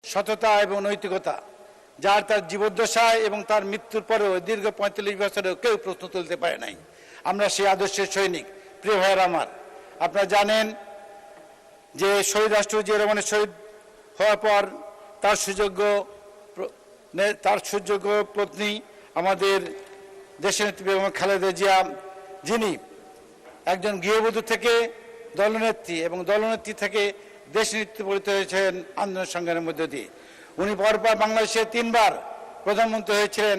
সততা এবং নৈতিকতা, যার তার জীবদ্দশায় এবং তার মৃত্যুর পরেও দীর্ঘ ৪৫ বছরেও কেউ প্রশ্ন তুলতে পারে নাই। আমরা সেই আদর্শের সৈনিক। প্রিয় ভাইয়ের আমার, আপনারা জানেন যে শহীদ রাষ্ট্রপতি জিয়া রহমানের শহীদ হওয়ার পর তার সুযোগ্য পত্নী আমাদের দেশনেত্রী বেগম খালেদা জিয়া, যিনি একজন গৃহবধূ থেকে দলনেত্রী এবং দলনেত্রী থেকে দেশনেত্রী পরিণত হয়েছেন আন্দোলন সংগ্রামের মধ্য দিয়ে। উনি পরপর বাংলাদেশে ৩ বার প্রধানমন্ত্রী হয়েছিলেন,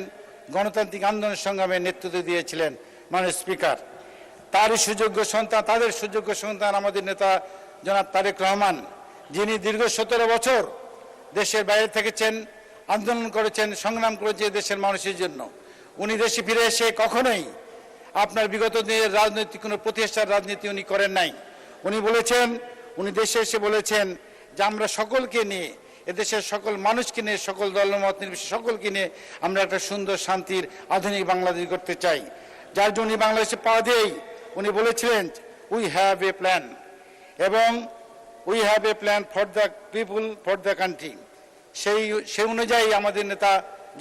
গণতান্ত্রিক আন্দোলন সংগ্রামের নেতৃত্ব দিয়েছিলেন মাননীয় স্পিকার। তাদের সুযোগ্য সন্তান আমাদের নেতা জনাব তারেক রহমান, যিনি দীর্ঘ ১৭ বছর দেশের বাইরে থেকেছেন, আন্দোলন করেছেন, সংগ্রাম করেছেন দেশের মানুষের জন্য। উনি দেশে ফিরে এসে কখনোই আপনার বিগত দিনের রাজনৈতিক কোনো প্রতিষ্ঠার রাজনীতি উনি করেন নাই। উনি দেশে এসে বলেছেন যে আমরা সকলকে নিয়ে, এদেশের সকল মানুষকে নিয়ে, সকল দলমত নির্বিশেষে সকলকে নিয়ে আমরা একটা সুন্দর শান্তির আধুনিক বাংলাদেশ করতে চাই। যার জন্য বাংলাদেশে পা দিয়েই উনি বলেছিলেন উই হ্যাভ এ প্ল্যান, এবং we have a plan for the people, for the country. সেই অনুযায়ী আমাদের নেতা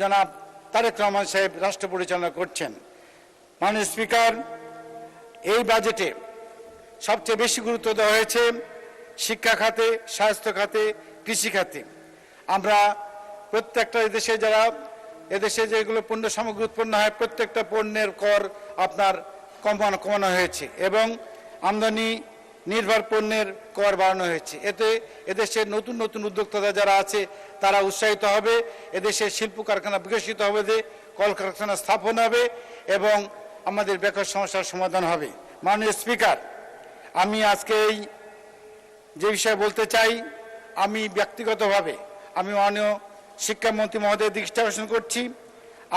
জনাব তারেক রহমান সাহেব রাষ্ট্র পরিচালনা করছেন। মাননীয় স্পিকার, এই বাজেটে সবচেয়ে বেশি গুরুত্ব দেওয়া হয়েছে শিক্ষা খাতে, স্বাস্থ্য খাতে, কৃষি খাতে। আমরা প্রত্যেকটা এদেশে যেগুলো পণ্য সামগ্রী উৎপন্ন হয় প্রত্যেকটা পণ্যের কর আপনার কমানো হয়েছে, এবং আমদানি নির্ভর পণ্যের কর বাড়ানো হয়েছে। এতে এদেশের নতুন নতুন উদ্যোক্তারা যারা আছে তারা উৎসাহিত হবে, এদেশের শিল্প কারখানা বিকশিত হবে, কলকারখানা স্থাপন হবে এবং আমাদের বেকার সমস্যার সমাধান হবে। মাননীয় স্পিকার, আমি আজকে যে বিষয়ে বলতে চাই, আমি ব্যক্তিগতভাবে মাননীয় শিক্ষামন্ত্রী মহোদয়ের দৃষ্টি আকর্ষণ করছি।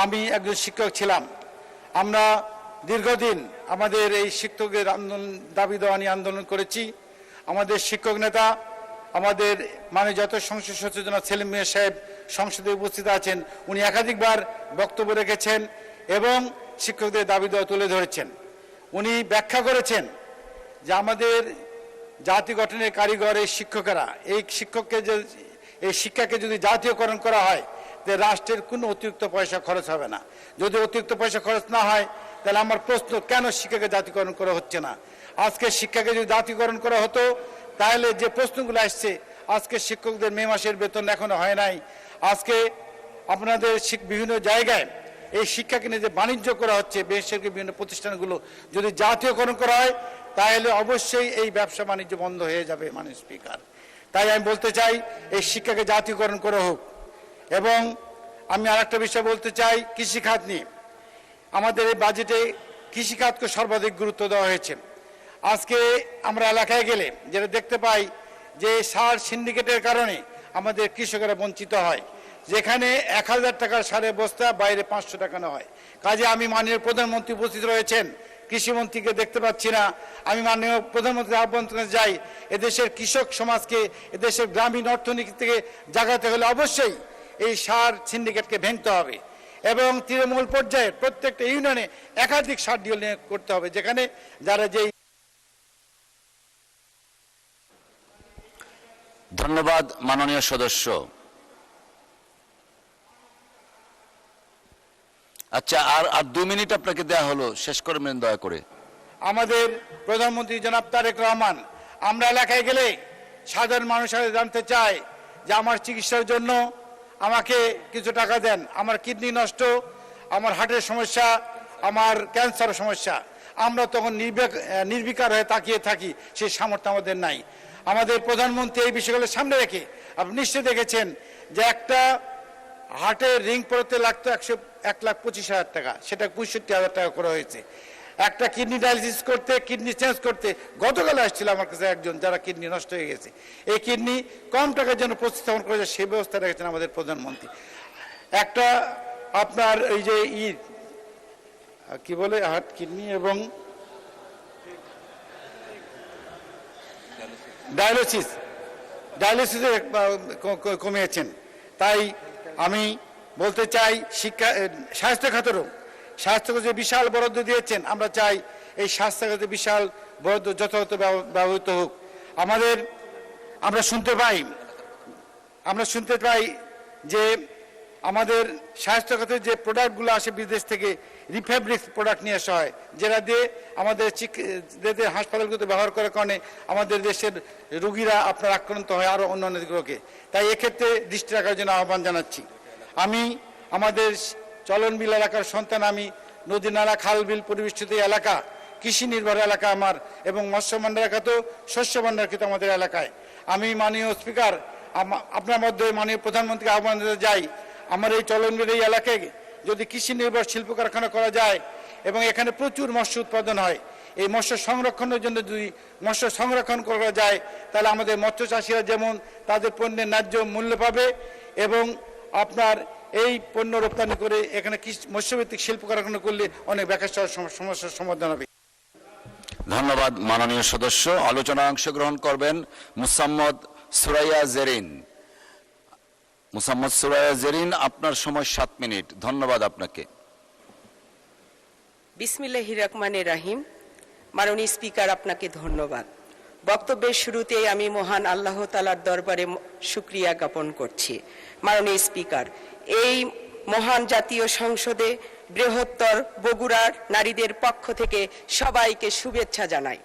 আমি একজন শিক্ষক ছিলাম। আমরা দীর্ঘদিন আমাদের এই শিক্ষকদের দাবি দেওয়া নিয়ে আন্দোলন করেছি। আমাদের শিক্ষক নেতা, আমাদের মাননীয় জাতীয় সংসদ সচিব জনাব সেলিম মিয়া সাহেব সংসদে উপস্থিত আছেন। উনি একাধিকবার বক্তব্য রেখেছেন এবং শিক্ষকদের দাবি দেওয়া তুলে ধরেছেন। উনি ব্যাখ্যা করেছেন যে আমাদের জাতি গঠনের কারিগর এই শিক্ষকেরা, এই শিক্ষাকে যদি জাতীয়করণ করা হয় যে রাষ্ট্রের কোনো অতিরিক্ত পয়সা খরচ হবে না। যদি অতিরিক্ত পয়সা খরচ না হয় তাহলে আমার প্রশ্ন, কেন শিক্ষাকে জাতীয়করণ করা হচ্ছে না? আজকে শিক্ষাকে যদি জাতীয়করণ করা হতো তাহলে যে প্রশ্নগুলো আসছে, আজকে শিক্ষকদের মে মাসের বেতন এখনো হয় নাই, আজকে আপনাদের বিভিন্ন জায়গায় এই শিক্ষাকে নিয়ে যে বাণিজ্য করা হচ্ছে, বেসরকারি বিভিন্ন প্রতিষ্ঠানগুলো যদি জাতীয়করণ করা হয় তাহলে অবশ্যই এই ব্যবসা বাণিজ্য বন্ধ হয়ে যাবে। মাননীয় স্পিকার, তাই আমি বলতে চাই এই শিক্ষাকে জাতীয়করণ করা হোক। এবং আমি আরেকটা বিষয় বলতে চাই, কৃষিখাত নিয়ে। আমাদের এই বাজেটে কৃষিখাতকে সর্বাধিক গুরুত্ব দেওয়া হয়েছে। আজকে আমরা এলাকায় গেলে যেটা দেখতে পাই যে সার সিন্ডিকেটের কারণে আমাদের কৃষকেরা বঞ্চিত হয়। যেখানে ১,০০০ টাকার সারের বস্তা বাইরে ৫০০ টাকা না হয়। কাজে আমি মাননীয় প্রধানমন্ত্রী উপস্থিত রয়েছেন, কৃষিমন্ত্রীকে দেখতে পাচ্ছি না। আমি মাননীয় প্রধানমন্ত্রীর আহ্বান যাই, এদেশের কৃষক সমাজকে, এদেশের গ্রামীণ অর্থনীতি থেকে জাগাতে হলে অবশ্যই এই সার সিন্ডিকেটকে ভেঙতে হবে এবং তৃণমূল পর্যায়ে প্রত্যেকটা ইউনিয়নে একাধিক সার ডিল করতে হবে, যেখানে যারা যেই। ধন্যবাদ মাননীয় সদস্য। আচ্ছা, আর 2 মিনিট আপনাকে দেয়া হলো, শেষ করবেন দয়া করে। আমাদের প্রধানমন্ত্রী জনাব তারেক রহমান, আমরা এলাকায় গেলে সাধারণ মানুষের জানতে চায় যে আমার চিকিৎসার জন্য আমাকে কিছু টাকা দেন, আমার কিডনি নষ্ট, আমার হার্টের সমস্যা, আমার ক্যান্সার সমস্যা। আমরা তখন নির্বিকার হয়ে তাকিয়ে থাকি, সেই সামর্থ্য আমাদের নাই। আমাদের প্রধানমন্ত্রী এই বিষয়গুলো সামনে রেখে, আপনি নিশ্চয়ই দেখেছেন যে একটা হার্টের রিং পড়তে লাগতো 1,25,000 টাকা, সেটা 65,000 টাকা করা হয়েছে। একটা কিডনি ডায়ালিসিস করতে, কিডনি চেঞ্জ করতে, গতকাল আসছিল আমার কাছে একজন যারা কিডনি নষ্ট হয়ে গেছে, এই কিডনি কম টাকার জন্য প্রতিস্থাপন করেছে, সেই ব্যবস্থা রেখেছেন আমাদের প্রধানমন্ত্রী। একটা আপনার এই যে কি বলে হার্ট, কিডনি এবং ডায়ালিসিস কমিয়েছেন। তাই আমি বলতে চাই স্বাস্থ্য খাতে বিশাল বরাদ্দ দিয়েছেন, আমরা চাই এই স্বাস্থ্য খাতে বিশাল বরাদ্দ যথাযথ ব্যবহৃত হোক। আমরা শুনতে পাই আমরা শুনতে পাই যে আমাদের স্বাস্থ্যগত যে প্রোডাক্টগুলো আসে বিদেশ থেকে রিফ্যাব্রিক্স প্রোডাক্ট নিয়ে আসা হয়, যেটা দিয়ে আমাদের হাসপাতালগুলোতে ব্যবহার করার কারণে আমাদের দেশের রোগীরা আপনার আক্রান্ত হয় আরও অন্যান্য রোগে। তাই এক্ষেত্রে দৃষ্টি রাখার জন্য আহ্বান জানাচ্ছি। আমি আমাদের চলনবিল এলাকার সন্তান, আমি নদী নালা খাল বিল পরিবেষ্টিত এলাকা, কৃষি নির্ভর এলাকা আমার, এবং মৎস্য ভাণ্ডারখাত শস্য ভাণ্ডারকৃত আমাদের এলাকায়। আমি মাননীয় স্পিকার আপনার মধ্যে মাননীয় প্রধানমন্ত্রীকে আহ্বান জানাতে যাই, আমার এই চলনবিল এই এলাকায় যদি কৃষি নির্ভর শিল্প কারখানা করা যায় এবং এখানে প্রচুর মৎস্য উৎপাদন হয়, এই মৎস্য সংরক্ষণের জন্য যদি মৎস্য সংরক্ষণ করা যায় তাহলে আমাদের মৎস্য চাষিরা যেমন তাদের পণ্যের ন্যায্য মূল্য পাবে এবং আপনার এই পণ্য রপ্তানি করে এখানে মৎস্যভিত্তিক শিল্প কারখানা করলে অনেক বেকার সমস্যার সমাধান হবে। ধন্যবাদ মাননীয় সদস্য। আলোচনায় অংশগ্রহণ করবেন মুসাম্মদ সুরাইয়া জেরিন। মুসাম্মদ সুরাইয়া জেরিন, আপনার সময় 7 মিনিট। ধন্যবাদ আপনাকে। বিসমিল্লাহির রহমানির রহিম। মাননীয় স্পিকার, আপনাকে ধন্যবাদ। বক্তব্যের শুরুতেই আমি মহান আল্লাহ তাআলার দরবারে শুকরিয়া জ্ঞাপন করছি। মাননীয় স্পিকার, এই মহান জাতীয় সংসদে বৃহত্তর বগুড়ার নারীদের পক্ষ থেকে সবাইকে শুভেচ্ছা জানাই।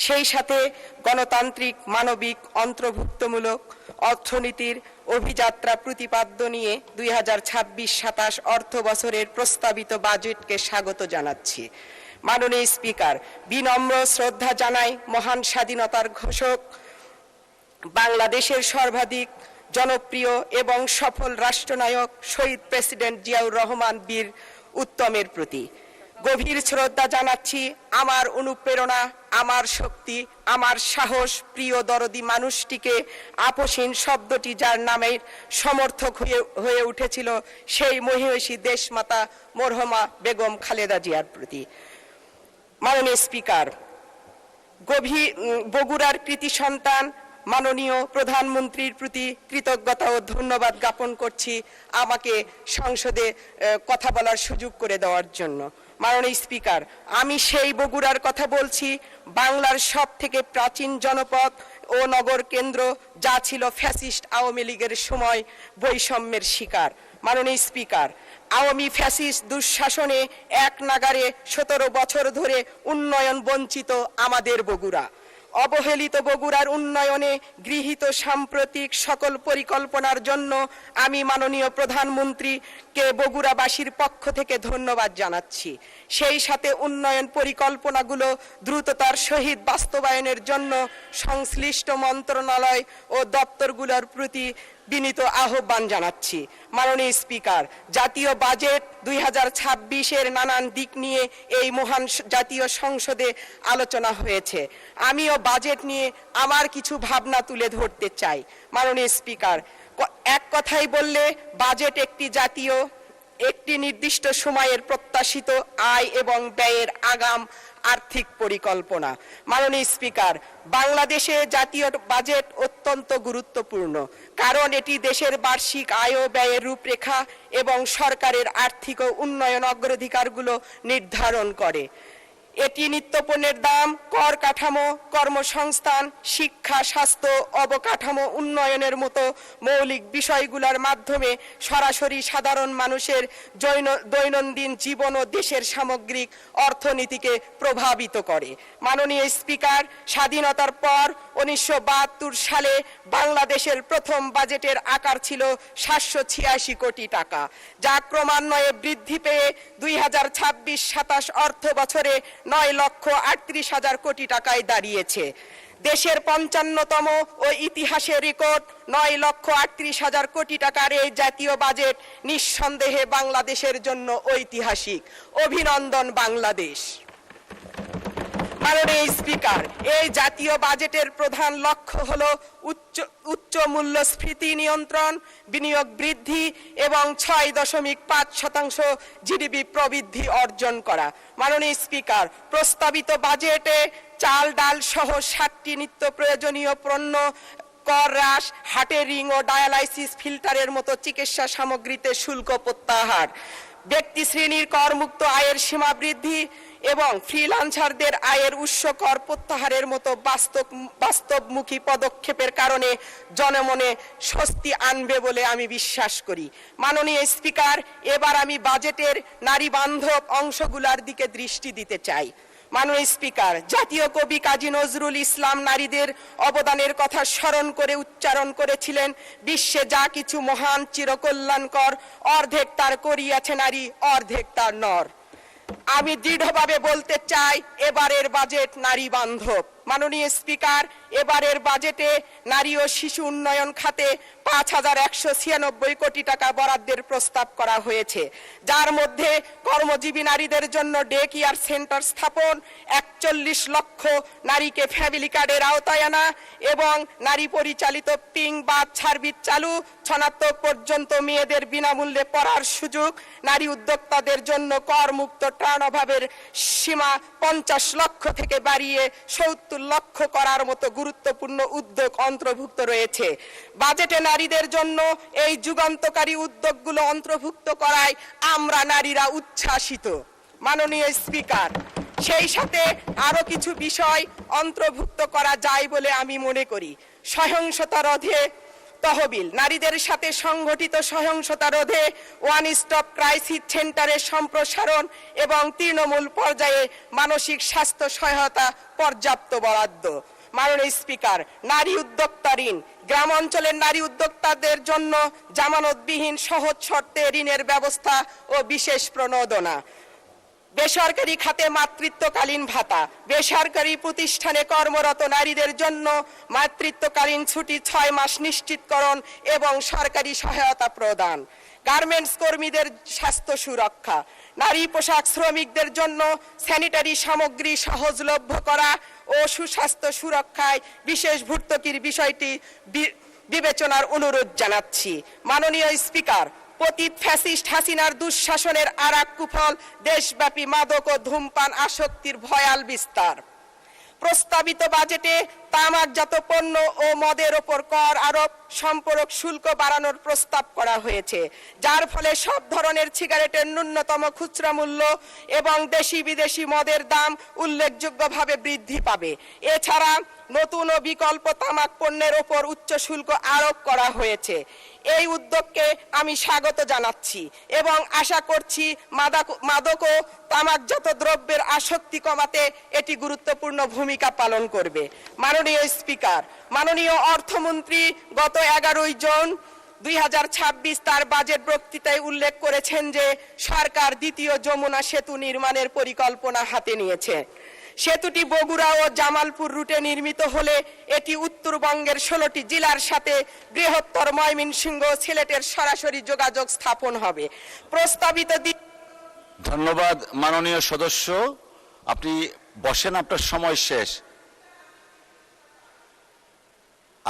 সেই সাথে গণতান্ত্রিক, মানবিক, অন্তর্ভুক্তমূলক অর্থনীতির অভিযাত্রা প্রতিপাদ্য নিয়ে 2026-27 অর্থ বছরের প্রস্তাবিত বাজেটকে স্বাগত জানাচ্ছি। মাননীয় স্পিকার, বিনম্র শ্রদ্ধা জানাই মহান স্বাধীনতার ঘোষক, বাংলাদেশের সর্বাধিক জনপ্রিয় এবং সফল রাষ্ট্রনায়ক শহীদ প্রেসিডেন্ট জিয়াউর রহমান বীর উত্তমের প্রতি। গভীর শ্রদ্ধা জানাচ্ছি আমার অনুপ্রেরণা, আমার শক্তি, আমার সাহস, প্রিয় দরদি মানুষটিকে, আপসীন শব্দটি যার নামের সমর্থক হয়ে উঠেছিল সেই মহিষী দেশমাতা মরহুমা বেগম খালেদা জিয়ার প্রতি। মাননীয় স্পিকার, বগুড়ার কৃতি সন্তান মাননীয় প্রধানমন্ত্রীর প্রতি কৃতজ্ঞতা ও ধন্যবাদ জ্ঞাপন করছি আমাকে সংসদে কথা বলার সুযোগ করে দেওয়ার জন্য। মাননীয় স্পিকার, আমি সেই বগুড়ার কথা বলছি, বাংলার সব থেকে প্রাচীন জনপদ ও নগর কেন্দ্র, যা ছিল ফ্যাসিস্ট আওয়ামী লীগের সময় বৈষম্যের শিকার। মাননীয় স্পিকার, আওয়ামী ফ্যাসিস্ট দুঃশাসনে এক নাগারে 17 বছর ধরে উন্নয়ন বঞ্চিত আমাদের বগুড়া। অবহেলিত বগুড়ার উন্নয়নে গৃহীত সাম্প্রতিক সকল পরিকল্পনার জন্য আমি মাননীয় প্রধানমন্ত্রীকে বগুড়াবাসীর পক্ষ থেকে ধন্যবাদ জানাচ্ছি। সেই সাথে উন্নয়ন পরিকল্পনাগুলো দ্রুততার সহিত বাস্তবায়নের জন্য সংশ্লিষ্ট মন্ত্রণালয় ও দপ্তরগুলোর প্রতি বিনীত আহ্বান জানাচ্ছি। মাননীয় স্পিকার, জাতীয় বাজেট 2026-এর নানান দিক নিয়ে এই মহান জাতীয় সংসদে আলোচনা হয়েছে। আমিও বাজেট নিয়ে আমার কিছু ভাবনা তুলে ধরতে চাই। মাননীয় স্পিকার, এক কথাই বললে বাজেট একটি নির্দিষ্ট সময়ের প্রত্যাশিত আয় এবং ব্যয়ের আগাম আর্থিক পরিকল্পনা। মাননীয় স্পিকার, বাংলাদেশে জাতীয় বাজেট অত্যন্ত গুরুত্বপূর্ণ, কারণ এটি দেশের বার্ষিক আয় ও ব্যয়ের রূপরেখা এবং সরকারের আর্থিক ও উন্নয়ন অগ্রাধিকারগুলো নির্ধারণ করে। এটি নিত্যপণ্যের দাম, কর কাঠামো, কর্মসংস্থান, শিক্ষা, স্বাস্থ্য, অবকাঠামো উন্নয়নের মতো মৌলিক বিষয়গুলোর মাধ্যমে সরাসরি সাধারণ মানুষের দৈনন্দিন জীবন ও দেশের সামগ্রিক অর্থনীতিকে প্রভাবিত করে। মাননীয় স্পিকার, স্বাধীনতার পর 1972 সালে বাংলাদেশের প্রথম বাজেটের আকার ছিল 786 কোটি টাকা, যা ক্রমান্বয়ে বৃদ্ধি পেয়ে 2026-27 অর্থ বছরে 9,38,000 কোটি টাকায় দাঁড়িয়েছে। দেশের 55তম ও ইতিহাসে রেকর্ড 9,38,000 কোটি টাকার এই জাতীয় বাজেট নিঃসন্দেহে বাংলাদেশের জন্য ঐতিহাসিক। অভিনন্দন বাংলাদেশ। মাননীয় স্পিকার, এই জাতীয় বাজেটের প্রধান লক্ষ্য হলো উচ্চ মূল্যস্ফীতি নিয়ন্ত্রণ, বিনিয়োগ বৃদ্ধি এবং 6.5% জিডিপি প্রবৃদ্ধি অর্জন করা। মাননীয় স্পিকার, প্রস্তাবিত বাজেটে চাল, ডাল সহ 60টি নিত্য প্রয়োজনীয় পণ্য কর হ্রাস, হার্টের রিং ও ডায়ালাইসিস ফিল্টারের মতো চিকিৎসা সামগ্রীতে শুল্ক প্রত্যাহার, ব্যক্তি শ্রেণীর করমুক্ত আয়ের সীমা বৃদ্ধি এবং ফ্রিল্যান্সারদের আয়ের উৎস কর প্রত্যাহারের মতো বাস্তবমুখী পদক্ষেপের কারণে জনমনে স্বস্তি আনবে বলে আমি বিশ্বাস করি। মাননীয় স্পিকার, এবার আমি বাজেটের নারী বান্ধব অংশগুলোর দিকে দৃষ্টি দিতে চাই। মাননীয় স্পিকার, জাতীয় কবি কাজী নজরুল ইসলাম নারীদের অবদানের কথা স্মরণ করে উচ্চারণ করেছিলেন, বিশ্বে যা কিছু মহান চিরকল্যাণকর, অর্ধেক তার করিয়াছে নারী, অর্ধেক তার নর। আমি দৃঢ়ভাবে বলতে চাই, এবারের বাজেট নারী বান্ধব। মাননীয় স্পিকার, এবারের বাজেটে নারী ও শিশু উন্নয়ন খাতে ৫,১৯৬ কোটি টাকা বরাদ্দের প্রস্তাব করা হয়েছে, যার মধ্যে কর্মজীবী নারীদের জন্য ডে কেয়ার সেন্টার স্থাপন, ৪১ লক্ষ নারীকে ফ্যামিলি কার্ডের আওতায় আনা এবং নারী পরিচালিত পিং বাস সার্ভিস চালু, স্নাতক পর্যন্ত মেয়েদের বিনামূল্যে পড়ার সুযোগ, নারী উদ্যোক্তাদের জন্য করমুক্ত টার্নওভারের সীমা ৫০ লক্ষ থেকে বাড়িয়ে ৭০ লক্ষ করার মতো গুরুত্বপূর্ণ উদ্যোগ অন্তর্ভুক্ত রয়েছে। বাজেটে নারীদের জন্য এই যুগান্তকারী উদ্যোগগুলো অন্তর্ভুক্ত করায় আমরা নারীরা উচ্ছ্বাসিত। মাননীয় স্পিকার, সেই সাথে আরো কিছু বিষয় অন্তর্ভুক্ত করা যায় বলে আমি মনে করি। সহিংসতা রোধে তহবিল, নারীদের সাথে সংগঠিত সহিংসতা রোধে ওয়ান স্টপ ক্রাইসিস সেন্টারের সম্প্রসারণ এবং তৃণমূল পর্যায়ে মানসিক স্বাস্থ্য সহায়তা পর্যাপ্ত বরাদ্দ। মাননীয় স্পিকার, নারী উদ্যোক্তা ঋণ, গ্রাম অঞ্চলের নারী উদ্যোক্তাদের জন্য জামানতবিহীন সহজ শর্তে ঋণের ব্যবস্থা ও বিশেষ প্রণোদনা। বেসরকারি খাতে মাতৃত্বকালীন ভাতা, বেসরকারি প্রতিষ্ঠানে কর্মরত নারীদের জন্য মাতৃত্বকালীন ছুটি ৬ মাস নিশ্চিতকরণ এবং সরকারি সহায়তা প্রদান। গার্মেন্টস কর্মীদের স্বাস্থ্য সুরক্ষা, নারী পোশাক শ্রমিকদের জন্য স্যানিটারি সামগ্রী সহজলভ্য করা ও সুস্বাস্থ্য সুরক্ষায় বিশেষ ভর্তুকির বিষয়টি বিবেচনার অনুরোধ জানাচ্ছি। মাননীয় স্পিকার, পতিত ফ্যাসিস্ট হাসিনার দুঃশাসনের আরেক কুফল দেশব্যাপী মাদক ও ধূমপান আসক্তির ভয়াল বিস্তার। প্রস্তাবিত বাজেটে তামাকজাত পণ্য ও মদের ওপর কর আরোপ, সম্পূরক শুল্ক বাড়ানোর প্রস্তাব করা হয়েছে, যার ফলে সব ধরনের সিগারেটের ন্যূনতম খুচরা মূল্য এবং দেশি বিদেশি মদের দাম উল্লেখযোগ্যভাবে বৃদ্ধি পাবে। এছাড়া নতুন ও বিকল্প তামাক পণ্যের ওপর উচ্চ শুল্ক আরোপ করা হয়েছে। এই উদ্যোগকে আমি স্বাগত জানাচ্ছি এবং আশা করছি মাদক ও তামাকজাত দ্রব্যের আসক্তি কমাতে এটি গুরুত্বপূর্ণ ভূমিকা পালন করবে। মাননীয় স্পিকার, মাননীয় অর্থমন্ত্রী গত 11 জুন 2026 তার বাজেট বক্তৃতায় উল্লেখ করেছেন যে সরকার দ্বিতীয় যমুনা সেতু নির্মাণের পরিকল্পনা হাতে নিয়েছে। সেতুটি বগুড়া ও জামালপুর রুটে নির্মিত হলে এটি উত্তরবঙ্গের 16টি জেলার সাথে বৃহত্তর ময়মনসিংহ ও সিলেটের সরাসরি যোগাযোগ স্থাপন হবে। প্রস্তাবিত ধন্যবাদ মাননীয় সদস্য, আপনি বসেন, আপনার সময় শেষ।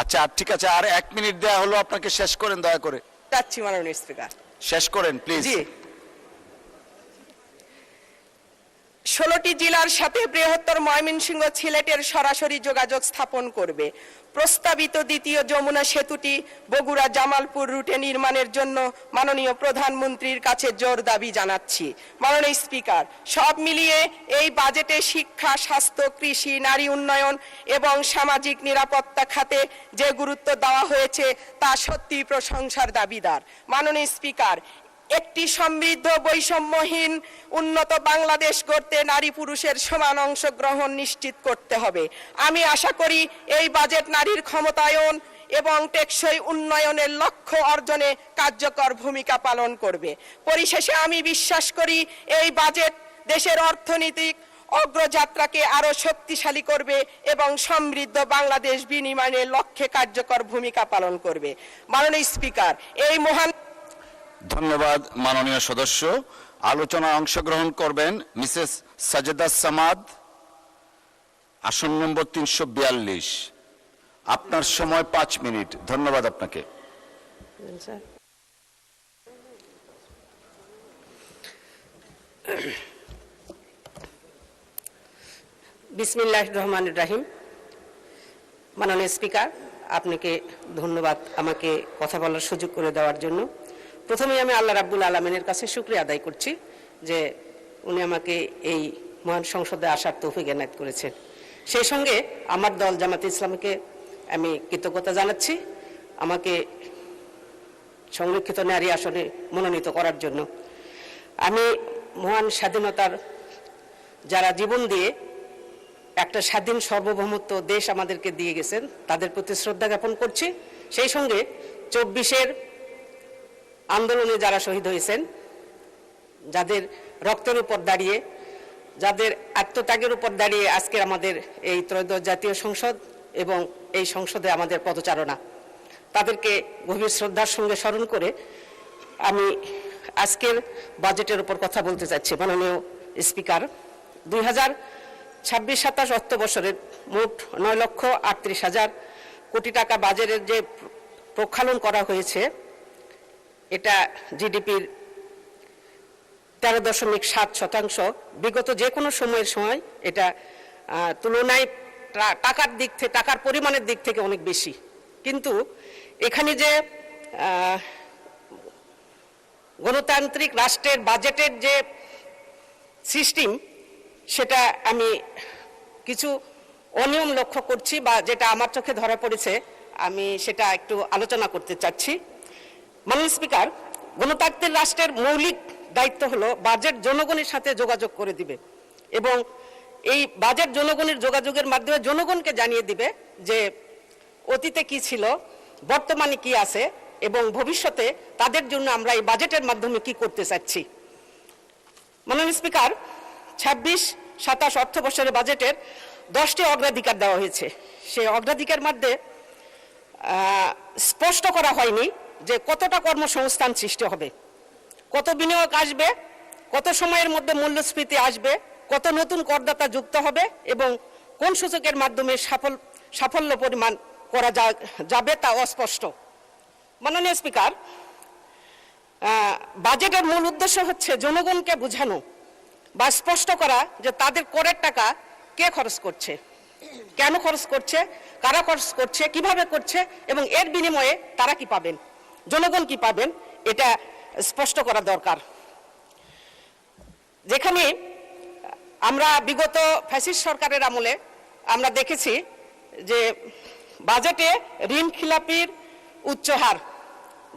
আচ্ছা ঠিক আছে, আর 1 মিনিট দেয়া হলো আপনাকে, শেষ করেন দয়া করে। যাচ্ছি মাননীয় স্পিকার, শেষ করেন প্লিজ। জি। 16টি জেলার সাথে বৃহত্তর ময়মনসিংহ সিলেটের সরাসরি যোগাযোগ স্থাপন করবে। প্রস্তাবিত দ্বিতীয় যমুনা সেতুটি বগুড়া জামালপুর রুটে নির্মাণের জন্য মাননীয় প্রধানমন্ত্রীর কাছে জোর দাবি জানাচ্ছি। মাননীয় স্পিকার, সব মিলিয়ে এই বাজেটে শিক্ষা, স্বাস্থ্য, কৃষি, নারী উন্নয়ন এবং সামাজিক নিরাপত্তা খাতে যে গুরুত্ব দেওয়া হয়েছে তা সত্যি প্রশংসার দাবিদার। মাননীয় স্পিকার, একটি সমৃদ্ধ বৈষম্যহীন উন্নত বাংলাদেশ গড়তে নারী পুরুষের সমান অংশগ্রহণ নিশ্চিত করতে হবে। আমি আশা করি এই বাজেট নারীর ক্ষমতায়ন এবং টেকসই উন্নয়নের লক্ষ্য অর্জনে কার্যকর ভূমিকা পালন করবে। পরিশেষে আমি বিশ্বাস করি এই বাজেট দেশের অর্থনৈতিক অগ্রযাত্রাকে আরো শক্তিশালী করবে এবং সমৃদ্ধ বাংলাদেশ বিনির্মাণের লক্ষ্যে কার্যকর ভূমিকা পালন করবে। মাননীয় স্পিকার, এই মহান ধন্যবাদ মাননীয় সদস্য। আলোচনায় অংশগ্রহণ করবেন মিসেস সাজেদা সামাদ, আসন নম্বর 342। আপনার সময় 5 মিনিট। ধন্যবাদ আপনাকে। বিসমিল্লাহির রহমানির রহিম। মাননীয় স্পিকার, আপনাকে ধন্যবাদ আমাকে কথা বলার সুযোগ করে দেওয়ার জন্য। প্রথমেই আমি আল্লাহ রাব্বুল আলামিনের কাছে শুকরিয়া আদায় করছি যে উনি আমাকে এই মহান সংসদে আসার তৌফিক এনায়েত করেছেন। সেই সঙ্গে আমার দল জামাতে ইসলামীকে আমি কৃতজ্ঞতা জানাচ্ছি আমাকে সংরক্ষিত নারী আসনে মনোনীত করার জন্য। আমি মহান স্বাধীনতার যারা জীবন দিয়ে একটা স্বাধীন সার্বভৌমত্ব দেশ আমাদেরকে দিয়ে গেছেন তাদের প্রতি শ্রদ্ধা জ্ঞাপন করছি। সেই সঙ্গে 24-এর আন্দোলনে যারা শহীদ হয়েছেন, যাদের রক্তের উপর দাঁড়িয়ে, যাদের আত্মত্যাগের উপর দাঁড়িয়ে আজকে আমাদের এই ত্রয়োদশ জাতীয় সংসদ এবং এই সংসদে আমাদের পদচারণা, তাদেরকে গভীর শ্রদ্ধার সঙ্গে স্মরণ করে আমি আজকের বাজেটের উপর কথা বলতে চাচ্ছি। মাননীয় স্পিকার, 2026-27 অর্থ বছরের মোট 9,38,000 কোটি টাকা বাজেটের যে প্রক্ষালন করা হয়েছে, এটা জিডিপির 13.7%। বিগত যে কোনো সময়ের সময় এটা তুলনায় টাকার দিক থেকে, টাকার পরিমাণের দিক থেকে অনেক বেশি। কিন্তু এখানে যে গণতান্ত্রিক রাষ্ট্রের বাজেটের যে সিস্টেম, সেটা আমি কিছু অনিয়ম লক্ষ্য করছি বা যেটা আমার চোখে ধরা পড়েছে, আমি সেটা একটু আলোচনা করতে চাচ্ছি। মাননীয় স্পিকার, গণতান্ত্রিক রাষ্ট্রের মৌলিক দায়িত্ব হলো বাজেট জনগণের সাথে যোগাযোগ করে দিবে এবং এই বাজেট জনগণের যোগাযোগের মাধ্যমে জনগণকে জানিয়ে দিবে যে অতীতে কি ছিল, বর্তমানে কি আছে এবং ভবিষ্যতে তাদের জন্য আমরা এই বাজেটের মাধ্যমে কি করতে চাচ্ছি। মাননীয় স্পিকার, 26-27 অর্থ বছরের বাজেটের 10টি অগ্রাধিকার দেওয়া হয়েছে। সেই অগ্রাধিকার মধ্যে স্পষ্ট করা হয়নি যে কতটা কর্মসংস্থান সৃষ্টি হবে, কত বিনিয়োগ আসবে, কত সময়ের মধ্যে মূল্যস্ফীতি আসবে, কত নতুন করদাতা যুক্ত হবে এবং কোন সূচকের মাধ্যমে সাফল্য পরিমাণ করা যাবে তা অস্পষ্ট। মাননীয় স্পিকার, বাজেটের মূল উদ্দেশ্য হচ্ছে জনগণকে বোঝানো বা স্পষ্ট করা যে তাদের করের টাকা কে খরচ করছে, কেন খরচ করছে, কারা খরচ করছে, কিভাবে করছে এবং এর বিনিময়ে তারা কি পাবেন, জনগণ কি পাবেন, এটা স্পষ্ট করা দরকার। যেখানে আমরা বিগত ফ্যাসিস্ট সরকারের আমলে আমরা দেখেছি যে বাজেটে ঋণ খিলাপির উচ্চ হার,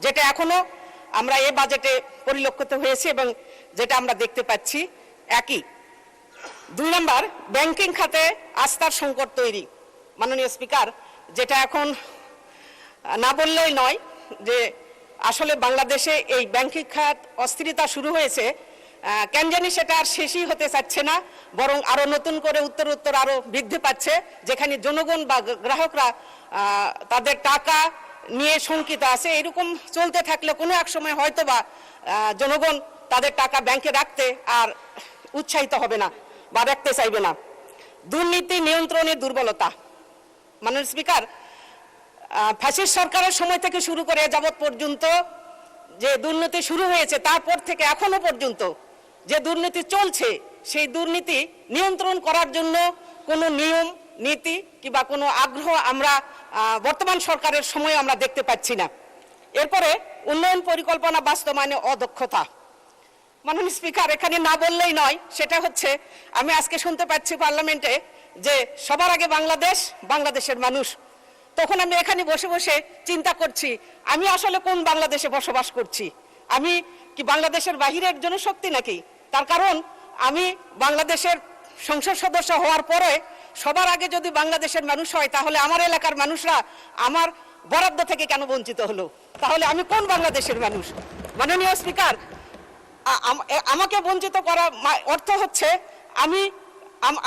যেটা এখনো আমরা এই বাজেটে পরিলক্ষিত হয়েছে এবং যেটা আমরা দেখতে পাচ্ছি একই। 2 নম্বর, ব্যাংকিং খাতে আস্থার সংকট তৈরি। মাননীয় স্পিকার, যেটা এখন না বললেই নয় যে আসলে বাংলাদেশে এই ব্যাংকিং খাত অস্থিরতা শুরু হয়েছে, কেন জানি সেটা আর শেষই হতে চাচ্ছে না, বরং আরো নতুন করে উত্তর আরো বৃদ্ধি পাচ্ছে, যেখানে জনগণ বা গ্রাহকরা তাদের টাকা নিয়ে শঙ্কিত আছে। এরকম চলতে থাকলে কোনো এক সময় হয়তোবা জনগণ তাদের টাকা ব্যাংকে রাখতে আর উৎসাহিত হবে না বা রাখতে চাইবে না। দুর্নীতি নিয়ন্ত্রণের দুর্বলতা। মাননীয় স্পিকার, ফ্যাসিস্ট সরকারের সময় থেকে শুরু করে যাবৎ পর্যন্ত যে দুর্নীতি শুরু হয়েছে, তারপর থেকে এখনো পর্যন্ত যে দুর্নীতি চলছে, সেই দুর্নীতি নিয়ন্ত্রণ করার জন্য কোনো নিয়ম নীতি কিংবা কোনো আগ্রহ আমরা বর্তমান সরকারের সময় আমরা দেখতে পাচ্ছি না। এরপরে উন্নয়ন পরিকল্পনা বাস্তবায়নে অদক্ষতা। মাননীয় স্পিকার, এখানে না বললেই নয়, সেটা হচ্ছে আমি আজকে শুনতে পাচ্ছি পার্লামেন্টে যে সবার আগে বাংলাদেশ, বাংলাদেশের মানুষ। তখন আমি এখানে বসে বসে চিন্তা করছি আমি আসলে কোন বাংলাদেশে বসবাস করছি, আমি কি বাংলাদেশের বাহিরের জনশক্তি নাকি? তার কারণ আমি বাংলাদেশের সংসদ সদস্য হওয়ার পরে সবার আগে যদি বাংলাদেশের মানুষ হয়, তাহলে আমার এলাকার মানুষরা আমার বরাদ্দ থেকে কেন বঞ্চিত হলো? তাহলে আমি কোন বাংলাদেশের মানুষ? মাননীয় স্পিকার, আমাকে বঞ্চিত করা অর্থ হচ্ছে আমি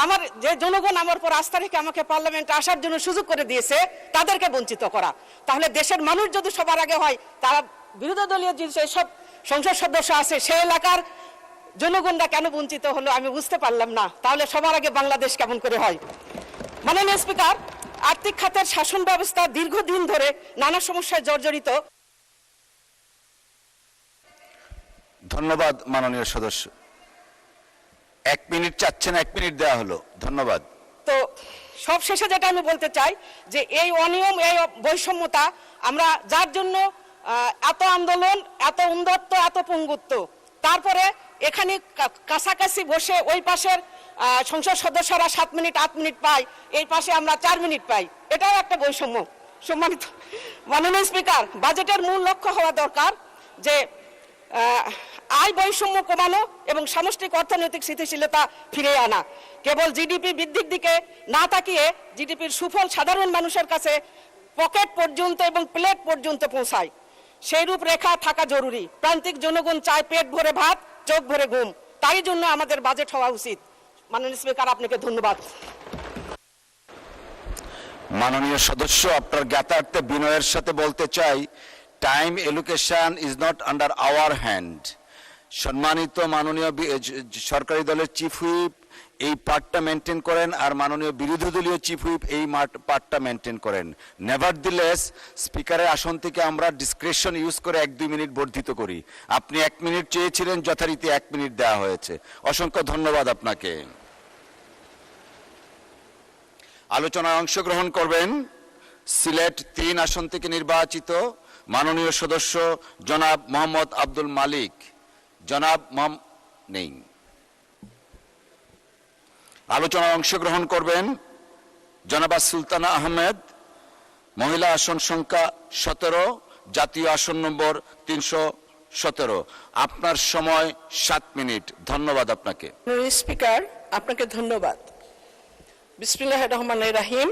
আমার যে জনগণ আমার উপর আস্থা রেখে আমাকে পার্লামেন্টে আসার জন্য সুযোগ করে দিয়েছে, তাদেরকে বঞ্চিত করা। তাহলে দেশের মানুষ যদি সবার আগে হয়, তারা বিরোধী দলীয় যে সব সংসদ সদস্য আছে সে এলাকার জনগণরা কেন বঞ্চিত হলো আমি বুঝতে পারলাম না। তাহলে সবার আগে বাংলাদেশ কেমন করে হয়? মাননীয় স্পিকার, আর্থিক খাতের শাসন ব্যবস্থা দীর্ঘদিন ধরে নানা সমস্যায় জর্জরিত। ধন্যবাদ মাননীয় সদস্য। 1 মিনিট চাচ্ছেন, 1 মিনিট দেওয়া হলো। ধন্যবাদ। তো সব শেষে যেটা আমি বলতে চাই যে এই অনিয়ম, এই বৈষম্যতা আমরা যার জন্য এত আন্দোলন, এত উন্মত্ত, এত পঙ্গুত্ব, তারপরে এখানে কাছাকাছি বসে ওই পাশের সংসদ সদস্যরা 7 মিনিট 8 মিনিট পায়, এই পাশে আমরা 4 মিনিট পাই। এটাও একটা বৈষম্য। সম্মানিত মাননীয় স্পিকার, বাজেটের মূল লক্ষ্য হওয়া দরকার যে আয় বৈষম্য কমানো এবং সামষ্টিক অর্থনৈতিক স্থিতিশীলতা ফিরিয়ে আনা। কেবল জিডিপি বৃদ্ধির দিকে না তাকিয়ে জিডিপির সুফল সাধারণ মানুষের কাছে পকেট পর্যন্ত এবং প্লেট পর্যন্ত পৌঁছায়, সেই রূপরেখা থাকা জরুরি। প্রান্তিক জনগণ চায় পেট ভরে ভাত, চোখ ভরে ঘুম। তাই জন্য আমাদের বাজেট হওয়া উচিত। মাননীয় স্পিকার, আপনাকে ধন্যবাদ। মাননীয় সদস্য, আপনার জ্ঞাতার্থে বিনয়ের সাথে বলতে চাই, time allocation is not under our hand. সম্মানিত মাননীয় সরকারি দলের চিফ হুইপ এই পার্টটা মেনটেন করেন, আর মাননীয় বিরোধী দলীয় চিফ হুইপ এই পার্টটা মেনটেন করেন। নেভারদিলেস স্পিকারের আসন থেকে আমরা ডিসক্রিপশন ইউজ করে 1-2 মিনিট বর্ধিত করি। আপনি 1 মিনিট চেয়েছিলেন, যথারীতি 1 মিনিট দেওয়া হয়েছে। অসংখ্য ধন্যবাদ আপনাকে। আলোচনায় অংশগ্রহণ করবেন সিলেট 3 আসন থেকে নির্বাচিত মাননীয় সদস্য জনাব মোহাম্মদ আব্দুল মালিক। জনাব নেই। আলোচনায় অংশগ্রহণ করবেন জনাবা সুলতানা আহমেদ, মহিলা আসন সংখ্যা 17, জাতীয় আসন নম্বর 317। আপনার সময় 7 মিনিট। ধন্যবাদ আপনাকে। স্পিকার, আপনাকে ধন্যবাদ। বিসমিল্লাহির রহমানির রহিম।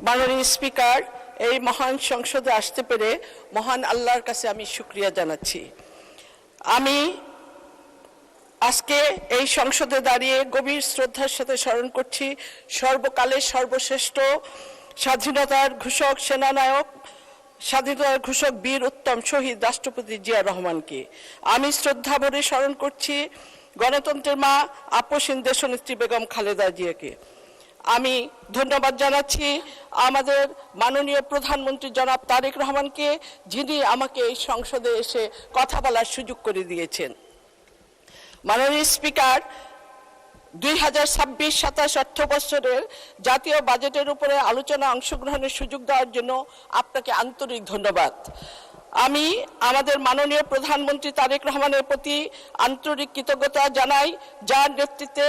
মাননীয় স্পিকার, এই মহান সংসদে আসতে পেরে মহান আল্লাহর কাছে আমি শুকরিয়া জানাচ্ছি। আমি আজকে এই সংসদে দাঁড়িয়ে গভীর শ্রদ্ধার সাথে স্মরণ করছি সর্বকালের সর্বশ্রেষ্ঠ স্বাধীনতার ঘোষক, সেনানায়ক, স্বাধীনতার ঘোষক, বীর উত্তম শহীদ রাষ্ট্রপতি জিয়া রহমানকে। আমি শ্রদ্ধা ভরে স্মরণ করছি গণতন্ত্রের মা আপসহীন দেশনেত্রী বেগম খালেদা জিয়াকে। আমি ধন্যবাদ জানাচ্ছি আমাদের মাননীয় প্রধানমন্ত্রী জনাব তারেক রহমানকে, যিনি আমাকে এই সংসদে এসে কথা বলার সুযোগ করে দিয়েছেন। মাননীয় স্পিকার, 2026-27 অর্থ বছরের জাতীয় বাজেটের উপরে আলোচনা অংশগ্রহণের সুযোগ দেওয়ার জন্য আপনাকে আন্তরিক ধন্যবাদ। আমি আমাদের মাননীয় প্রধানমন্ত্রী তারেক রহমানের প্রতি আন্তরিক কৃতজ্ঞতা জানাই, যার নেতৃত্বে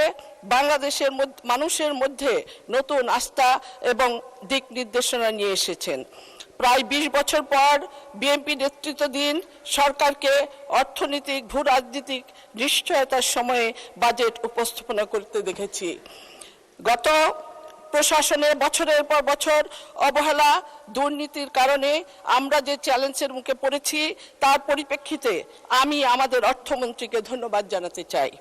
বাংলাদেশের মানুষের মধ্যে নতুন আস্থা এবং দিক নির্দেশনা নিয়ে এসেছেন। প্রায় 20 বছর পর বিএনপি নেতৃত্বাধীন সরকারকে অর্থনৈতিক ভূ রাজনৈতিক নিশ্চয়তার সময়ে বাজেট উপস্থাপনা করতে দেখেছি। গত প্রশাসনে বছরের পর বছর অবহেলা, দুর্নীতির কারণে আমরা যে চ্যালেঞ্জের মুখে পড়েছি, তার পরিপ্রেক্ষিতে আমি আমাদের অর্থমন্ত্রীকে ধন্যবাদ জানাতে চাই।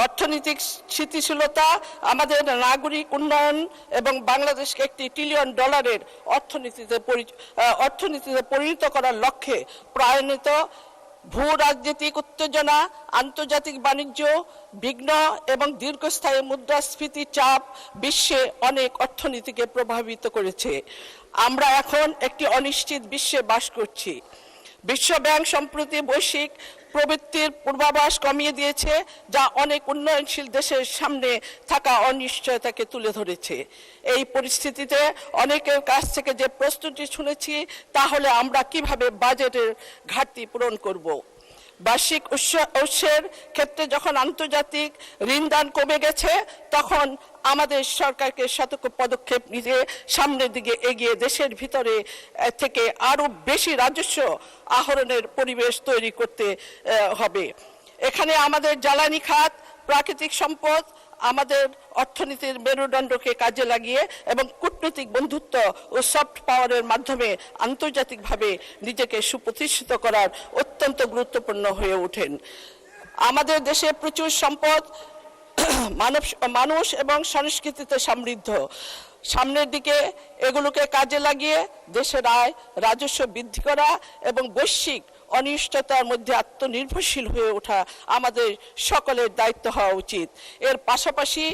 অর্থনৈতিক স্থিতিশীলতা, আমাদের নাগরিক উন্নয়ন এবং বাংলাদেশকে $1 ট্রিলিয়ন অর্থনীতিতে পরিণত করার লক্ষ্যে প্রয়াণিত ভূ রাজনৈতিক উত্তেজনা, আন্তর্জাতিক বাণিজ্য বিঘ্ন এবং দীর্ঘস্থায়ী মুদ্রাস্ফীতির চাপ বিশ্বে অনেক অর্থনীতিকে প্রভাবিত করেছে। আমরা এখন একটি অনিশ্চিত বিশ্বে বাস করছি। বিশ্বব্যাংক সম্প্রতি বৈশ্বিক প্রবৃদ্ধির পূর্বাভাস কমিয়ে দিয়েছে, যা অনেক উন্নয়নশীল দেশের সামনে থাকা অনিশ্চয়তাকে তুলে ধরেছে। এই পরিস্থিতিতে অনেকের কাছ থেকে যে প্রশ্নটি শুনেছি, তাহলে আমরা কিভাবে বাজেটের ঘাটতি পূরণ করব। বার্ষিক উৎসের ক্ষেত্রে যখন আন্তর্জাতিক ঋণদান কমে গেছে, তখন আমাদের সরকারকে সতর্ক পদক্ষেপ নিয়ে সামনের দিকে এগিয়ে দেশের ভিতরে থেকে আরো বেশি রাজস্ব আহরণের পরিবেশ তৈরি করতে হবে। এখানে আমাদের জ্বালানি খাত, প্রাকৃতিক সম্পদ, আমাদের অর্থনীতির মেরুদণ্ডকে কাজে লাগিয়ে এবং কূটনৈতিক বন্ধুত্ব ও সফট পাওয়ারের মাধ্যমে আন্তর্জাতিকভাবে নিজেকে সুপ্রতিষ্ঠিত করার অত্যন্ত গুরুত্বপূর্ণ হয়ে ওঠেন। আমাদের দেশে প্রচুর সম্পদ, মানুষ এবং সংস্কৃতিতে সমৃদ্ধ। সামনের দিকে এগুলোকে কাজে লাগিয়ে দেশের আয়, রাজস্ব বৃদ্ধি করা এবং বৈশ্বিক অনিশ্চয়তার মধ্যে আত্মনির্ভরশীল হয়ে ওঠা আমাদের সকলের দায়িত্ব হওয়া উচিত। এর পাশাপাশি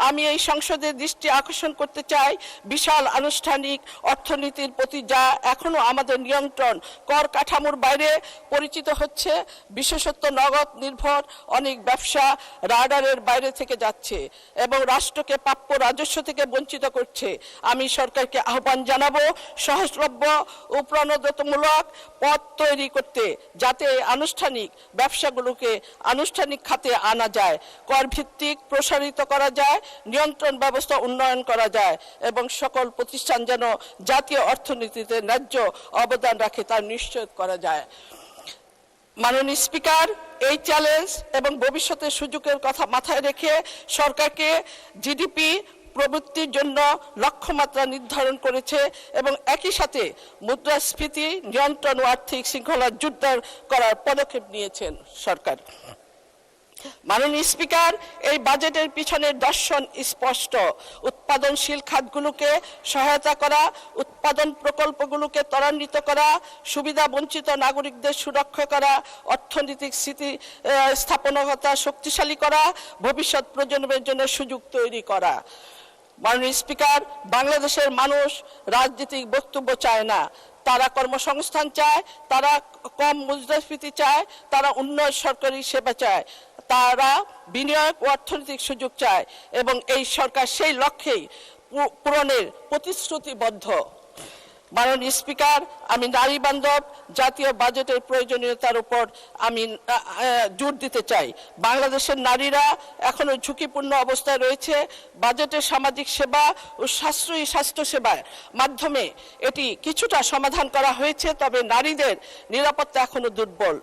আমি এই সংসদের দৃষ্টি আকর্ষণ করতে চাই বিশাল আনুষ্ঠানিক অর্থনীতির প্রতি, যা এখনো আমাদের নিয়ন্ত্রণ কর কাঠামোর বাইরে পরিচিত হচ্ছে। বিশেষত নগদ নির্ভর অনেক ব্যবসা রাডারের বাইরে থেকে যাচ্ছে এবং রাষ্ট্রকে প্রাপ্য রাজস্ব থেকে বঞ্চিত করছে। আমি সরকারকে আহ্বান জানাবো সহজলভ্য ও প্রণোদনামূলক পথ তৈরি করতে, যাতে আনুষ্ঠানিক ব্যবসাগুলোকে আনুষ্ঠানিক খাতে আনা যায়, কর ভিত্তিক প্রসারিত করা যায়, নিয়ন্ত্রণ ব্যবস্থা উন্নয়ন করা যায় এবং সকল প্রতিষ্ঠান যেন জাতীয় অর্থনীতিতে ন্যায্য অবদান রাখে তা নিশ্চিত করা যায়। মাননীয় স্পিকার, এই চ্যালেঞ্জ এবং ভবিষ্যতের সুযোগের কথা মাথায় রেখে সরকারকে জিডিপি প্রবৃদ্ধির জন্য লক্ষ্যমাত্রা নির্ধারণ করেছে এবং একই সাথে মুদ্রাস্ফীতি নিয়ন্ত্রণ ও আর্থিক শৃঙ্খলা জোরদার করার পদক্ষেপ নিয়েছেন সরকার। মাননীয় স্পিকার, এই বাজেটের পিছনের দর্শন স্পষ্ট। উৎপাদনশীল খাতগুলোকে সহায়তা করা, উৎপাদন প্রকল্পগুলোকে ত্বরান্বিত করা, সুবিধা বঞ্চিত নাগরিকদের সুরক্ষা করা, অর্থনৈতিক স্থিতিস্থাপকতা শক্তিশালী করা, ভবিষ্যৎ প্রজন্মের জন্য সুযোগ তৈরি করা। মাননীয় স্পিকার, বাংলাদেশের মানুষ রাজনৈতিক বক্তব্য চায় না, তারা কর্মসংস্থান চায়, তারা কম মুদ্রাস্ফীতি চায়, তারা উন্নত সরকারি সেবা চায়, তারা বিনিয়োগ ও অর্থনৈতিক সুযোগ চায় এবং এই সরকার সেই লক্ষ্যেই পূরণের প্রতিশ্রুতিবদ্ধ। মাননীয় স্পিকার, আমি নারী বান্ধব জাতীয় বাজেটের প্রয়োজনীয়তার উপর আমি জোর দিতে চাই। বাংলাদেশের নারীরা এখনো ঝুঁকিপূর্ণ অবস্থায় রয়েছে। বাজেটের সামাজিক সেবা ও সাশ্রয়ী স্বাস্থ্য সেবার মাধ্যমে এটি কিছুটা সমাধান করা হয়েছে, তবে নারীদের নিরাপত্তা এখনো দুর্বল।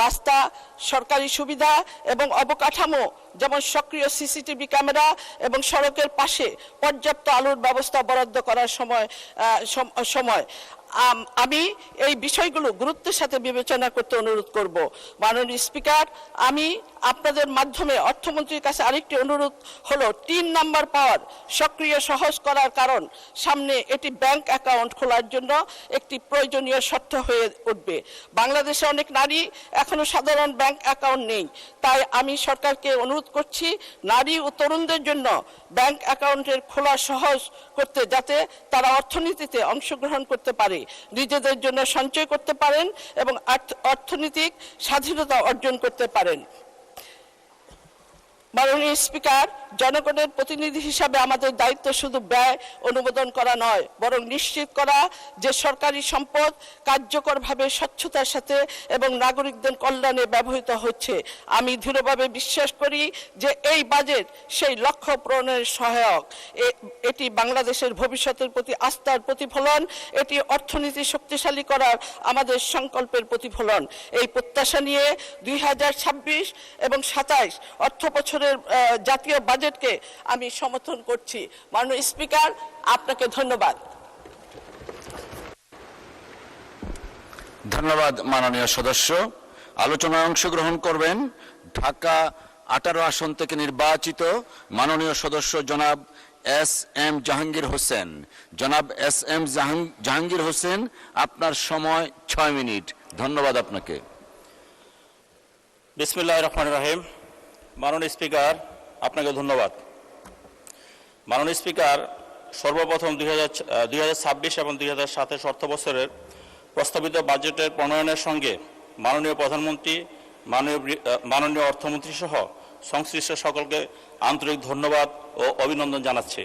রাস্তা, সরকারি সুবিধা এবং অবকাঠামো যেমন সক্রিয় সিসিটিভি ক্যামেরা এবং সড়কের পাশে পর্যাপ্ত আলোর ব্যবস্থা বরাদ্দ করার সময় আমি এই বিষয়গুলো গুরুত্বের সাথে বিবেচনা করতে অনুরোধ করব। মাননীয় স্পিকার, আমি আপনাদের মাধ্যমে অর্থমন্ত্রীর কাছে আরেকটি অনুরোধ হলো 3 নাম্বার পাওয়ার সক্রিয় সহজ করার, কারণ সামনে এটি ব্যাংক অ্যাকাউন্ট খোলার জন্য একটি প্রয়োজনীয় শর্ত হয়ে উঠবে। বাংলাদেশে অনেক নারী এখনো সাধারণ ব্যাংক অ্যাকাউন্ট নেই, তাই আমি সরকারকে অনুরোধ করছি নারী ও তরুণদের জন্য ব্যাংক অ্যাকাউন্টের খোলা সহজ করতে, যাতে তারা অর্থনীতিতে অংশগ্রহণ করতে পারে, নিজেদের জন্য সঞ্চয় করতে পারেন এবং অর্থনৈতিক স্বাধীনতা অর্জন করতে পারেন। মাননীয় স্পিকার, জনগণের প্রতিনিধি হিসাবে আমাদের দায়িত্ব শুধু ব্যয় অনুমোদন করা নয়, বরং নিশ্চিত করা যে সরকারি সম্পদ কার্যকরভাবে স্বচ্ছতার সাথে এবং নাগরিকদের কল্যাণে ব্যবহৃত হচ্ছে। আমি দৃঢ়ভাবে বিশ্বাস করি যে এই বাজেট সেই লক্ষ্য পূরণের সহায়ক। এটি বাংলাদেশের ভবিষ্যতের প্রতি আস্থার প্রতিফলন, এটি অর্থনীতি শক্তিশালী করার আমাদের সংকল্পের প্রতিফলন। এই প্রত্যাশা নিয়ে 2026 এবং 27 অর্থবছরের জাতীয় বাজেটকে আমি সমর্থন করছি। মাননীয় স্পিকার, আপনাকে ধন্যবাদ। ধন্যবাদ মাননীয় সদস্য। আলোচনায় অংশগ্রহণ করবেন ঢাকা 18 আসন থেকে নির্বাচিত মাননীয় সদস্য জনাব এস.এম. জাহাঙ্গীর হোসেন। জনাব এস.এম. জাহাঙ্গীর হোসেন, আপনার সময় 6 মিনিট। ধন্যবাদ আপনাকে। বিসমিল্লাহির রহমানির রহিম। মাননীয় স্পিকার, আপনাকে ধন্যবাদ। মাননীয় স্পিকার, সর্বপ্রথম 2026 এবং 2027 অর্থবছরের প্রস্তাবিত বাজেটের প্রণয়নের সঙ্গে মাননীয় প্রধানমন্ত্রী, মাননীয় অর্থমন্ত্রী সহ সংশ্লিষ্ট সকলকে আন্তরিক ধন্যবাদ ও অভিনন্দন জানাচ্ছি।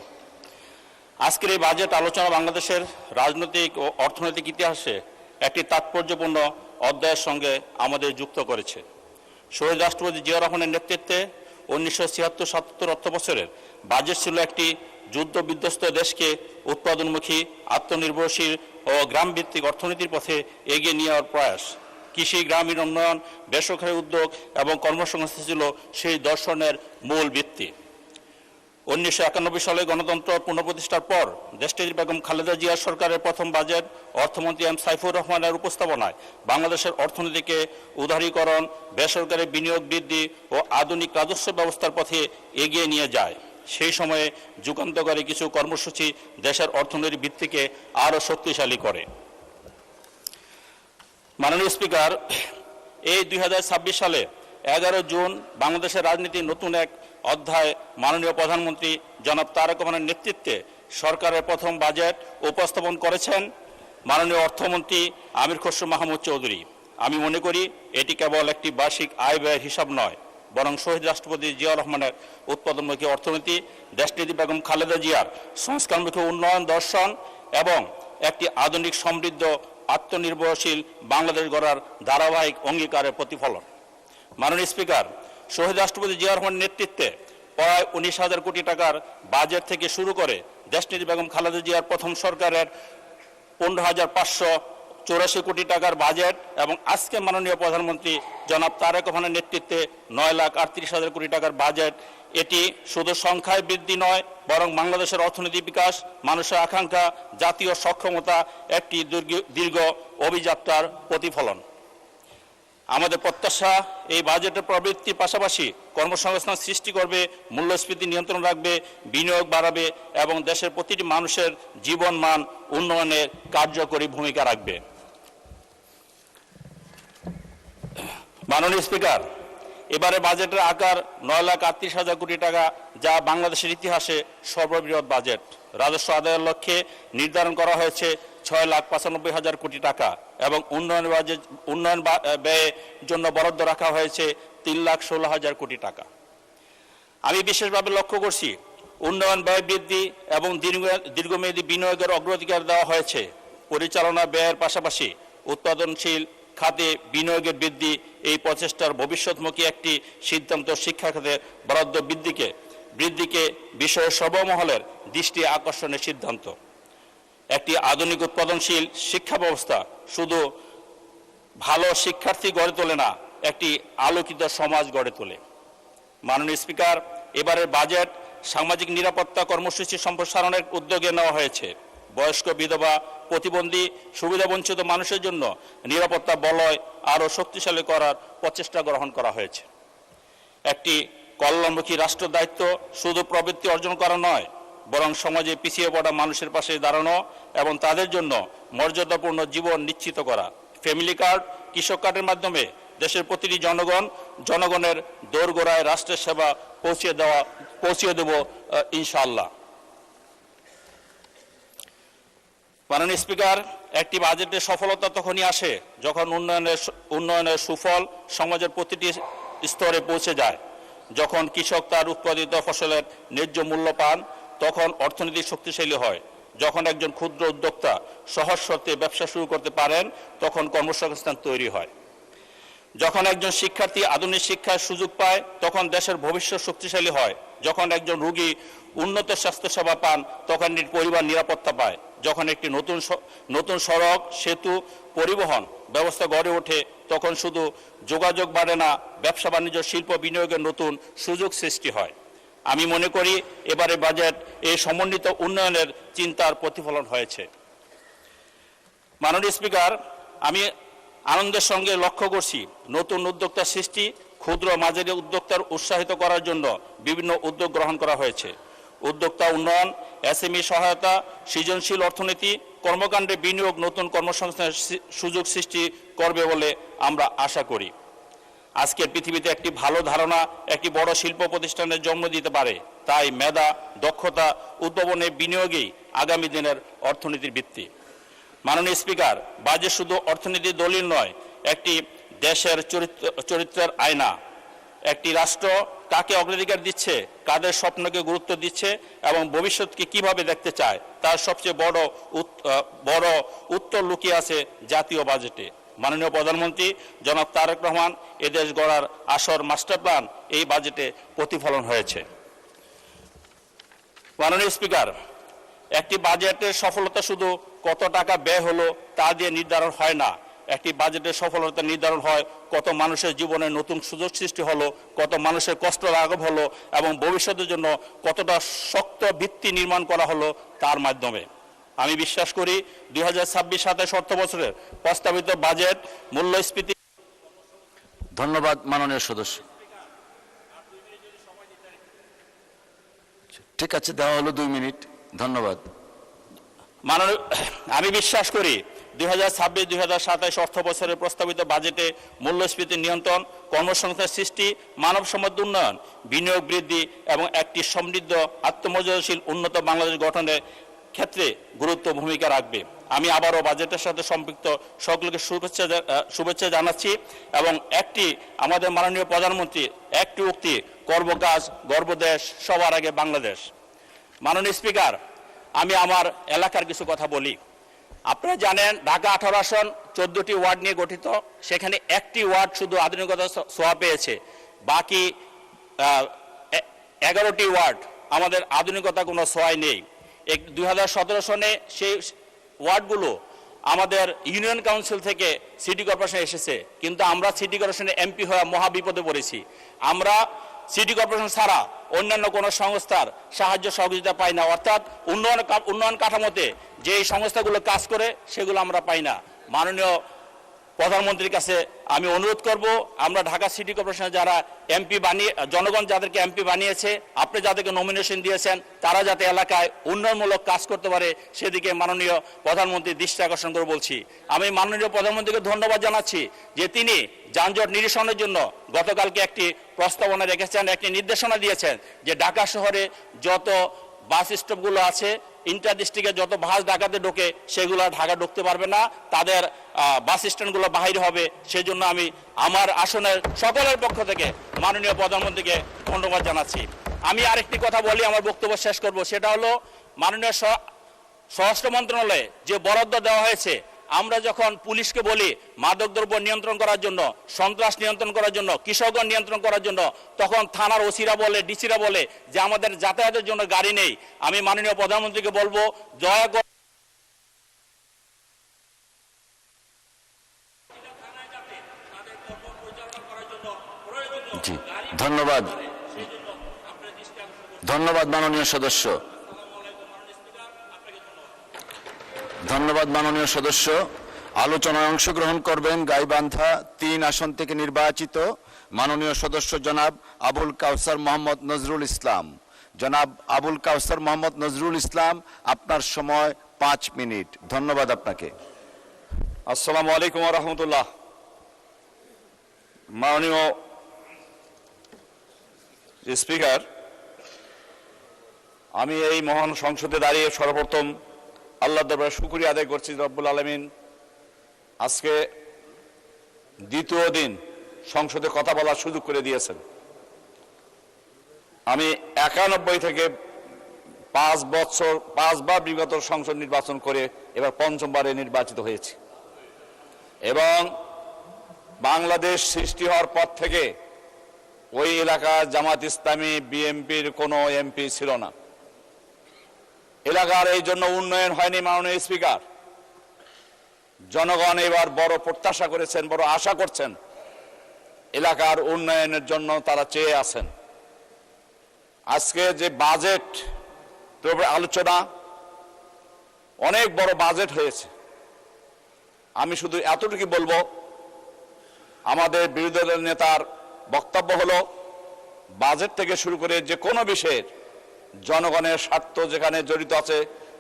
আজকের এই বাজেট আলোচনা বাংলাদেশের রাজনৈতিক ও অর্থনৈতিক ইতিহাসে একটি তাৎপর্যপূর্ণ অধ্যায়ের সঙ্গে আমাদের যুক্ত করেছে। শহীদ রাষ্ট্রপতি জিয়া রহমানের নেতৃত্বে 1976-77 অর্থবছরের বাজেট ছিল একটি যুদ্ধ বিধ্বস্ত দেশকে উৎপাদনমুখী, আত্মনির্ভরশীল ও গ্রামভিত্তিক অর্থনীতির পথে এগিয়ে নিয়ে যাওয়ার প্রয়াস। কৃষি, গ্রামীণ উন্নয়ন, বেসরকারি উদ্যোগ এবং কর্মসংস্থান ছিল সেই দর্শনের মূল ভিত্তি। 1991 সালে গণতন্ত্র পুনঃপ্রতিষ্ঠার পর দেশটির বেগম খালেদা জিয়া সরকারের প্রথম বাজেট অর্থমন্ত্রী এম সাইফুর রহমানের উপস্থাপনায় বাংলাদেশের অর্থনীতিকে উদারীকরণ, বেসরকারি বিনিয়োগ বৃদ্ধি ও আধুনিক রাজস্ব ব্যবস্থার পথে এগিয়ে নিয়ে যায়। সেই সময়ে যুগান্তকারী কিছু কর্মসূচি দেশের অর্থনৈতিক ভিত্তিকে আরও শক্তিশালী করে। মাননীয় স্পিকার, এই 2026 সালে 11 জুন বাংলাদেশের রাজনীতির নতুন এক অধ্যায় মাননীয় প্রধানমন্ত্রী জনাব তারেক রহমানের নেতৃত্বে সরকারের প্রথম বাজেট উপস্থাপন করেছেন মাননীয় অর্থমন্ত্রী আমির খসরু মাহমুদ চৌধুরী। আমি মনে করি এটি কেবল একটি বার্ষিক আয় ব্যয়ের হিসাব নয়, বরং শহীদ রাষ্ট্রপতি জিয়াউর রহমানের উৎপাদনমুখী অর্থনীতি, দেশনেত্রী বেগম খালেদা জিয়ার সংস্কারমুখী উন্নয়ন দর্শন এবং একটি আধুনিক সমৃদ্ধ আত্মনির্ভরশীল বাংলাদেশ গড়ার ধারাবাহিক অঙ্গীকারের প্রতিফলন। মাননীয় স্পিকার, শহীদ রাষ্ট্রপতি জিয়াউর রহমানের নেতৃত্বে প্রায় 19,000 কোটি টাকার বাজেট থেকে শুরু করে দেশনেত্রী বেগম খালেদা জিয়ার প্রথম সরকারের 15,584 কোটি টাকার বাজেট এবং আজকে মাননীয় প্রধানমন্ত্রী জনাব তারেক রহমানের নেতৃত্বে 9,38,000 কোটি টাকার বাজেট, এটি শুধু সংখ্যায় বৃদ্ধি নয়, বরং বাংলাদেশের অর্থনৈতিক বিকাশ, মানুষের আকাঙ্ক্ষা, জাতীয় সক্ষমতা একটি দীর্ঘ অভিযাত্রার প্রতিফলন। আমাদের প্রত্যাশা, এই বাজেটের প্রবৃত্তির পাশাপাশি কর্মসংস্থান সৃষ্টি করবে, মূল্যস্ফীতি নিয়ন্ত্রণ রাখবে, বিনিয়োগ বাড়াবে এবং দেশের প্রতিটি মানুষের জীবন মান উন্নয়নের কার্যকরী ভূমিকা রাখবে। মাননীয় স্পিকার, এবারে বাজেটের আকার 9,38,000 কোটি টাকা, যা বাংলাদেশের ইতিহাসে সর্ববৃহৎ বাজেট। রাজস্ব আদায়ের লক্ষ্যে নির্ধারণ করা হয়েছে 6,95,000 কোটি টাকা এবং উন্নয়ন ব্যয়ের জন্য বরাদ্দ রাখা হয়েছে 3,16,000 কোটি টাকা। আমি বিশেষভাবে লক্ষ্য করছি উন্নয়ন ব্যয় বৃদ্ধি এবং দীর্ঘমেয়াদী বিনিয়োগের অগ্রাধিকার দেওয়া হয়েছে। পরিচালনা ব্যয়ের পাশাপাশি উৎপাদনশীল খাতে বিনিয়োগের বৃদ্ধি, এই প্রচেষ্টার ভবিষ্যৎমুখী একটি সিদ্ধান্ত শিক্ষা খাতে বরাদ্দ বৃদ্ধিকে বিষয়ের সর্বমহলের দৃষ্টি আকর্ষণের সিদ্ধান্ত। একটি আধুনিক উৎপাদনশীল শিক্ষা ব্যবস্থা শুধু ভালো শিক্ষার্থী গড়ে তোলে না, একটি আলোকিত সমাজ গড়ে তোলে। মাননীয় স্পিকার, এবারের বাজেট সামাজিক নিরাপত্তা কর্মসূচি সম্প্রসারণের উদ্যোগে নেওয়া হয়েছে। বয়স্ক, বিধবা, প্রতিবন্ধী, সুবিধাবঞ্চিত মানুষের জন্য নিরাপত্তা বলয় আরও শক্তিশালী করার প্রচেষ্টা গ্রহণ করা হয়েছে। একটি কল্যাণমুখী রাষ্ট্র দায়িত্ব শুধু প্রবৃত্তি অর্জন করা নয়, বরং সমাজে পিছিয়ে পড়া মানুষের পাশে দাঁড়ানো এবং তাদের জন্য মর্যাদাপূর্ণ জীবন নিশ্চিত করা। ফ্যামিলি কার্ড, কৃষক কার্ডের মাধ্যমে দেশের প্রতিটি জনগণের দোরগোড়ায় রাষ্ট্রের সেবা পৌঁছিয়ে দেব ইনশাআল্লাহ। মাননীয় স্পিকার, একটি বাজেটের সফলতা তখনই আসে যখন উন্নয়নের সুফল সমাজের প্রতিটি স্তরে পৌঁছে যায়। যখন কৃষক তার উৎপাদিত ফসলের ন্যায্য মূল্য পান, তখন অর্থনীতি শক্তিশালী হয়। যখন একজন ক্ষুদ্র উদ্যোক্তা সহজ শর্তে ব্যবসা শুরু করতে পারেন, তখন কর্মসংস্থান তৈরি হয়। যখন একজন শিক্ষার্থী আধুনিক শিক্ষার সুযোগ পায়, তখন দেশের ভবিষ্যৎ শক্তিশালী হয়। যখন একজন রোগী উন্নত স্বাস্থ্যসেবা পান, তখন পরিবার নিরাপত্তা পায়। যখন একটি নতুন সড়ক, সেতু, পরিবহন ব্যবস্থা গড়ে ওঠে, তখন শুধু যোগাযোগ বাড়ে না, ব্যবসা বাণিজ্য, শিল্প বিনিয়োগের নতুন সুযোগ সৃষ্টি হয়। আমি মনে করি এবারে বাজেট এই সমন্বিত উন্নয়নের চিন্তার প্রতিফলন হয়েছে। মাননীয় স্পিকার, আমি আনন্দের সঙ্গে লক্ষ্য করছি নতুন উদ্যোক্তা সৃষ্টি, ক্ষুদ্র মাঝারি উদ্যোক্তার উৎসাহিত করার জন্য বিভিন্ন উদ্যোগ গ্রহণ করা হয়েছে। উদ্যোক্তা উন্নয়ন, এসএমই সহায়তা, সৃজনশীল অর্থনীতি, কর্মকাণ্ডে বিনিয়োগ নতুন কর্মসংস্থানের সুযোগ সৃষ্টি করবে বলে আমরা আশা করি। আজকের পৃথিবীতে একটি ভালো ধারণা একটি বড় শিল্প প্রতিষ্ঠানের জন্ম দিতে পারে। তাই মেধা, দক্ষতা, উদ্ভাবনে বিনিয়োগই আগামী দিনের অর্থনীতির ভিত্তি। মাননীয় স্পিকার, বাজেট শুধু অর্থনীতির দলিল নয়, একটি দেশের চরিত্রের আয়না। একটি রাষ্ট্র কাকে অগ্রাধিকার দিচ্ছে, কাদের স্বপ্নকে গুরুত্ব দিচ্ছে এবং ভবিষ্যৎকে কিভাবে দেখতে চায়, তার সবচেয়ে বড় উত্তর লুকিয়ে আছে জাতীয় বাজেটে। মাননীয় প্রধানমন্ত্রী জনাব তারেক রহমান এদেশ গড়ার আসর মাস্টার প্ল্যান এই বাজেটে প্রতিফলন হয়েছে। মাননীয় স্পিকার, একটি বাজেটের সফলতা শুধু কত টাকা ব্যয় হলো তা দিয়ে নির্ধারণ হয় না। একটি বাজেটের সফলতা নির্ধারণ হয় কত মানুষের জীবনে নতুন সুযোগ সৃষ্টি হলো, কত মানুষের কষ্ট লাঘব হলো এবং ভবিষ্যতের জন্য কতটা শক্ত ভিত্তি নির্মাণ করা হলো তার মাধ্যমে। আমি বিশ্বাস করি 2026-27 অর্থ বছরের প্রস্তাবিত বাজেট মূল্যস্ফীতি। ধন্যবাদ মাননীয় সদস্য। ঠিক আছে, দেওয়া হলো 2 মিনিট। ধন্যবাদ। আমি বিশ্বাস করি 2026-2027 অর্থ বছরের প্রস্তাবিত বাজেটে মূল্যস্ফীতি নিয়ন্ত্রণ, কর্মসংস্থান সৃষ্টি, মানব সম্পদ উন্নয়ন, বিনিয়োগ বৃদ্ধি এবং একটি সমৃদ্ধ আত্মমর্যাদাশীল উন্নত বাংলাদেশ গঠনের ক্ষেত্রে গুরুত্ব ভূমিকা রাখবে। আমি আবারও বাজেটের সাথে সম্পৃক্ত সকলকে শুভেচ্ছা জানাচ্ছি এবং আমাদের মাননীয় প্রধানমন্ত্রী একটি উক্তি, করব কাজ গর্ব দেশ, সবার আগে বাংলাদেশ। মাননীয় স্পিকার, আমি আমার এলাকার কিছু কথা বলি। আপনারা জানেন ঢাকা 18 আসন 14টি ওয়ার্ড নিয়ে গঠিত, সেখানে একটি ওয়ার্ড শুধু আধুনিকতা ছোঁয়া পেয়েছে, বাকি 11টি ওয়ার্ড আমাদের আধুনিকতা কোনো ছোঁয়াই নেই। 2017 সনে সেই ওয়ার্ডগুলো আমাদের ইউনিয়ন কাউন্সিল থেকে সিটি কর্পোরেশনে এসেছে, কিন্তু আমরা সিটি কর্পোরেশনে এমপি হয়ে মহা বিপদে পড়েছি। আমরা সিটি কর্পোরেশন ছাড়া অন্যান্য কোনো সংস্থার সাহায্য সহযোগিতা পাই না, অর্থাৎ উন্নয়ন কাঠামোতে যে সংস্থাগুলো কাজ করে সেগুলো আমরা পাই না। মাননীয় প্রধানমন্ত্রীর কাছে আমি অনুরোধ করব, আমরা ঢাকা সিটি কর্পোরেশনে যারা এমপি জনগণ যাদেরকে এমপি বানিয়েছে, আপনি যাদেরকে নমিনেশন দিয়েছেন, তারা যাতে এলাকায় উন্নয়নমূলক কাজ করতে পারে সেদিকে মাননীয় প্রধানমন্ত্রীর দৃষ্টি আকর্ষণ করে বলছি। আমি মাননীয় প্রধানমন্ত্রীকে ধন্যবাদ জানাচ্ছি যে তিনি যানজট নিরসনের জন্য গতকালকে একটি প্রস্তাবনা রেখেছেন, একটি নির্দেশনা দিয়েছেন যে ঢাকা শহরে যত বাস স্টপগুলো আছে, ইন্টার ডিস্ট্রিক্টে যত বাস ঢাকাতে ঢোকে সেগুলো ঢাকা ঢুকতে পারবে না, তাদের বাস স্ট্যান্ডগুলো বাহির হবে। সেই জন্য আমি আমার আসনের সকলের পক্ষ থেকে মাননীয় প্রধানমন্ত্রীকে ধন্যবাদ জানাচ্ছি। আমি আরেকটি কথা বলি, আমার বক্তব্য শেষ করব, সেটা হলো মাননীয় স্বরাষ্ট্র মন্ত্রণালয়ে যে বরাদ্দ দেওয়া হয়েছে, আমরা যখন পুলিশকে বলি মাদকদ্রব্য নিয়ন্ত্রণ করার জন্য, সন্ত্রাস নিয়ন্ত্রণ করার জন্য, কৃষকগণ নিয়ন্ত্রণ করার জন্য, তখন থানার ওসিরা বলে, ডিসিরা বলে যে আমাদের যাতায়াতের জন্য গাড়ি নেই। আমি মাননীয় প্রধানমন্ত্রীকে বলবো, দয়া করে জি, ধন্যবাদ ধন্যবাদ মাননীয় সদস্য, ধন্যবাদ মাননীয় সদস্য। আলোচনায় অংশগ্রহণ করবেন গাইবান্ধা 3 আসন থেকে নির্বাচিত মাননীয় সদস্য জনাব আবুল কাউসার মোহাম্মদ নজরুল ইসলাম। জনাব আবুল কাউসার মোহাম্মদ নজরুল ইসলাম, আপনার সময় 5 মিনিট। ধন্যবাদ আপনাকে। আসসালামু আলাইকুম ওয়া রাহমাতুল্লাহ। মাননীয় স্পিকার, আমি এই মহান সংসদে দাঁড়িয়ে সর্বপ্রথম আল্লাহর দরবারে শুকরিয়া আদায় করছি, রব্বুল আলামিন আজকে দ্বিতীয় দিন সংসদে কথা বলার সুযোগ করে দিয়েছেন। আমি 91 থেকে 5 বার বিগত সংসদ নির্বাচন করে এবার 5মবারে নির্বাচিত হয়েছি এবং বাংলাদেশ সৃষ্টি হওয়ার পর থেকে ওই এলাকার জামাত ইসলামী বিএনপির কোনো এমপি ছিল না। এলাকার এই জন্য উন্নয়ন হয়নি। মাননীয় স্পিকার, জনগণ এবার বড় প্রত্যাশা করেছেন, বড় আশা করছেন, এলাকার উন্নয়নের জন্য তারা চেয়ে আছেন। আজকে যে বাজেট আলোচনা, অনেক বড় বাজেট হয়েছে। আমি শুধু এতটুকু বলবো, আমাদের বিরোধী দলের নেতার বক্তব্য হলো বাজেট থেকে শুরু করে যে কোনো বিষয়ের জনগণের স্বার্থ যেখানে জড়িত আছে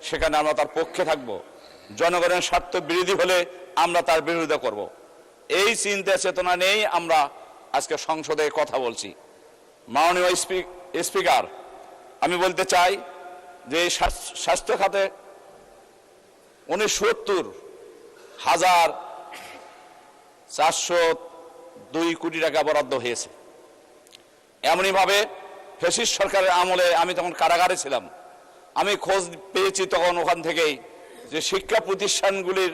সেখানে আমরা তার পক্ষে থাকব, জনগণের স্বার্থ বিরোধী হলে আমরা তার বিরোধিতা করব। এই চিন্তা চেতনা নেই আমরা আজকে সংসদে কথা বলছি। মাননীয় স্পিকার, আমি বলতে চাই যে স্বাস্থ্য খাতে 69,402 কোটি টাকা বরাদ্দ হয়েছে। এমনইভাবে ফ্যাসিস্ট সরকারের আমলে আমি তখন কারাগারে ছিলাম, আমি খোঁজ পেয়েছি তখন ওখান থেকেই যে শিক্ষা প্রতিষ্ঠানগুলির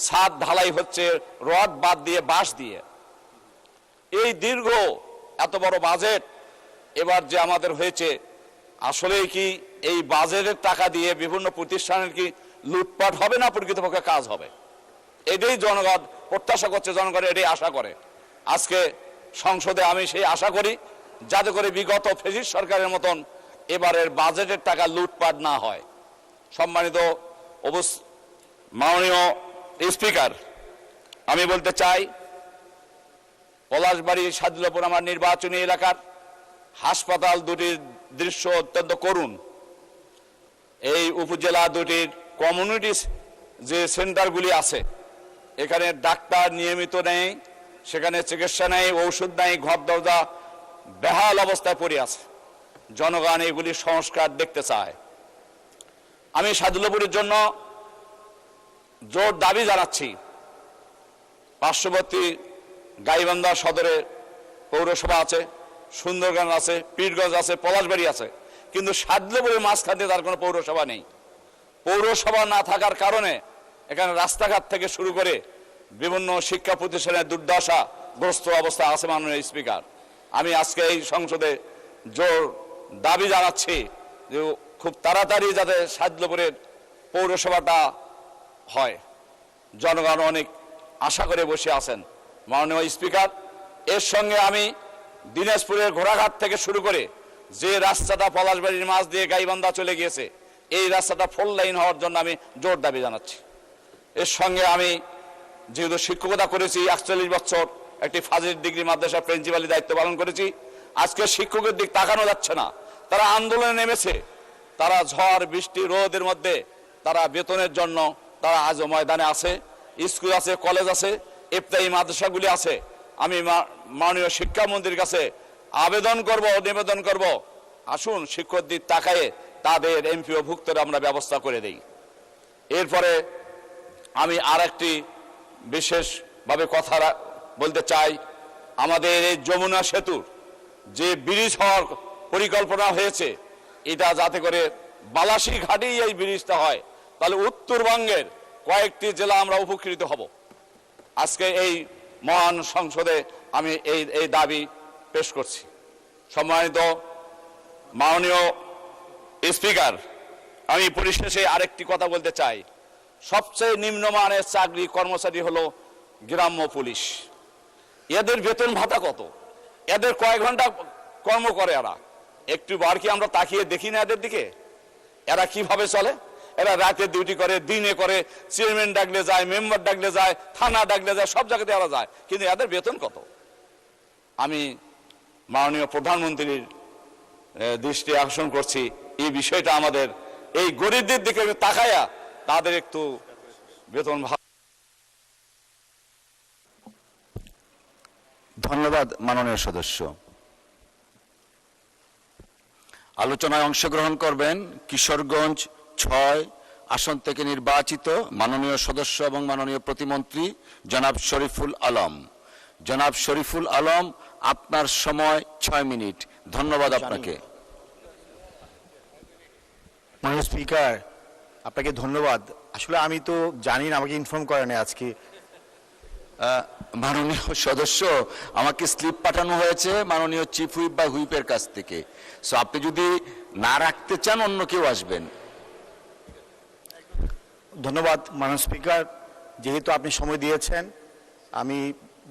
ছাদ ঢালাই হচ্ছে রড বাদ দিয়ে, বাঁশ দিয়ে। এই দীর্ঘ এত বড় বাজেট এবার যে আমাদের হয়েছে, আসলে কি এই বাজেটের টাকা দিয়ে বিভিন্ন প্রতিষ্ঠানের কি লুটপাট হবে না প্রকৃতপক্ষে কাজ হবে? এটাই জনগণ প্রত্যাশা করছে, জনগণ এটাই আশা করে। আজকে সংসদে আমি সেই আশা করি যাতে করে বিগত ফ্যাসিস্ট সরকারের মতন এবারের বাজেটের টাকা লুটপাট না হয়। সম্মানিত মাননীয় স্পিকার, আমি বলতে চাই পলাশবাড়ি সাদুল্লাপুর আমার নির্বাচনী এলাকার হাসপাতাল দুটির দৃশ্য অত্যন্ত করুণ। এই উপজেলা দুটির কমিউনিটি যে সেন্টারগুলি আছে এখানে ডাক্তার নিয়মিত নেই, সেখানে চিকিৎসা নেই, ঔষধ নেই, ঘর দরজা বেহাল অবস্থায় পড়ে আছে। জনগণ এগুলি সংস্কার দেখতে চায়। আমি সাদুল্লাপুরের জন্য জোর দাবি জানাচ্ছি, পার্শ্ববর্তী গাইবান্ধা সদরে পৌরসভা আছে, সুন্দরগঞ্জ আছে, পীরগঞ্জ আছে, পলাশবাড়ি আছে, কিন্তু সাদুল্লাপুরের মাঝখানে তার কোনো পৌরসভা নেই। পৌরসভা না থাকার কারণে এখানে রাস্তাঘাট থেকে শুরু করে বিভিন্ন শিক্ষা প্রতিষ্ঠানের দুর্দশাগ্রস্ত অবস্থা আছে। মাননীয় স্পিকার, আমি আজকে এই সংসদে জোর দাবি জানাচ্ছি যে খুব তাড়াতাড়ি যাতে সাদুল্লাপুরের পৌরসভাটা হয়। জনগণ অনেক আশা করে বসে আছেন। মাননীয় স্পিকার, এর সঙ্গে আমি দিনাজপুরের ঘোড়াঘাট থেকে শুরু করে যে রাস্তাটা পলাশবাড়ির মাঝ দিয়ে গাইবান্ধা চলে গিয়েছে, এই রাস্তাটা 4 লাইন হওয়ার জন্য আমি জোর দাবি জানাচ্ছি। এর সঙ্গে আমি যেহেতু শিক্ষকতা করেছি 41 বছর, একটি ফাজিল ডিগ্রি মাদ্রাসার প্রিন্সিপালের দায়িত্ব পালন করেছি, আজকে শিক্ষকের দিক তাকানো যাচ্ছে না। তারা আন্দোলনে নেমেছে, তারা ঝড় বৃষ্টি রোদের মধ্যে তারা বেতনের জন্য তারা আজও ময়দানে আছে। স্কুল আছে, কলেজ আছে, ইফতারি মাদ্রাসাগুলি আছে। আমি মাননীয় শিক্ষামন্ত্রীর কাছে আবেদন করব, নিবেদন করব, আসুন শিক্ষকদের তাকায়ে তাদের এমপিও ভুক্তের আমরা ব্যবস্থা করে দেই। এরপরে আমি আর একটি বিশেষভাবে কথা বলতে চাই। আমাদের এই যমুনা সেতুর যে ব্রিজ হওয়ার পরিকল্পনা হয়েছে, এটা যাতে করে বালাসী ঘাটেই এই ব্রিজটা হয়, তাহলে উত্তরবঙ্গের কয়েকটি জেলা আমরা উপকৃত হব। আজকে এই মহান সংসদে আমি এই দাবি পেশ করছি। সম্মানিত মাননীয় স্পিকার, আমি পরিশেষে আরেকটি কথা বলতে চাই। সবচেয়ে নিম্নমানের চাকরি কর্মচারী হলো গ্রাম্য পুলিশ। এদের বেতন ভাতা কত? এদের কয়েক ঘন্টা কর্ম করে এরা? একটু বার কি আমরা তাকিয়ে দেখি না এদের দিকে? এরা কিভাবে চলে? এরা রাতে ডিউটি করে, দিনে করে, চেয়ারম্যান ডাকলে যায়, মেম্বার ডাকলে যায়, থানা ডাকলে যায়, সব জায়গাতে এরা যায়, কিন্তু এদের বেতন কত? আমি মাননীয় প্রধানমন্ত্রীর দৃষ্টি আকর্ষণ করছি, এই বিষয়টা আমাদের এই গরিবদের দিকে তাকায়া তাদের একটু বেতন। ধন্যবাদ মাননীয় সদস্য। আলোচনায় অংশগ্রহণ করবেন কিশোরগঞ্জ 6 আসন থেকে নির্বাচিত মাননীয় সদস্য এবং মাননীয় প্রতিমন্ত্রী জনাব শরীফুল আলম। জনাব শরীফুল আলম, আপনার সময় 6 মিনিট। ধন্যবাদ আপনাকে। মাননীয় স্পিকার, আপনাকে ধন্যবাদ। আসলে আমি তো জানি না, আমাকে ইনফর্ম করেন আজকে। মাননীয় সদস্য, আমাকে স্লিপ পাঠানো হয়েছে মাননীয় চিফ হুইপ বা হুইপের কাছ থেকে। সো আপনি যদি না রাখতে চান অন্য কেউ আসবেন। ধন্যবাদ মাননীয় স্পিকার, যেহেতু আপনি সময় দিয়েছেন আমি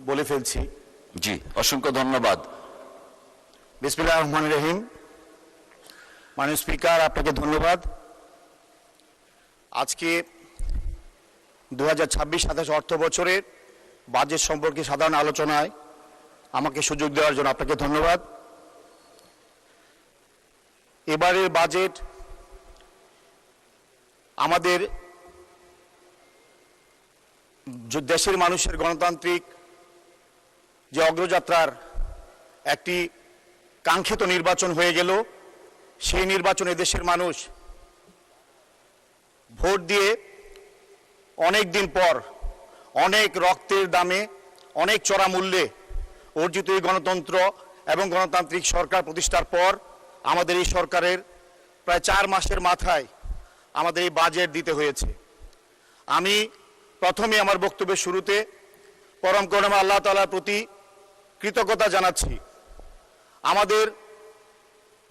বলে ফেলছি। জি, অসংখ্য ধন্যবাদ। বিসমিল্লাহির রহমানির রহিম। মাননীয় স্পিকার, আপনাকে ধন্যবাদ। আজকে 2026-27 অর্থ বছরের বাজেট সম্পর্কে সাধারণ আলোচনায় আমাকে সুযোগ দেওয়ার জন্য আপনাকে ধন্যবাদ। এবারের বাজেট আমাদের দেশের মানুষের গণতান্ত্রিক যে অগ্রযাত্রার একটি কাঙ্ক্ষিত নির্বাচন হয়ে গেল। সেই নির্বাচনে দেশের মানুষ ভোট দিয়ে অনেক দিন পর, অনেক রক্তের দামে, অনেক চড়া মূল্যে অর্জিত এই গণতন্ত্র এবং গণতান্ত্রিক সরকার প্রতিষ্ঠার পর আমাদের এই সরকারের প্রায় 4 মাসের মাথায় আমাদের এই বাজেট দিতে হয়েছে। আমি প্রথমে আমার বক্তব্যের শুরুতে পরম করুণাময় আল্লাহ তাআলার প্রতি কৃতজ্ঞতা জানাচ্ছি। আমাদের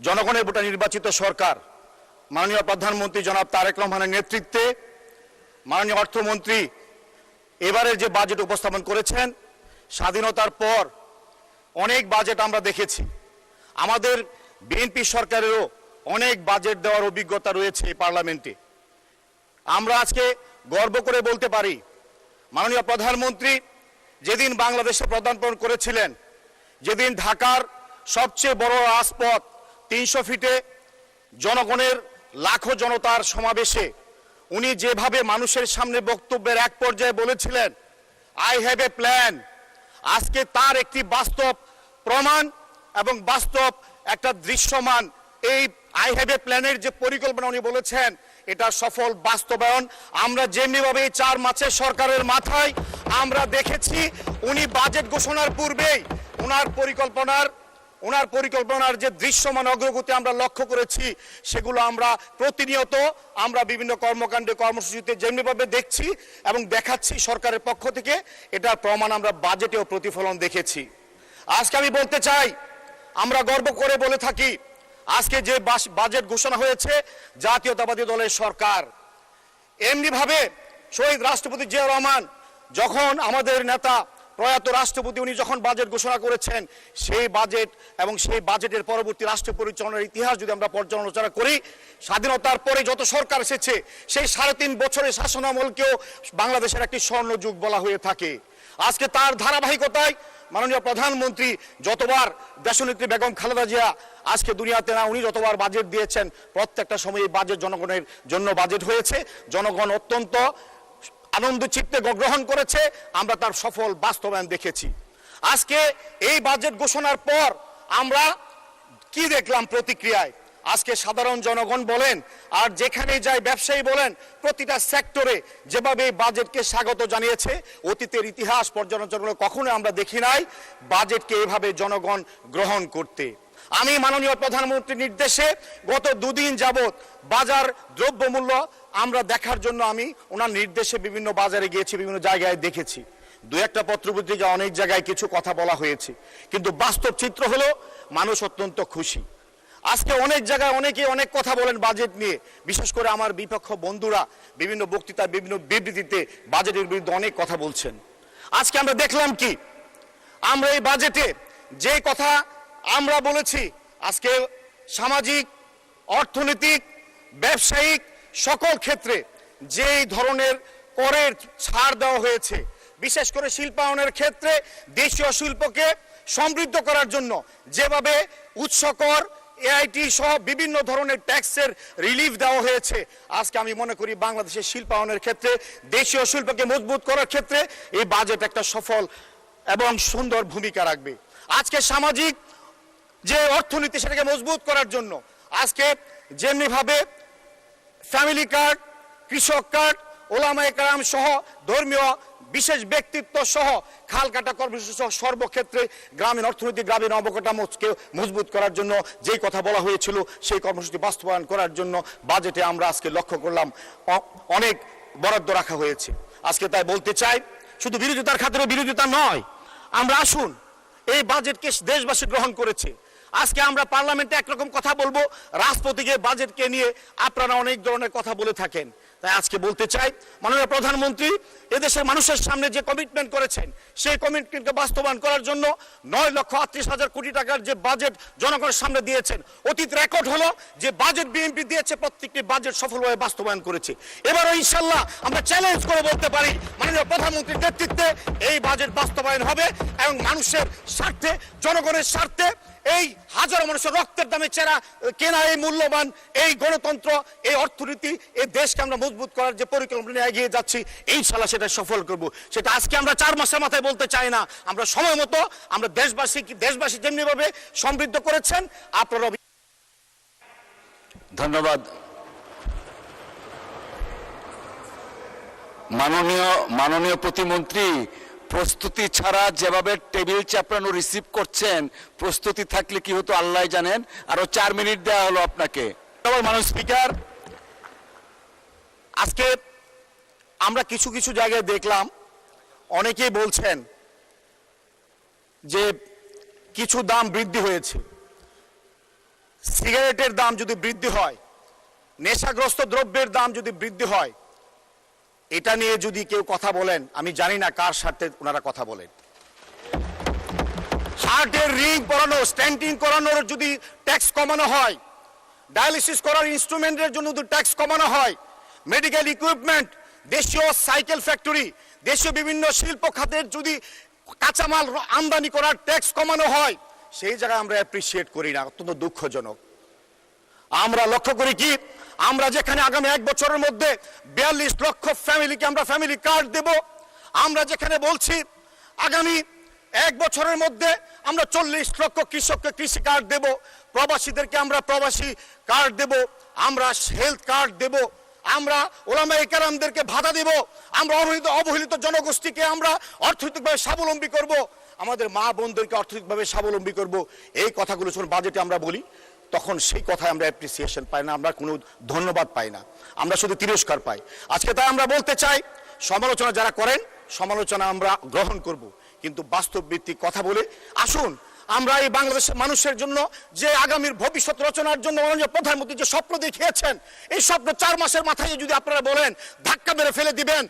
জনগণের ভোটে নির্বাচিত সরকার মাননীয় প্রধানমন্ত্রী জনাব তারেক রহমানের নেতৃত্বে মাননীয় অর্থমন্ত্রী এবারের যে বাজেট উপস্থাপন করেছেন, স্বাধীনতার পর অনেক বাজেট আমরা দেখেছি। আমাদের বিএনপি সরকারেরও অনেক বাজেট দেওয়ার অভিজ্ঞতা রয়েছে এই পার্লামেন্টে। আমরা আজকে গর্ব করে বলতে পারি, মাননীয় প্রধানমন্ত্রী যেদিন বাংলাদেশে পদার্পণ করেছিলেন, যেদিন ঢাকার সবচেয়ে বড় রাজপথ 300 ফিটে জনগণের লাখো জনতার সমাবেশে উনি যেভাবে মানুষের সামনে বক্তব্যের এক পর্যায়ে বলেছিলেন আই হ্যাভ এ প্ল্যান, আজকে তার একটি বাস্তব প্রমাণ এবং বাস্তব একটা দৃশ্যমান এই আই হ্যাভ এ প্ল্যানের যে পরিকল্পনা উনি বলেছেন এটা সফল বাস্তবায়ন আমরা যেমনিভাবে এই 4 মাসের সরকারের মাথায় আমরা দেখেছি উনি বাজেট ঘোষণার পূর্বেই ওনার পরিকল্পনার যে দৃশ্যমান অগ্রগতি আমরা লক্ষ্য করেছি সেগুলো আমরা প্রতিনিয়ত আমরা বিভিন্ন কর্মকাণ্ডে কর্মসূচিতে যেমনিভাবে দেখছি এবং দেখাচ্ছি সরকারের পক্ষ থেকে এটার প্রমাণ আমরা বাজেটেও প্রতিফলন দেখেছি। আজকে আমি বলতে চাই আমরা গর্ব করে বলে থাকি আজকে যে বাজেট ঘোষণা হয়েছে জাতীয়তাবাদী দলের সরকার, এমনিভাবে শহীদ রাষ্ট্রপতি জিয়া রহমান যখন আমাদের নেতা প্রয়াত রাষ্ট্রপতি উনি যখন বাজেট ঘোষণা করেছেন সেই বাজেট এবং সেই বাজেটের পরবর্তী রাষ্ট্র পরিচালনার ইতিহাস যদি আমরা পর্যালোচনা করি স্বাধীনতার পরে যত সরকার এসেছে সেই 3.5 বছরের শাসনামলকেও বাংলাদেশের একটি স্বর্ণযুগ বলা হয়ে থাকে। আজকে তার ধারাবাহিকতায় মাননীয় প্রধানমন্ত্রী যতবার দেশনেত্রী বেগম খালেদা জিয়া আজকে দুনিয়াতে না উনি যতবার বাজেট দিয়েছেন প্রত্যেকটা সময় এই বাজেট জনগণের জন্য বাজেট হয়েছে, জনগণ অত্যন্ত আনন্দ চিত্তে গ্রহণ করেছে, আমরা তার সফল বাস্তবায়ন দেখেছি। আজকে এই বাজেট ঘোষণার পর আমরা কি দেখলাম প্রতিক্রিয়ায়, আজকে সাধারণ জনগণ বলেন আর যেখানেই যায় ব্যবসায়ী বলেন প্রতিটা সেক্টরে যেভাবে এই বাজেটকে স্বাগত জানিয়েছে অতীতের ইতিহাস পর্যালোচনা করে কখনো আমরা দেখি নাই বাজেটকে এভাবে জনগণ গ্রহণ করতে। আমি মাননীয় প্রধানমন্ত্রীর নির্দেশে গত 2 দিন যাবত বাজার দ্রব্যমূল্য আমরা দেখার জন্য আমি ওনার নির্দেশে বিভিন্ন বাজারে গিয়েছি, বিভিন্ন জায়গায় দেখেছি। 2-1টা পত্রপত্রিকা অনেক জায়গায় কিছু কথা বলা হয়েছে, কিন্তু বাস্তব চিত্র হলো মানুষ অত্যন্ত খুশি। আজকে অনেক জায়গায় অনেকে অনেক কথা বলেন বাজেট নিয়ে, বিশেষ করে আমার বিপক্ষ বন্ধুরা বিভিন্ন বক্তৃতা বিভিন্ন বিবৃতিতে বাজেটের বিরুদ্ধে অনেক কথা বলছেন। আজকে আমরা দেখলাম কি আমরা এই বাজেটে যে কথা আমরা বলেছি আজকে সামাজিক অর্থনৈতিক ব্যবসায়িক সকল ক্ষেত্রে যেই ধরনের করের ছাড় দেওয়া হয়েছে বিশেষ করে শিল্পায়নের ক্ষেত্রে দেশীয় শিল্পকে সমৃদ্ধ করার জন্য যেভাবে উৎসকর এআইটি সহ বিভিন্ন ধরনের ট্যাক্সের রিলিফ দেওয়া হয়েছে আজকে আমি মনে করি বাংলাদেশের শিল্পায়নের ক্ষেত্রে দেশীয় শিল্পকে মজবুত করার ক্ষেত্রে এই বাজেট একটা সফল এবং সুন্দর ভূমিকা রাখবে। আজকে সামাজিক যে অর্থনীতি সেটাকে মজবুত করার জন্য আজকে যেমনিভাবে ফ্যামিলি কার্ড, কৃষক কার্ড, ওলামায়ে কেরাম সহ ধর্মীয় বিশেষ ব্যক্তিত্ব সহ খাল কাটা কর্মসূচি সহ সর্বক্ষেত্রে গ্রামীণ অর্থনীতি গ্রামীণ অবকাঠামোকে মজবুত করার জন্য যেই কথা বলা হয়েছিল সেই কর্মসূচি বাস্তবায়ন করার জন্য বাজেটে আমরা আজকে লক্ষ্য করলাম অনেক বরাদ্দ রাখা হয়েছে। আজকে তাই বলতে চাই শুধু বিরোধিতার খাতিরে বিরোধিতা নয়, আমরা আসুন এই বাজেটকে দেশবাসী গ্রহণ করেছে। আজকে আমরা পার্লামেন্টে একরকম কথা বলবো, রাষ্ট্রপতিকে বাজেটকে নিয়ে আপনারা অনেক ধরনের কথা বলে থাকেন। তাই আজকে বলতে চাই মাননীয় প্রধানমন্ত্রী এদেশের মানুষের সামনে যে কমিটমেন্ট করেছেন সেই কমিটমেন্টকে বাস্তবায়ন করার জন্য 9,38,000 কোটি টাকার যে বাজেট জনগণের সামনে দিয়েছেন অতীত রেকর্ড হলো যে বাজেট বিএনপি দিয়েছে প্রত্যেকটি বাজেট সফলভাবে বাস্তবায়ন করেছে। এবারও ইনশাল্লাহ আমরা চ্যালেঞ্জ করে বলতে পারি মাননীয় প্রধানমন্ত্রীর নেতৃত্বে এই বাজেট বাস্তবায়ন হবে এবং মানুষের স্বার্থে জনগণের স্বার্থে এই হাজারো মানুষের রক্তের দামে কেনা এই মূল্যবান এই গণতন্ত্র এই অর্থনীতি এই দেশকে আমরা মজবুত করার যে পরিকল্পনা নিয়ে এগিয়ে যাচ্ছি ইনশাআল্লাহ সেটা সফল করব। সেটা আজকে আমরা 4 মাসের মাথায় বলতে চাই না, আমরা সময় মতো আমরা দেশবাসী যেমনি ভাবে সমৃদ্ধ করেছেন আপনারা। ধন্যবাদ। মাননীয় প্রতিমন্ত্রী প্রস্তুতি ছাড়া যেভাবে টেবিল চাপড়ানো রিসিভ করছেন প্রস্তুতি থাকলে কি হতো আল্লাহ জানেন। আরো 4 মিনিট দেওয়া হলো আপনাকে। মাননীয় স্পিকার আজকে আমরা কিছু কিছু জায়গায় দেখলাম অনেকেই বলছেন যে কিছু দাম বৃদ্ধি হয়েছে। সিগারেটের দাম যদি বৃদ্ধি হয়, নেশাগ্রস্ত দ্রব্যের দাম যদি বৃদ্ধি হয়, এটা নিয়ে যদি কেউ কথা বলেন আমি জানি না কার স্বার্থে ওনারা কথা বলেন। হার্টের রিং পরানো স্ট্যান্টিং করানোর যদি ট্যাক্স কমানো হয়, ডায়ালিসিস করার ইনস্ট্রুমেন্টের জন্য যদি ট্যাক্স কমানো হয়, মেডিকেল ইকুইপমেন্ট দেশীয় সাইকেল ফ্যাক্টরি দেশীয় বিভিন্ন শিল্প খাতের যদি কাঁচামাল আমদানি করার ট্যাক্স কমানো হয় সেই জায়গায় আমরা অ্যাপ্রিসিয়েট করি না, অত্যন্ত দুঃখজনক। আমরা লক্ষ্য করি কি আমরা যেখানে আগামী 1 বছরের মধ্যে 42 লক্ষ ফ্যামিলিকে আমরা ফ্যামিলি কার্ড দেব, আমরা যেখানে বলছি আগামী 1 বছরের মধ্যে আমরা 40 লক্ষ কৃষককে কৃষি কার্ড দেব, প্রবাসীদেরকে আমরা প্রবাসী কার্ড দেব, আমরা হেলথ কার্ড দেব, আমরা ওলামায়ে কেরামদেরকে ভাতা দেব, আমরা অবহেলিত জনগোষ্ঠীকে আমরা অর্থনৈতিকভাবে স্বাবলম্বী করব, আমাদের মা বোনদেরকে অর্থনৈতিকভাবে স্বাবলম্বী করব। এই কথাগুলো যখন বাজেটে আমরা বলি তখন সেই কথায় আমরা অ্যাপ্রিসিয়েশন পাই না, আমরা কোনো ধন্যবাদ পাই না, আমরা শুধু তিরস্কার পাই। আজকে তাই আমরা বলতে চাই, সমালোচনা যারা করেন সমালোচনা আমরা গ্রহণ করব, কিন্তু বাস্তব ভিত্তিক কথা বলে আসুন আমরা এই বাংলাদেশের মানুষের জন্য যে আগামীর ভবিষ্যৎ রচনার জন্য মাননীয় প্রধানমন্ত্রী যে স্বপ্ন দেখিয়েছেন, এই স্বপ্ন 4 মাসের মাথায় যদি আপনারা বলেন ধাক্কা মেরে ফেলে দিবেন,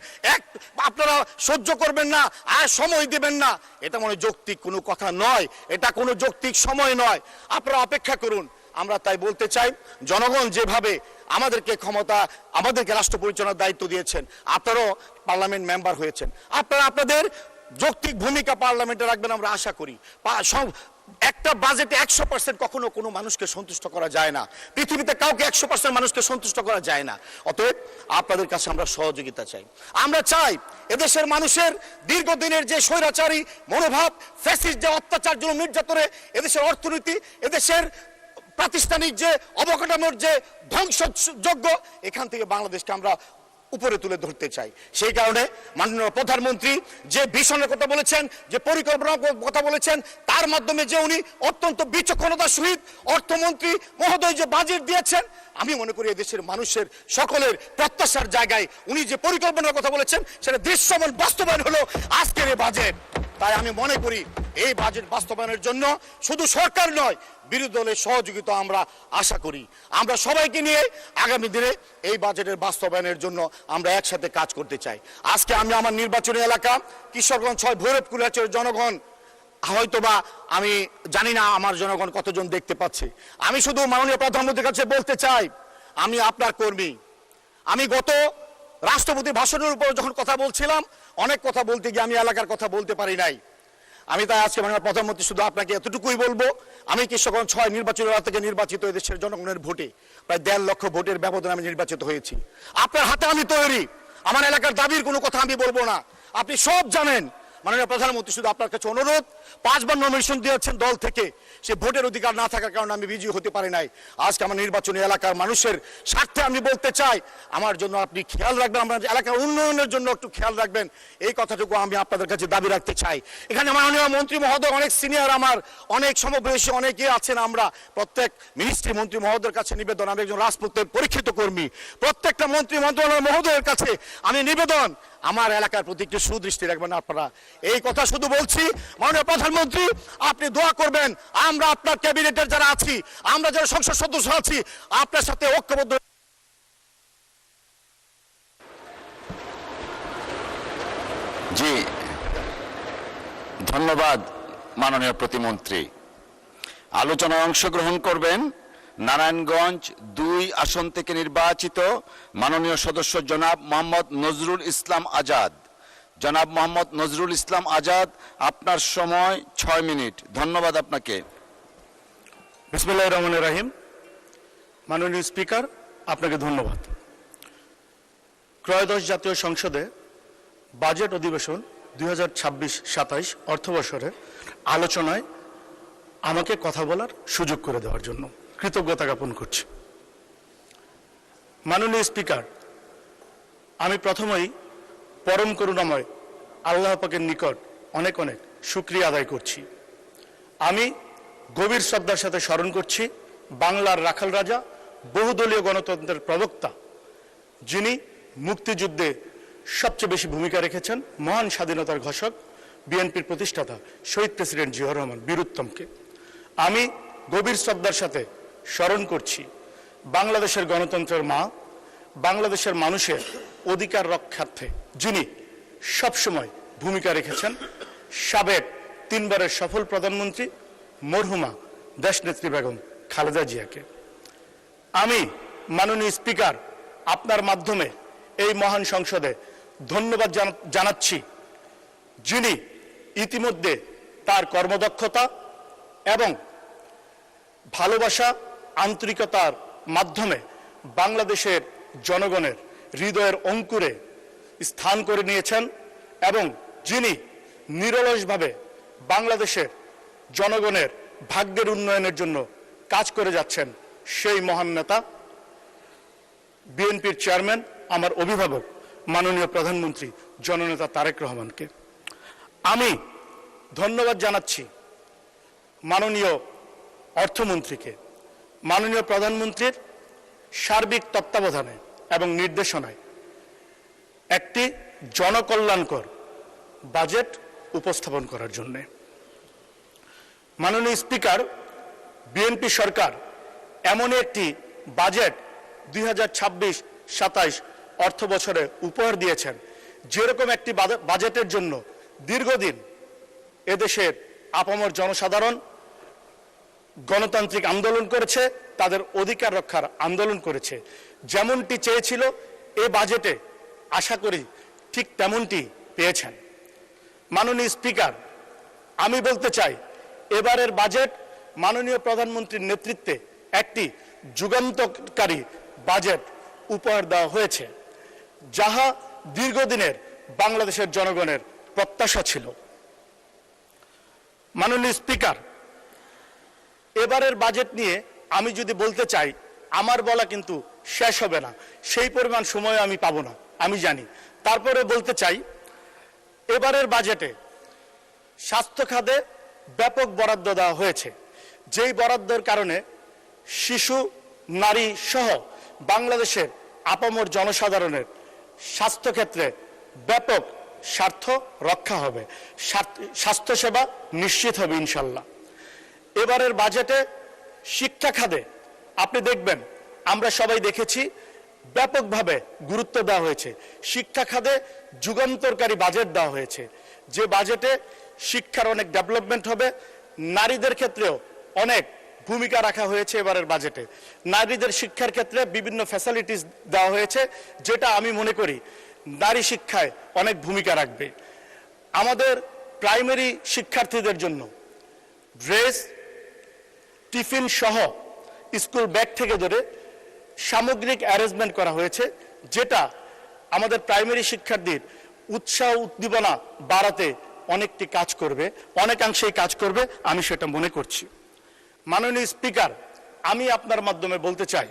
আপনারা সহ্য করবেন না আর সময় দিবেন না, এটা মনে যৌক্তিক কোনো কথা নয়, এটা কোনো যৌক্তিক সময় নয়। আপনারা অপেক্ষা করুন। আমরা তাই বলতে চাই, জনগণ যেভাবে আমাদেরকে ক্ষমতা, আমাদেরকে রাষ্ট্র পরিচালনার দায়িত্ব দিয়েছেন, আপনারাও পার্লামেন্ট মেম্বার হয়েছেন, আপনারা আপনাদের যৌক্তিক ভূমিকা পার্লামেন্টে রাখবেন আমরা আশা করি। একটা বাজেটে 100% কখনো কোনো মানুষকে সন্তুষ্ট করা যায় না, পৃথিবীতে কাউকে 100% মানুষকে সন্তুষ্ট করা যায় না। অতএব আপনাদের কাছে আমরা সহযোগিতা চাই। আমরা চাই এদেশের মানুষের দীর্ঘদিনের যে স্বৈরাচারী মনোভাব, ফ্যাসিস্ট যে অত্যাচার, জুলুম, নির্যাতনে এদেশের অর্থনীতি, এদেশের প্রাতিষ্ঠানিক যে অবকাঠামোর যে ধ্বংসযজ্ঞ, এখান থেকে বাংলাদেশকে আমরা উপরে তুলে ধরতে চাই। সেই কারণে মাননীয় প্রধানমন্ত্রী যে ভিশনের কথা বলেছেন, যে পরিকল্পনার কথা বলেছেন, তার মাধ্যমে যে উনি অত্যন্ত বিচক্ষণতার সহিত অর্থমন্ত্রী মহোদয় যে বাজেট দিয়েছেন, আমি মনে করি এদেশের মানুষের সকলের প্রত্যাশার জায়গায় উনি যে পরিকল্পনার কথা বলেছেন সেটা দৃশ্যমান বাস্তবায়ন হলো আজকের এই বাজেট। তাই আমি মনে করি এই বাজেট বাস্তবায়নের জন্য শুধু সরকার নয়, বিরোধী দলের সহযোগিতা আমরা আশা করি। আমরা সবাইকে নিয়ে আগামী দিনে এই বাজেটের বাস্তবায়নের জন্য আমরা একসাথে কাজ করতে চাই। আজকে আমি আমার নির্বাচনী এলাকা কিশোরগঞ্জ 6 ভৈরব কুলাচের জনগণ, হয়তোবা আমি জানি না আমার জনগণ কতজন দেখতে পাচ্ছে, আমি শুধু মাননীয় প্রধানমন্ত্রীর কাছে বলতে চাই, আমি আপনার কর্মী। আমি গত রাষ্ট্রপতি ভাষণের উপর যখন কথা বলছিলাম, অনেক কথা বলতে গিয়ে আমি এলাকার কথা বলতে পারি নাই। আমি তাই আজকে মাননীয় প্রধানমন্ত্রী শুধু আপনাকে এতটুকুই বলবো, আমি কিশোরগঞ্জ 6 নির্বাচনী এলাকা থেকে নির্বাচিত এদেশের জনগণের ভোটে প্রায় 1.5 লক্ষ ভোটের ব্যবধানে আমি নির্বাচিত হয়েছি। আপনার হাতে আমি তৈরি, আমার এলাকার দাবির কোনো কথা আমি বলবো না, আপনি সব জানেন। মাননীয় প্রধানমন্ত্রী শুধু আপনার কাছে অনুরোধ, 5 বার নমিনেশন দিয়েছেন দল থেকে, সে ভোটের অধিকার না থাকার কারণে আমি বিজয়ী হতে পারি নাই। আজকে আমার নির্বাচনী এলাকার মানুষের স্বার্থে আমি বলতে চাই, আমার জন্য আপনি খেয়াল রাখবেন, আমার এলাকার উন্নয়নের জন্য একটু খেয়াল রাখবেন, এই কথাটুকু আমি আপনাদের কাছে দাবি রাখতে চাই। এখানে মাননীয় মন্ত্রী মহোদয় অনেক সিনিয়র, আমার অনেক সমবয়সী অনেকে আছেন, আমরা প্রত্যেক মিনিস্ট্রি মন্ত্রী মহোদয়ের কাছে নিবেদন, আমি একজন রাজপুতের পরীক্ষিত কর্মী, প্রত্যেকটা মন্ত্রী মন্ত্রণালয় মহোদয়ের কাছে আমি নিবেদন, আমার এলাকার প্রতি একটু সুদৃষ্টি রাখবেন আপনারা। এই কথা শুধু বলছি, মাননীয় প্রধানমন্ত্রী আপনি দোয়া করবেন, আমরা আপনার ক্যাবিনেটের যারা আছি, আমরা যারা সংসদ সদস্য আছি, আপনার সাথে ঐক্যবদ্ধ। জি ধন্যবাদ মাননীয় প্রতিমন্ত্রী। আলোচনায় অংশগ্রহণ করবেন নারায়ণগঞ্জ 2 আসন থেকে নির্বাচিত মাননীয় সদস্য জনাব মোহাম্মদ নজরুল ইসলাম আজাদ। জনাব মোহাম্মদ নজরুল ইসলাম আজাদ, আপনার সময় 6 মিনিট। ধন্যবাদ আপনাকে। বিসমিল্লাহির রহমানির রহিম। মাননীয় স্পিকার, আপনাকে ধন্যবাদ। ত্রয়োদশ জাতীয় সংসদে বাজেট অধিবেশন 2026-27 অর্থবর্ষরে আলোচনায় আমাকে কথা বলার সুযোগ করে দেওয়ার জন্য কৃতজ্ঞতা জ্ঞাপন করছি। মাননীয় স্পিকার, আমি প্রথমেই পরম করুণাময় আল্লাহ পাকের নিকট অনেক অনেক শুকরিয়া আদায় করছি। আমি গভীর শ্রদ্ধার সাথে স্মরণ করছি বাংলার রাখাল রাজা, বহুদলীয় গণতন্ত্রের প্রবক্তা, যিনি মুক্তিযুদ্ধে সবচেয়ে বেশি ভূমিকা রেখেছেন, মহান স্বাধীনতার ঘোষক, বিএনপির প্রতিষ্ঠাতা শহীদ প্রেসিডেন্ট জিয়াউর রহমান বীরুত্তমকে। আমি গভীর শ্রদ্ধার সাথে স্মরণ করছি বাংলাদেশের গণতন্ত্রের মা, বাংলাদেশের মানুষের অধিকার রক্ষার্থে যিনি সবসময় ভূমিকা রেখেছেন, সাবেক 3 বারের সফল প্রধানমন্ত্রী মরহুমা দেশনেত্রী বেগম খালেদা জিয়াকে। আমি মাননীয় স্পিকার আপনার মাধ্যমে এই মহান সংসদে ধন্যবাদ জানাচ্ছি, যিনি ইতিমধ্যে তার কর্মদক্ষতা এবং ভালোবাসা, আন্তরিকতার মাধ্যমে বাংলাদেশের জনগণের হৃদয়ের অঙ্কুরে স্থান করে নিয়েছেন এবং যিনি নিরলসভাবে বাংলাদেশের জনগণের ভাগ্যের উন্নয়নের জন্য কাজ করে যাচ্ছেন সেই মহান নেতা বিএনপির চেয়ারম্যান, আমার অভিভাবক মাননীয় প্রধানমন্ত্রী জননেতা তারেক রহমানকে। আমি ধন্যবাদ জানাচ্ছি মাননীয় অর্থমন্ত্রীকে। মাননীয় প্রধানমন্ত্রীর সার্বিক তত্ত্বাবধানে এবং নির্দেশনায় একটি জনকল্যাণকর বাজেট উপস্থাপন করার জন্য। মাননীয় স্পিকার, বিএনপি সরকার এমন একটি বাজেট 2026-27 অর্থ বছরে উপহার দিয়েছেন, যেরকম একটি বাজেটের জন্য দীর্ঘদিন এদেশের আপামর জনসাধারণ গণতান্ত্রিক আন্দোলন করেছে, তাদের অধিকার রক্ষার আন্দোলন করেছে। যেমনটি চেয়েছিল এই বাজেটে আশা করি ঠিক তেমনটি পেয়েছেন। মাননীয় স্পিকার, আমি বলতে চাই এবারের বাজেট মাননীয় প্রধানমন্ত্রীর নেতৃত্বে একটি যুগান্তকারী বাজেট উপহার দেওয়া হয়েছে, যাহা দীর্ঘদিনের বাংলাদেশের জনগণের প্রত্যাশা ছিল। মাননীয় স্পিকার, এবারের বাজেট নিয়ে আমি যদি বলতে চাই আমার বলা কিন্তু শেষ হবে না, সেই পরিমাণ সময় আমি পাবো না, আমি জানি। তারপরে বলতে চাই এবারের বাজেটে স্বাস্থ্য খাতে ব্যাপক বরাদ্দ দেওয়া হয়েছে, যেই বরাদ্দের কারণে শিশু, নারী সহ বাংলাদেশের আপামর জনসাধারণের স্বাস্থ্যক্ষেত্রে ব্যাপক স্বার্থ রক্ষা হবে, স্বাস্থ্যসেবা নিশ্চিত হবে ইনশাল্লাহ। এবারের বাজেটে শিক্ষা খাতে আপনি দেখবেন, আমরা সবাই দেখেছি ব্যাপকভাবে গুরুত্ব দেওয়া হয়েছে। শিক্ষা খাতে যুগান্তরকারী বাজেট দেওয়া হয়েছে, যে বাজেটে শিক্ষার অনেক ডেভেলপমেন্ট হবে। নারীদের ক্ষেত্রেও অনেক ভূমিকা রাখা হয়েছে এবারের বাজেটে। নারীদের শিক্ষার ক্ষেত্রে বিভিন্ন ফ্যাসিলিটিস দেওয়া হয়েছে, যেটা আমি মনে করি নারী শিক্ষায় অনেক ভূমিকা রাখবে। আমাদের প্রাইমারি শিক্ষার্থীদের জন্য ড্রেস, টিফিন সহ স্কুল ব্যাগ থেকে ধরে সামগ্রিক অ্যারেঞ্জমেন্ট করা হয়েছে, যেটা আমাদের প্রাইমারি শিক্ষার্থীর উৎসাহ উদ্দীপনা বাড়াতে অনেকটি কাজ করবে, অনেকাংশেই কাজ করবে, আমি সেটা মনে করছি। মাননীয় স্পিকার, আমি আপনার মাধ্যমে বলতে চাই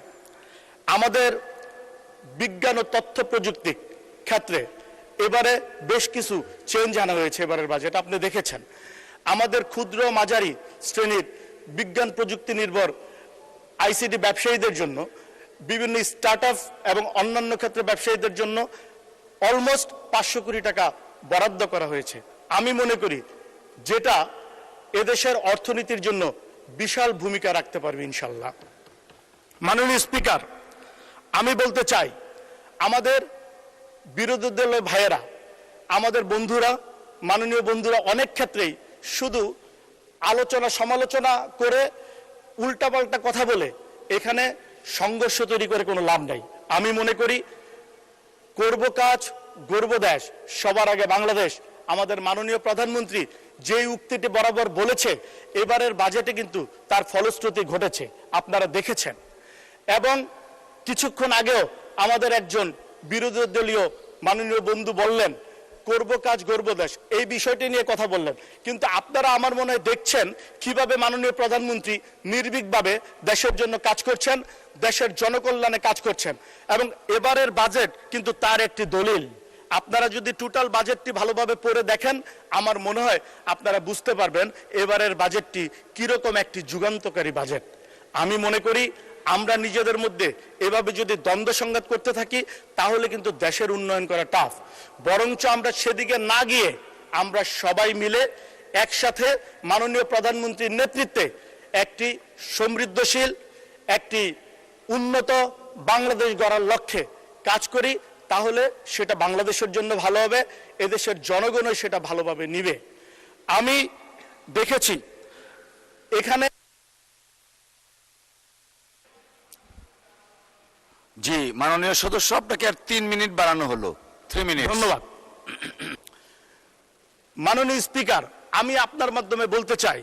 আমাদের বিজ্ঞান ও তথ্য প্রযুক্তি ক্ষেত্রে এবারে বেশ কিছু চেঞ্জ আনা হয়েছে এবারের বাজেট। আপনি দেখেছেন আমাদের ক্ষুদ্র মাঝারি শ্রেণীর বিজ্ঞান প্রযুক্তি নির্ভর আইসিটি ব্যবসায়ীদের জন্য, বিভিন্ন স্টার্টআপ এবং অন্যান্য ক্ষেত্রে ব্যবসায়ীদের জন্য অলমোস্ট 500 কোটি টাকা বরাদ্দ করা হয়েছে। আমি মনে করি যেটা এদেশের অর্থনীতির জন্য বিশাল ভূমিকা রাখতে পারবে ইনশাল্লাহ। মাননীয় স্পিকার, আমি বলতে চাই আমাদের বিরোধী দলের ভাইয়েরা, আমাদের বন্ধুরা, মাননীয় বন্ধুরা অনেক ক্ষেত্রেই শুধু আলোচনা সমালোচনা করে উল্টাপাল্টা কথা বলে এখানে সংঘর্ষ তৈরি করে কোনো লাভ নাই। আমি মনে করি করব কাজ, গর্ব দেশ, সবার আগে বাংলাদেশ। আমাদের মাননীয় প্রধানমন্ত্রী যেই উক্তিটি বরাবর বলেছে, এবারের বাজেটে কিন্তু তার ফলশ্রুতি ঘটেছে, আপনারা দেখেছেন। এবং কিছুক্ষণ আগেও আমাদের একজন বিরোধী দলীয় মাননীয় বন্ধু বললেন করব কাজ, গর্ব দেশ, এই বিষয়টি নিয়ে কথা বললেন। কিন্তু আপনারা আমার মনে হয় দেখছেন কিভাবে মাননীয় প্রধানমন্ত্রী নির্ভীকভাবে দেশের জন্য কাজ করছেন, দেশের জনকল্যাণে কাজ করছেন। এবং এবারের বাজেট কিন্তু তার একটি দলিল। আপনারা যদি টোটাল বাজেটটি ভালোভাবে পড়ে দেখেন, আমার মনে হয় আপনারা বুঝতে পারবেন এবারের বাজেটটি কিরকম একটি যুগান্তকারী বাজেট। আমি মনে করি আমরা নিজেদের মধ্যে এভাবে যদি দ্বন্দ্ব সংঘাত করতে থাকি তাহলে কিন্তু দেশের উন্নয়ন করা টাফ। বরঞ্চ আমরা সেদিকে না গিয়ে আমরা সবাই মিলে একসাথে মাননীয় প্রধানমন্ত্রীর নেতৃত্বে একটি সমৃদ্ধশীল, একটি উন্নত বাংলাদেশ গড়ার লক্ষ্যে কাজ করি, তাহলে সেটা বাংলাদেশের জন্য ভালো হবে, এদেশের জনগণও সেটা ভালোভাবে নিবে। আমি দেখেছি এখানে জি মাননীয় সদস্য, আপনাকে আর 3 মিনিট বাড়ানো হলো, 3 মিনিট। ধন্যবাদ। মাননীয় স্পিকার, আমি আপনার মাধ্যমে বলতে চাই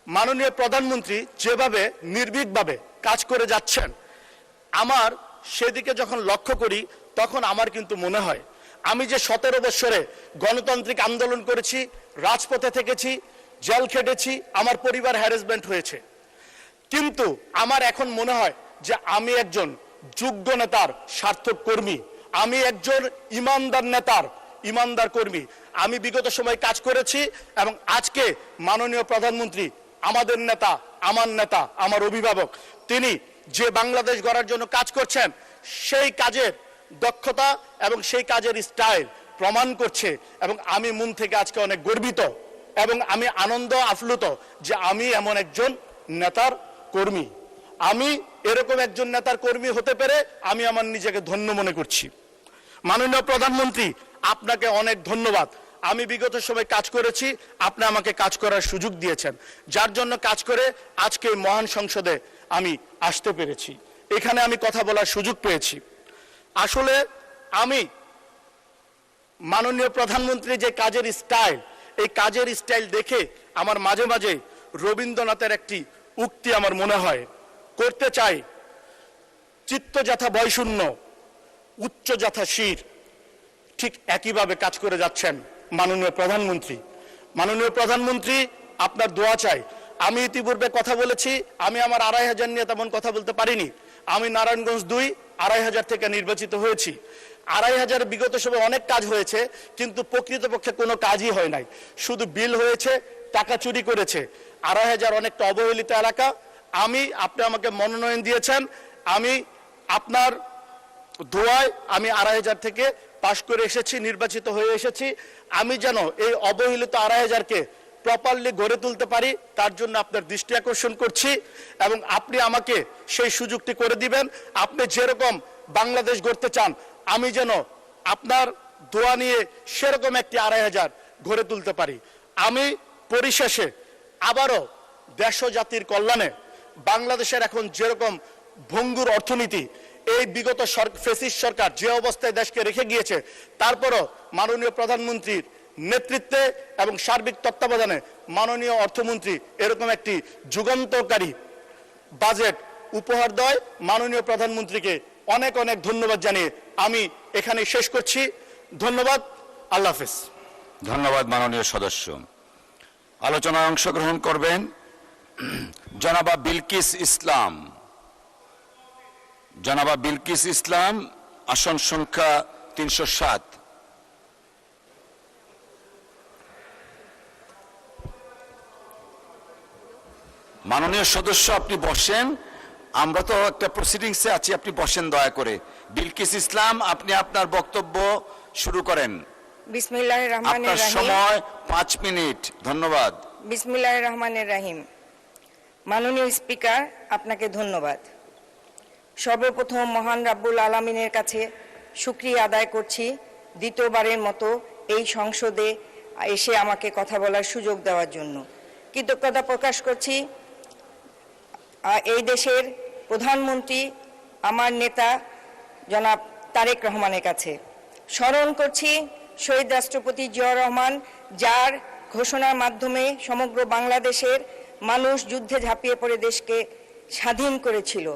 মাননীয় প্রধানমন্ত্রী যেভাবে নির্ভীকভাবে কাজ করে যাচ্ছেন, আমার সেদিকে যখন লক্ষ্য করি তখন আমার কিন্তু মনে হয় আমি যে 17 বছরে গণতান্ত্রিক আন্দোলন করেছি, রাজপথে থেকেছি, জেল খেটেছি, আমার পরিবার হ্যারাসমেন্ট হয়েছে, কিন্তু আমার এখন মনে হয় যে আমি একজন যোগ্য নেতার সার্থক কর্মী, আমি একজন ইমানদার নেতার ইমানদার কর্মী। আমি বিগত সময় কাজ করেছি এবং আজকে মাননীয় প্রধানমন্ত্রী আমাদের নেতা, আমার অভিভাবক, তিনি যে বাংলাদেশ গড়ার জন্য কাজ করছেন সেই কাজের দক্ষতা এবং সেই কাজের স্টাইল প্রমাণ করছে এবং আমি মন থেকে আজকে অনেক গর্বিত এবং আমি আনন্দ আপ্লুত যে আমি এমন একজন নেতার কর্মী। আমি এরকম একজন নেতার কর্মী হতে পেরে আমি আমার নিজেকে ধন্য মনে করছি। মাননীয় প্রধানমন্ত্রী, আপনাকে অনেক ধন্যবাদ। আমি বিগত সময় কাজ করেছি, আপনি আমাকে কাজ করার সুযোগ দিয়েছেন, যার জন্য কাজ করে আজকে এই মহান সংসদে আমি আসতে পেরেছি, এখানে আমি কথা বলার সুযোগ পেয়েছি। আসলে আমি মাননীয় প্রধানমন্ত্রী যে কাজের স্টাইল, এই কাজের স্টাইল দেখে আমার মাঝে মাঝে রবীন্দ্রনাথের একটি উক্তি আমার মনে হয়, করতে চাই চিত্ত যথা বয়শূন্য, উচ্চ যথা শির। ঠিক একইভাবে কাজ করে যাচ্ছেন মাননীয় প্রধানমন্ত্রী। মাননীয় প্রধানমন্ত্রী, আপনার দোয়া চাই। আমি ইতিপূর্বে কথা বলেছি, আমি আমার 2500 নিয়ে তেমন কথা বলতে পারিনি। আমি নারায়ণগঞ্জ 2 2500 থেকে নির্বাচিত হয়েছি। 2500 বিগত সময় অনেক কাজ হয়েছে, কিন্তু প্রকৃতপক্ষে কোনো কাজই হয় নাই, শুধু বিল হয়েছে, টাকা চুরি করেছে। 2500 অনেকটা অবহেলিত এলাকা। আপনি আমাকে মনোনয়ন দিয়েছেন, আমি আপনার দোয়ায় আমি 2500 থেকে পাশ করে এসেছি, নির্বাচিত হয়ে এসেছি। আমি যেন এই অবহেলিত 2500-কে প্রপারলি গড়ে তুলতে পারি, তার জন্য আপনার দৃষ্টি আকর্ষণ করছি এবং আপনি আমাকে সেই সুযোগটি করে দিবেন। আপনি যেরকম বাংলাদেশ গড়তে চান, আমি যেন আপনার দোয়া নিয়ে সেরকম একটি 2500 গড়ে তুলতে পারি। আমি পরিশেষে আবারও দেশ ও জাতির কল্যাণে বাংলাদেশের এখন যেরকম ভঙ্গুর অর্থনীতি, এই বিগত ফ্যাসিস্ট সরকার যে অবস্থায় দেশকে রেখে গিয়েছে, তারপরও মাননীয় প্রধানমন্ত্রীর নেতৃত্বে এবং সার্বিক তত্ত্বাবধানে মাননীয় অর্থমন্ত্রী এরকম একটি যুগান্তকারী বাজেট উপহার দেয়। মাননীয় প্রধানমন্ত্রীকে অনেক অনেক ধন্যবাদ জানিয়ে আমি এখানে শেষ করছি। ধন্যবাদ, আল্লাহ হাফেজ। ধন্যবাদ মাননীয় সদস্য। আলোচনায় অংশগ্রহণ করবেন জনাবা বিলকিস ইসলাম। জনাবা বিলকিস ইসলাম, আসন সংখ্যা 307। মাননীয় সদস্য, আপনি বসেন, আমরা তো একটা প্রসিডিংসে আছি, আপনি বসেন দয়া করে। বিলকিস ইসলাম, আপনি আপনার বক্তব্য শুরু করেন। বিসমিল্লাহির রহমানির আপনার রহিম। সময় 5 মিনিট। ধন্যবাদ। বিসমিল্লাহির রহমানির রহিম। মাননীয় স্পিকার, আপনাকে ধন্যবাদ। সর্বপ্রথম মহান রাব্বুল আলামিনের কাছে শুকরিয়া আদায় করছি দ্বিতীয়বারের মতো এই সংসদে এসে আমাকে কথা বলার সুযোগ দেওয়ার জন্য। কৃতজ্ঞতা প্রকাশ করছি এই দেশের প্রধানমন্ত্রী, আমার নেতা জনাব তারেক রহমানের কাছে। স্মরণ করছি শহীদ রাষ্ট্রপতি জিয়াউর রহমান, যার ঘোষণার মাধ্যমে সমগ্র বাংলাদেশের মানুষ যুদ্ধে ঝাঁপিয়ে পড়ে দেশকে স্বাধীন করেছিল।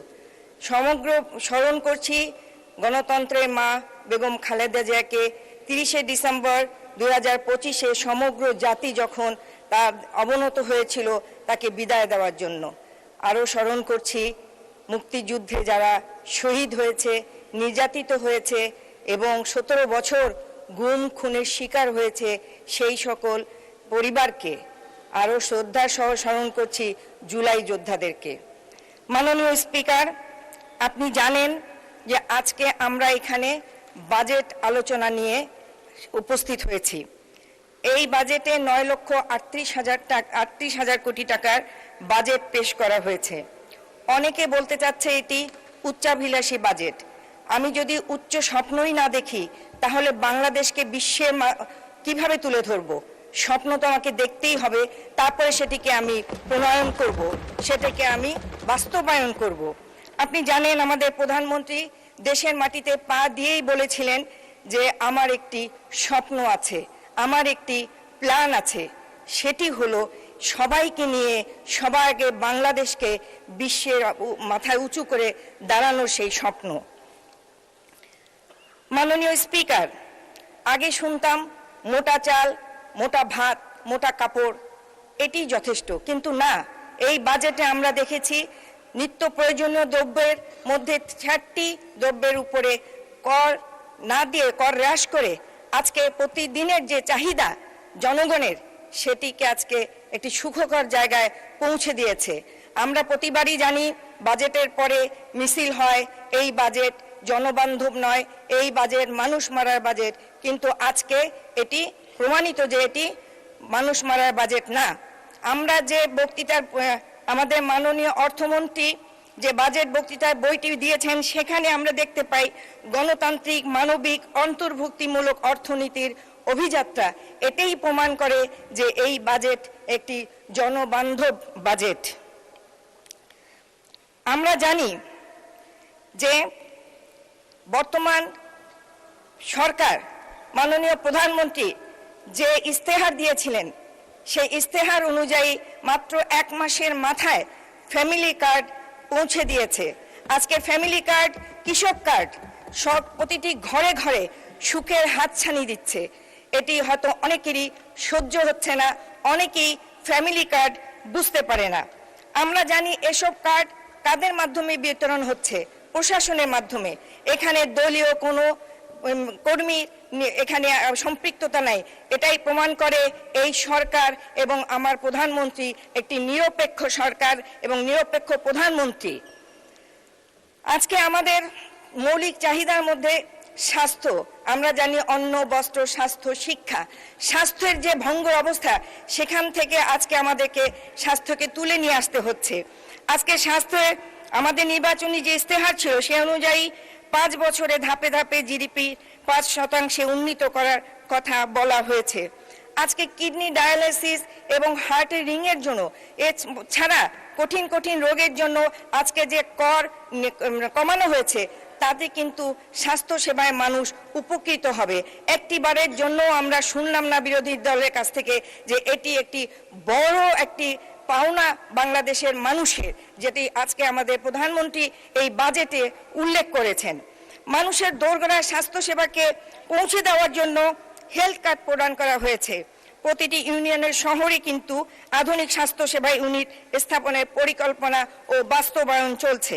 স্মরণ করছি গণতন্ত্রের মা বেগম খালেদা জিয়াকে 30শে ডিসেম্বর 2025-এ সমগ্র জাতি যখন তার অবনত হয়েছিল তাকে বিদায় দেওয়ার জন্য। আরও স্মরণ করছি মুক্তিযুদ্ধে যারা শহীদ হয়েছে, নির্যাতিত হয়েছে এবং 17 বছর গুম খুনের শিকার হয়েছে সেই সকল পরিবারকে। আরও শ্রদ্ধার সহ স্মরণ করছি জুলাই যোদ্ধাদেরকে। মাননীয় স্পিকার, আপনি জানেন যে আজকে আমরা এখানে বাজেট আলোচনা নিয়ে উপস্থিত হয়েছি। এই বাজেটে 9,38,000 কোটি টাকার বাজেট পেশ করা হয়েছে। অনেকে বলতে চাচ্ছে এটি উচ্চাভিলাষী বাজেট। আমি যদি উচ্চ স্বপ্নই না দেখি তাহলে বাংলাদেশকে বিশ্বের কিভাবে তুলে ধরব? স্বপ্ন তো আমাকে দেখতেই হবে, তারপরে সেটিকে আমি প্রণয়ন করব, সেটাকে আমি বাস্তবায়ন করব। আপনি জানেন আমাদের প্রধানমন্ত্রী দেশের মাটিতে পা দিয়েই বলেছিলেন যে আমার একটি স্বপ্ন আছে, আমার একটি প্ল্যান আছে, সেটি হলো সবাইকে নিয়ে সবার আগে বাংলাদেশকে বিশ্বের মাথায় উঁচু করে দাঁড়ানোর সেই স্বপ্ন। মাননীয় স্পিকার, আগে শুনতাম মোটা চাল, মোটা ভাত, মোটা কাপড়, এটি যথেষ্ট, কিন্তু না, এই বাজেটে আমরা দেখেছি নিত্য প্রয়োজনীয় দ্রব্যের মধ্যে ৬০টি দ্রব্যের উপরে কর না দিয়ে, কর হ্রাস করে আজকে প্রতিদিনের যে চাহিদা জনগণের, সেটিকে আজকে একটি সুখকর জায়গায় পৌঁছে দিয়েছে। আমরা প্রতিবারই জানি বাজেটের পরে মিছিল হয়, এই বাজেট জনবান্ধব নয়, এই বাজেট মানুষ মারার বাজেট, কিন্তু আজকে এটি প্রমাণিত যে এটি মানুষ মারার বাজেট না। আমরা যে বক্তৃতার আমাদের মাননীয় অর্থমন্ত্রী যে বাজেট বক্তৃতার বইটি দিয়েছেন, সেখানে আমরা দেখতে পাই গণতান্ত্রিক, মানবিক, অন্তর্ভুক্তিমূলক অর্থনীতির অভিযাত্রা। এটাই প্রমাণ করে যে এই বাজেট একটি জনবান্ধব বাজেট। আমরা জানি যে বর্তমান সরকার, মাননীয় প্রধানমন্ত্রী যে ইস্তেহার দিয়েছিলেন, সেই ইস্তেহার অনুযায়ী মাত্র 1 মাসের মাথায় ফ্যামিলি কার্ড পৌঁছে দিয়েছে। আজকে ফ্যামিলি কার্ড, কৃষক কার্ড, সব প্রতিটি ঘরে ঘরে সুখের হাতছানি দিচ্ছে। এটি হয়তো অনেকেরই সহ্য হচ্ছে না, অনেকেই ফ্যামিলি কার্ড বুঝতে পারে না। আমরা জানি এসব কার্ড কাদের মাধ্যমে বিতরণ হচ্ছে, প্রশাসনের মাধ্যমে। এখানে দলীয় কোনো কর্মী এখানে সম্পৃক্ততা নাই। এটাই প্রমাণ করে এই সরকার এবং আমার প্রধানমন্ত্রী একটি নিরপেক্ষ সরকার এবং নিরপেক্ষ প্রধানমন্ত্রী। আজকে আমাদের মৌলিক চাহিদার মধ্যে স্বাস্থ্য, আমরা জানি অন্ন, বস্ত্র, স্বাস্থ্য, শিক্ষা। স্বাস্থ্যের যে ভঙ্গুর অবস্থা, সেখান থেকে আজকে আমাদেরকে স্বাস্থ্যকে তুলে নিয়ে আসতে হচ্ছে। আজকে স্বাস্থ্যের আমাদের নির্বাচনী যে ইস্তেহার ছিল, সে অনুযায়ী 5 বছরে ধাপে ধাপে জিডিপি 5% উন্নীত করার কথা বলা হয়েছে। আজকে কিডনি ডায়ালাইসিস এবং হার্টের রিংয়ের জন্য, এছাড়া কঠিন কঠিন রোগের জন্য আজকে যে কর কমানো হয়েছে, তাতে কিন্তু স্বাস্থ্য সেবায় মানুষ উপকৃত হবে। একটিবারের জন্য আমরা শুনলাম না বিরোধী দলের কাছ থেকে যে এটি একটি বড় একটি পাওনা বাংলাদেশের মানুষের, যেটি আজকে আমাদের প্রধানমন্ত্রী এই বাজেটে উল্লেখ করেছেন। মানুষের দোরগোড়ায় স্বাস্থ্য সেবাকে পৌঁছে দেওয়ার জন্য হেলথ কার্ড প্রদান করা হয়েছে। প্রতিটি ইউনিয়নের শহরে কিন্তু আধুনিক স্বাস্থ্য সেবা ইউনিট স্থাপনের পরিকল্পনা ও বাস্তবায়ন চলছে।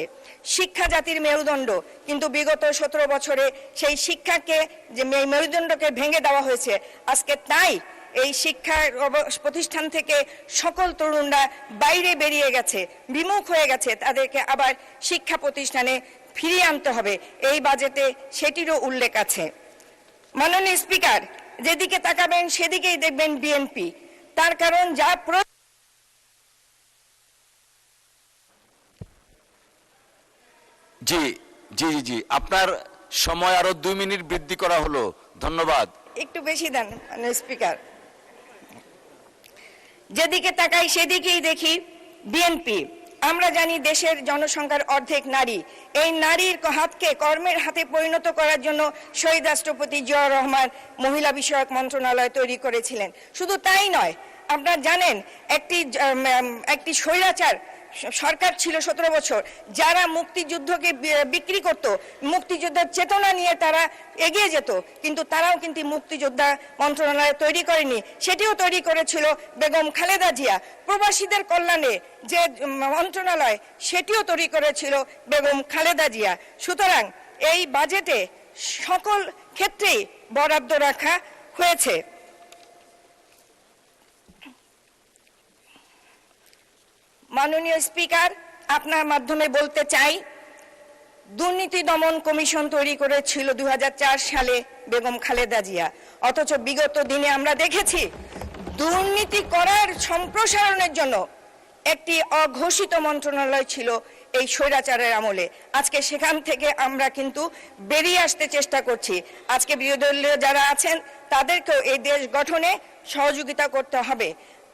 শিক্ষা জাতির মেরুদণ্ড, কিন্তু বিগত 17 বছরে সেই শিক্ষাকে, যে মেরুদণ্ডকে ভেঙে দেওয়া হয়েছে। আজকে তাই এই শিক্ষা প্রতিষ্ঠান থেকে সকল তরুণরা বাইরে বেরিয়ে গেছে, বিমুখ হয়ে গেছে। তাদেরকে আবার শিক্ষা প্রতিষ্ঠানে ফিরিয়ে আনতে হবে। এই বাজেটে সেটিরও উল্লেখ আছে। মাননীয় স্পিকার, যেদিকে তাকাবেন সেদিকেই দেখবেন বিএনপি। তার কারণ যা জি জি জি জি, আপনার সময় আরো 2 মিনিট বৃদ্ধি করা হলো, ধন্যবাদ। একটু বেশি দেন মাননীয় স্পিকার। যেদিকে তাকাই সেদিকেই দেখি বিএনপি। আমরা জানি দেশের জনসংখ্যার অর্ধেক নারী। এই নারীর হাতকে কর্মের হাতে পরিণত করার জন্য শহীদ রাষ্ট্রপতি জিয়াউর রহমান মহিলা বিষয়ক মন্ত্রণালয় তৈরি করেছিলেন। শুধু তাই নয়, আপনারা জানেন একটি স্বৈরাচার সরকার ছিল 17 বছর, যারা মুক্তিযুদ্ধকে বিক্রি করত, মুক্তিযোদ্ধার চেতনা নিয়ে তারা এগিয়ে যেত, কিন্তু তারাও কিন্তু মুক্তিযোদ্ধা মন্ত্রণালয় তৈরি করেনি। সেটিও তৈরি করেছিল বেগম খালেদা জিয়া। প্রবাসীদের কল্যাণে যে মন্ত্রণালয়, সেটিও তৈরি করেছিল বেগম খালেদা জিয়া। সুতরাং এই বাজেটে সকল ক্ষেত্রেই বরাদ্দ রাখা হয়েছে। মাননীয় স্পিকার, আপনার মাধ্যমে বলতে চাই, দুর্নীতি দমন কমিশন তৈরি করেছিল 2004 সালে বেগম খালেদা জিয়া। অথচ বিগত দিনে আমরা দেখেছি দুর্নীতি করার সম্প্রসারণের জন্য একটি অঘোষিত মন্ত্রণালয় ছিল এই স্বৈরাচারের আমলে। আজকে সেখান থেকে আমরা কিন্তু বেরিয়ে আসতে চেষ্টা করছি। আজকে বিরোধী দলীয় যারা আছেন, তাদেরকেও এই দেশ গঠনে সহযোগিতা করতে হবে।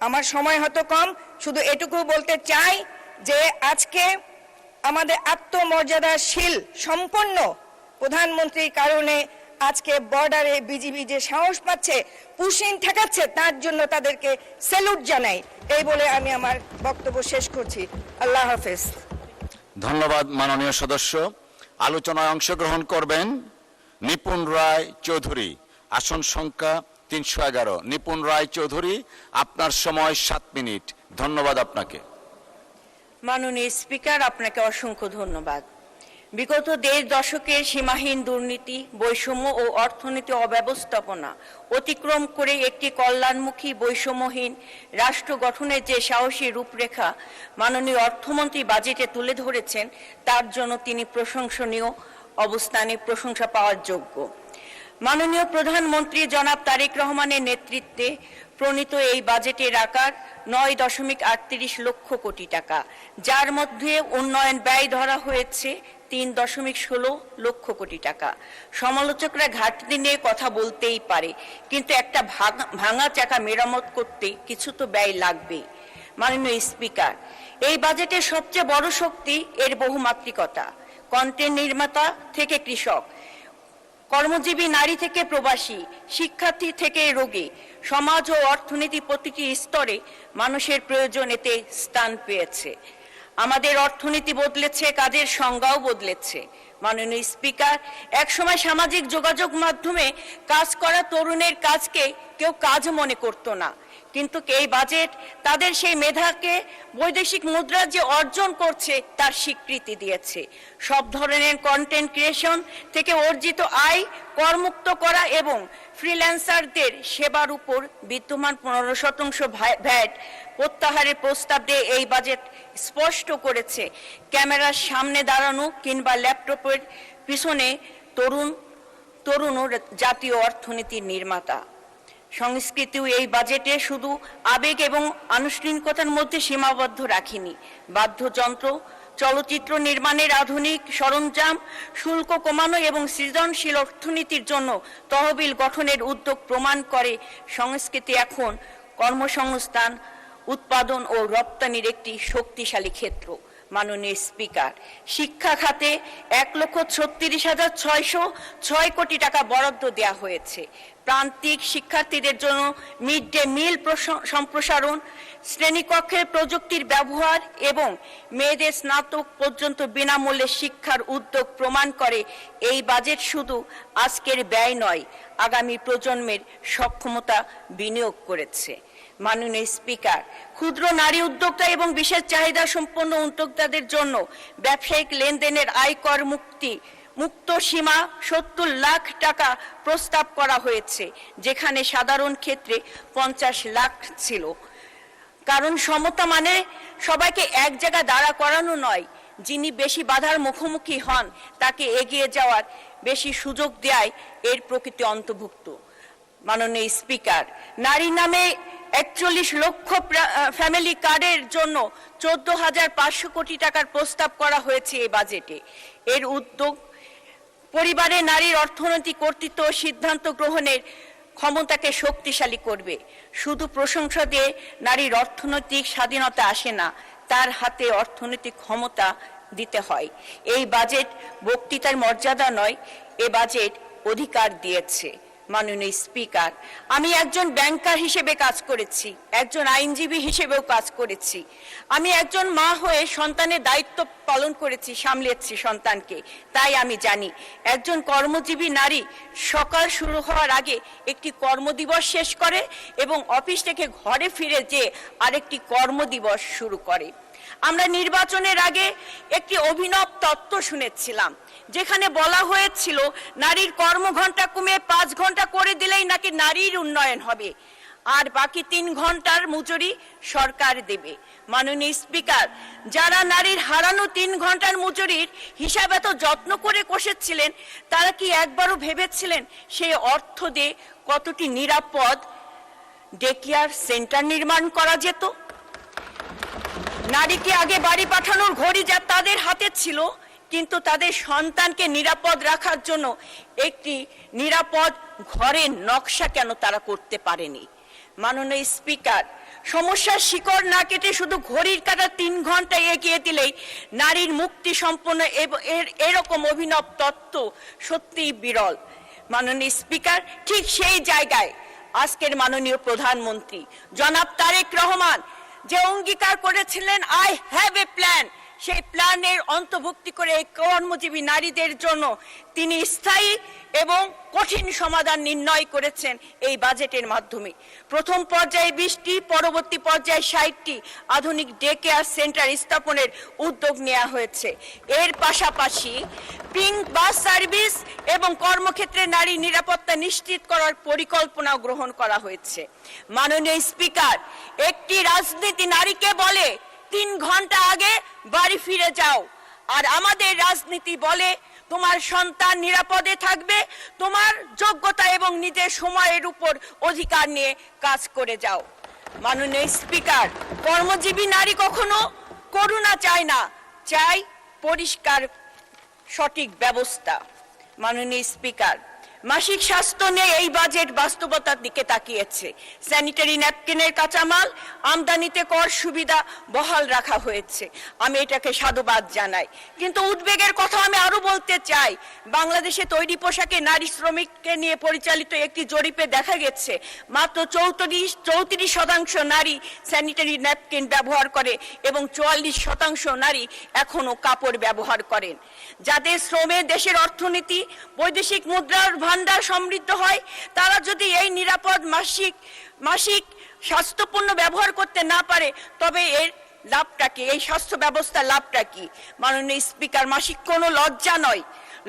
আমার সময় হয়তো কম, শুধু এটুকু বলতে চাই যে আজকে আমাদের আত্মমর্যাদাশীল সম্পন্ন প্রধানমন্ত্রীর কারণে আজকে বর্ডারে বিজিবি যে সাহস পাচ্ছে, পুশিং ঠেকাচ্ছে, তার জন্য তাদেরকে স্যালুট জানাই। এই বলে আমি আমার বক্তব্য শেষ করছি। আল্লাহ হাফেজ। ধন্যবাদ মাননীয় সদস্য। আলোচনায় অংশগ্রহণ করবেন নিপুণ রায় চৌধুরী। আসন সংখ্যা 311। নিপুণ রায় চৌধুরী, আপনার সময় 7 মিনিট। ধন্যবাদ আপনাকে। মাননীয় স্পিকার, আপনাকে অসংখ্য ধন্যবাদ। বিগত 1.5 দশকের সীমাহীন দুর্নীতি, বৈষম্য ও অর্থনীতি অব্যবস্থাপনা অতিক্রম করে একটি কল্যাণমুখী বৈষম্যহীন রাষ্ট্র গঠনের যে সাহসী রূপরেখা মাননীয় অর্থমন্ত্রী বাজেটে তুলে ধরেছেন, তার জন্য তিনি প্রশংসনীয় অবস্থানে প্রশংসা পাওয়ার যোগ্য। মাননীয় প্রধানমন্ত্রী জনাব তারেক রহমানের নেতৃত্বে প্রণীত এই বাজেটের আকার 9.38 লক্ষ কোটি টাকা, যার মধ্যে উন্নয়ন ব্যয় ধরা হয়েছে 3.16 লক্ষ কোটি টাকা। সমালোচকরা ঘাটতি নিয়ে কথা বলতেই পারে, কিন্তু একটা ভাঙা চাকা মেরামত করতে কিছু তো ব্যয় লাগবে। মাননীয় স্পিকার, এই বাজেটের সবচেয়ে বড় শক্তি এর বহুমাত্রিকতা। কন্টেন্ট নির্মাতা থেকে কৃষক, কর্মজীবী নারী থেকে প্রবাসী, শিক্ষার্থী থেকে রোগী, সমাজ ও অর্থনীতি প্রতিটি স্তরে মানুষের প্রয়োজন এতে স্থান পেয়েছে। আমাদের অর্থনীতি বদলেছে, কাজের সংজ্ঞাও বদলেছে। মাননীয় স্পিকার, একসময় সামাজিক যোগাযোগ মাধ্যমে কাজ করা তরুণের কাজকে কেউ কাজ মনে করতো না, কিন্তু এই বাজেট তাদের সেই মেধাকে বৈদেশিক মুদ্রা যে অর্জন করছে তার স্বীকৃতি দিয়েছে। সব ধরনের কন্টেন্ট ক্রিয়েশন থেকে অর্জিত আয় করমুক্ত করা এবং ফ্রিল্যান্সারদের সেবার উপর বিদ্যমান 15% ভ্যাট প্রত্যাহারের প্রস্তাব দিয়ে এই বাজেট স্পষ্ট করেছে ক্যামেরার সামনে দাঁড়ানো কিংবা ল্যাপটপের পিছনে তরুণ জাতীয় অর্থনীতির নির্মাতা। সংস্কৃতিও এই বাজেটে শুধু আবেগ এবং আনুষ্ঠানিকতার মধ্যে সীমাবদ্ধ রাখেনি। বাদ্যযন্ত্র, চলচ্চিত্র নির্মাণের আধুনিক সরঞ্জাম, শুল্ক কমানো এবং সৃজনশীল অর্থনীতির জন্য তহবিল গঠনের উদ্যোগ প্রমাণ করে সংস্কৃতি এখন কর্মসংস্থান, উৎপাদন ও রপ্তানির একটি শক্তিশালী ক্ষেত্র। মাননীয় স্পিকার, শিক্ষা খাতে 1,36,606 কোটি টাকা বরাদ্দ দেওয়া হয়েছে। প্রান্তিক শিক্ষার্থীদের জন্য মিড ডে মিল সম্প্রসারণ, শ্রেণীকক্ষের প্রযুক্তির ব্যবহার এবং মেয়েদের স্নাতক পর্যন্ত বিনামূল্যে শিক্ষার উদ্যোগ প্রমাণ করে এই বাজেট শুধু আজকের ব্যয় নয়, আগামী প্রজন্মের সক্ষমতা বিনিয়োগ করেছে। মাননীয় স্পিকার, ক্ষুদ্র নারী উদ্যোক্তা এবং বিশেষ চাহিদা সম্পন্ন উদ্যোক্তাদের জন্য ব্যবসায়িক লেনদেনের আয়কর মুক্ত সীমা 70 লাখ টাকা প্রস্তাব করা হয়েছে, যেখানে সাধারণ ক্ষেত্রে 50 লাখ ছিল। কারণ সমতা মানে সবাইকে এক জায়গায় দাঁড়া করানো নয়, যিনি বেশি বাধার মুখোমুখি হন তাকে এগিয়ে যাওয়ার বেশি সুযোগ দেয় এর প্রকৃতি অন্তর্ভুক্ত। মাননীয় স্পিকার, নারী নামে 41 লক্ষ ফ্যামিলি কার্ডের জন্য 14,500 কোটি টাকার প্রস্তাব করা হয়েছে এই বাজেটে। এর উদ্যোগ পরিবারে নারীর অর্থনৈতিক কর্তৃত্ব ও সিদ্ধান্ত গ্রহণের ক্ষমতাকে শক্তিশালী করবে। শুধু প্রশংসা দিয়ে নারীর অর্থনৈতিক স্বাধীনতা আসে না, তার হাতে অর্থনৈতিক ক্ষমতা দিতে হয়। এই বাজেট বক্তৃতার মর্যাদা নয়, এ বাজেট অধিকার দিয়েছে। মাননীয় স্পিকার, আমি একজন ব্যাংকার হিসেবে কাজ করেছি, একজন আইনজীবী হিসেবেও কাজ করেছি। আমি একজন মা হয়ে সন্তানের দায়িত্ব পালন করেছি, সামলেছি সন্তানকে। তাই আমি জানি একজন কর্মজীবী নারী সকাল শুরু হওয়ার আগে একটি কর্মদিবস শেষ করে এবং অফিস থেকে ঘরে ফিরে যে আরেকটি কর্মদিবস শুরু করে। আমরা নির্বাচনের আগে একটি অভিনব তত্ত্ব শুনেছিলাম, যেখানে বলা হয়েছিল নারীর কর্মঘণ্টা কমিয়ে 5 ঘন্টা করে দিলেই নাকি নারীর উন্নয়ন হবে, আর বাকি 3 ঘন্টার মজুরি সরকার দেবে। মাননীয় স্পিকার, যারা নারীর হারানো 3 ঘন্টার মজুরির হিসাব এত যত্ন করে কষেছিলেন, তারা কি একবারও ভেবেছিলেন সেই অর্থ দিয়ে কতটি নিরাপদ ডে কেয়ার সেন্টার নির্মাণ করা যেত? নারীকে আগে বাড়ি পাঠানোর ঘড়ি যা তাদের হাতে ছিল, কিন্তু তাদের সন্তানকে নিরাপদ রাখার জন্য একটি নিরাপদ ঘরের নকশা কেন তারা করতে পারেনি? মাননীয় স্পিকার, সমস্যার শিকড় না কেটে শুধু ঘড়ির কাঁটা 3 ঘন্টা এগিয়ে দিলেই নারীর মুক্তি সম্পন্ন এরকম অভিনব তত্ত্ব সত্যিই বিরল। মাননীয় স্পিকার, ঠিক সেই জায়গায় আজকের মাননীয় প্রধানমন্ত্রী জনাব তারেক রহমান যে অঙ্গীকার করেছিলেন আই হ্যাভ এ প্ল্যান, সেই প্ল্যানের অন্তর্ভুক্তি করে এই কর্মজীবী নারীদের জন্য তিনি স্থায়ী এবং কঠিন সমাধান নির্ণয় করেছেন এই বাজেটের মাধ্যমে। প্রথম পর্যায়ে 20টি, পরবর্তী পর্যায়ে 60টি আধুনিক ডে কেয়ার সেন্টার স্থাপনের উদ্যোগ নেওয়া হয়েছে। এর পাশাপাশি পিঙ্ক বাস সার্ভিস এবং কর্মক্ষেত্রে নারী নিরাপত্তা নিশ্চিত করার পরিকল্পনাও গ্রহণ করা হয়েছে। মাননীয় স্পিকার, একটি রাজনীতি নারীকে বলে 3 ঘন্টা আগে বাড়ি ফিরে যাও, আর আমাদের রাজনীতি বলে তোমার সন্তান নিরাপদে থাকবে, তোমার যোগ্যতা এবং নিজের সময়ের উপর অধিকার নিয়ে কাজ করে যাও। মাননীয় স্পিকার, কর্মজীবী নারী কখনো করুণা চায় না, চাই পরিষ্কার সঠিক ব্যবস্থা। মাননীয় স্পিকার, মাসিক স্বাস্থ্য নিয়ে এই বাজেট বাস্তবতার দিকে তাকিয়েছে। স্যানিটারি ন্যাপকিনের কাঁচামাল আমদানিতে কর সুবিধা বহাল রাখা হয়েছে, আমি এটাকে সাধুবাদ জানাই। কিন্তু উদ্বেগের কথা আমি আরো বলতে চাই। বাংলাদেশে তৈরি পোশাকে নারী শ্রমিককে নিয়ে পরিচালিত একটি জরিপে দেখা গেছে মাত্র 34% নারী স্যানিটারি ন্যাপকিন ব্যবহার করে এবং 44% নারী এখনো কাপড় ব্যবহার করেন। যাদের শ্রমে দেশের অর্থনীতি, বৈদেশিক মুদ্রার ভান্ডার সমৃদ্ধ হয়, তারা যদি এই নিরাপদ মাসিক স্বাস্থ্যপণ্য ব্যবহার করতে না পারে, তবে এর লাভটা কি? এই স্বাস্থ্য ব্যবস্থার লাভটা কি? মাননীয় স্পিকার, মাসিক কোনো লজ্জা নয়।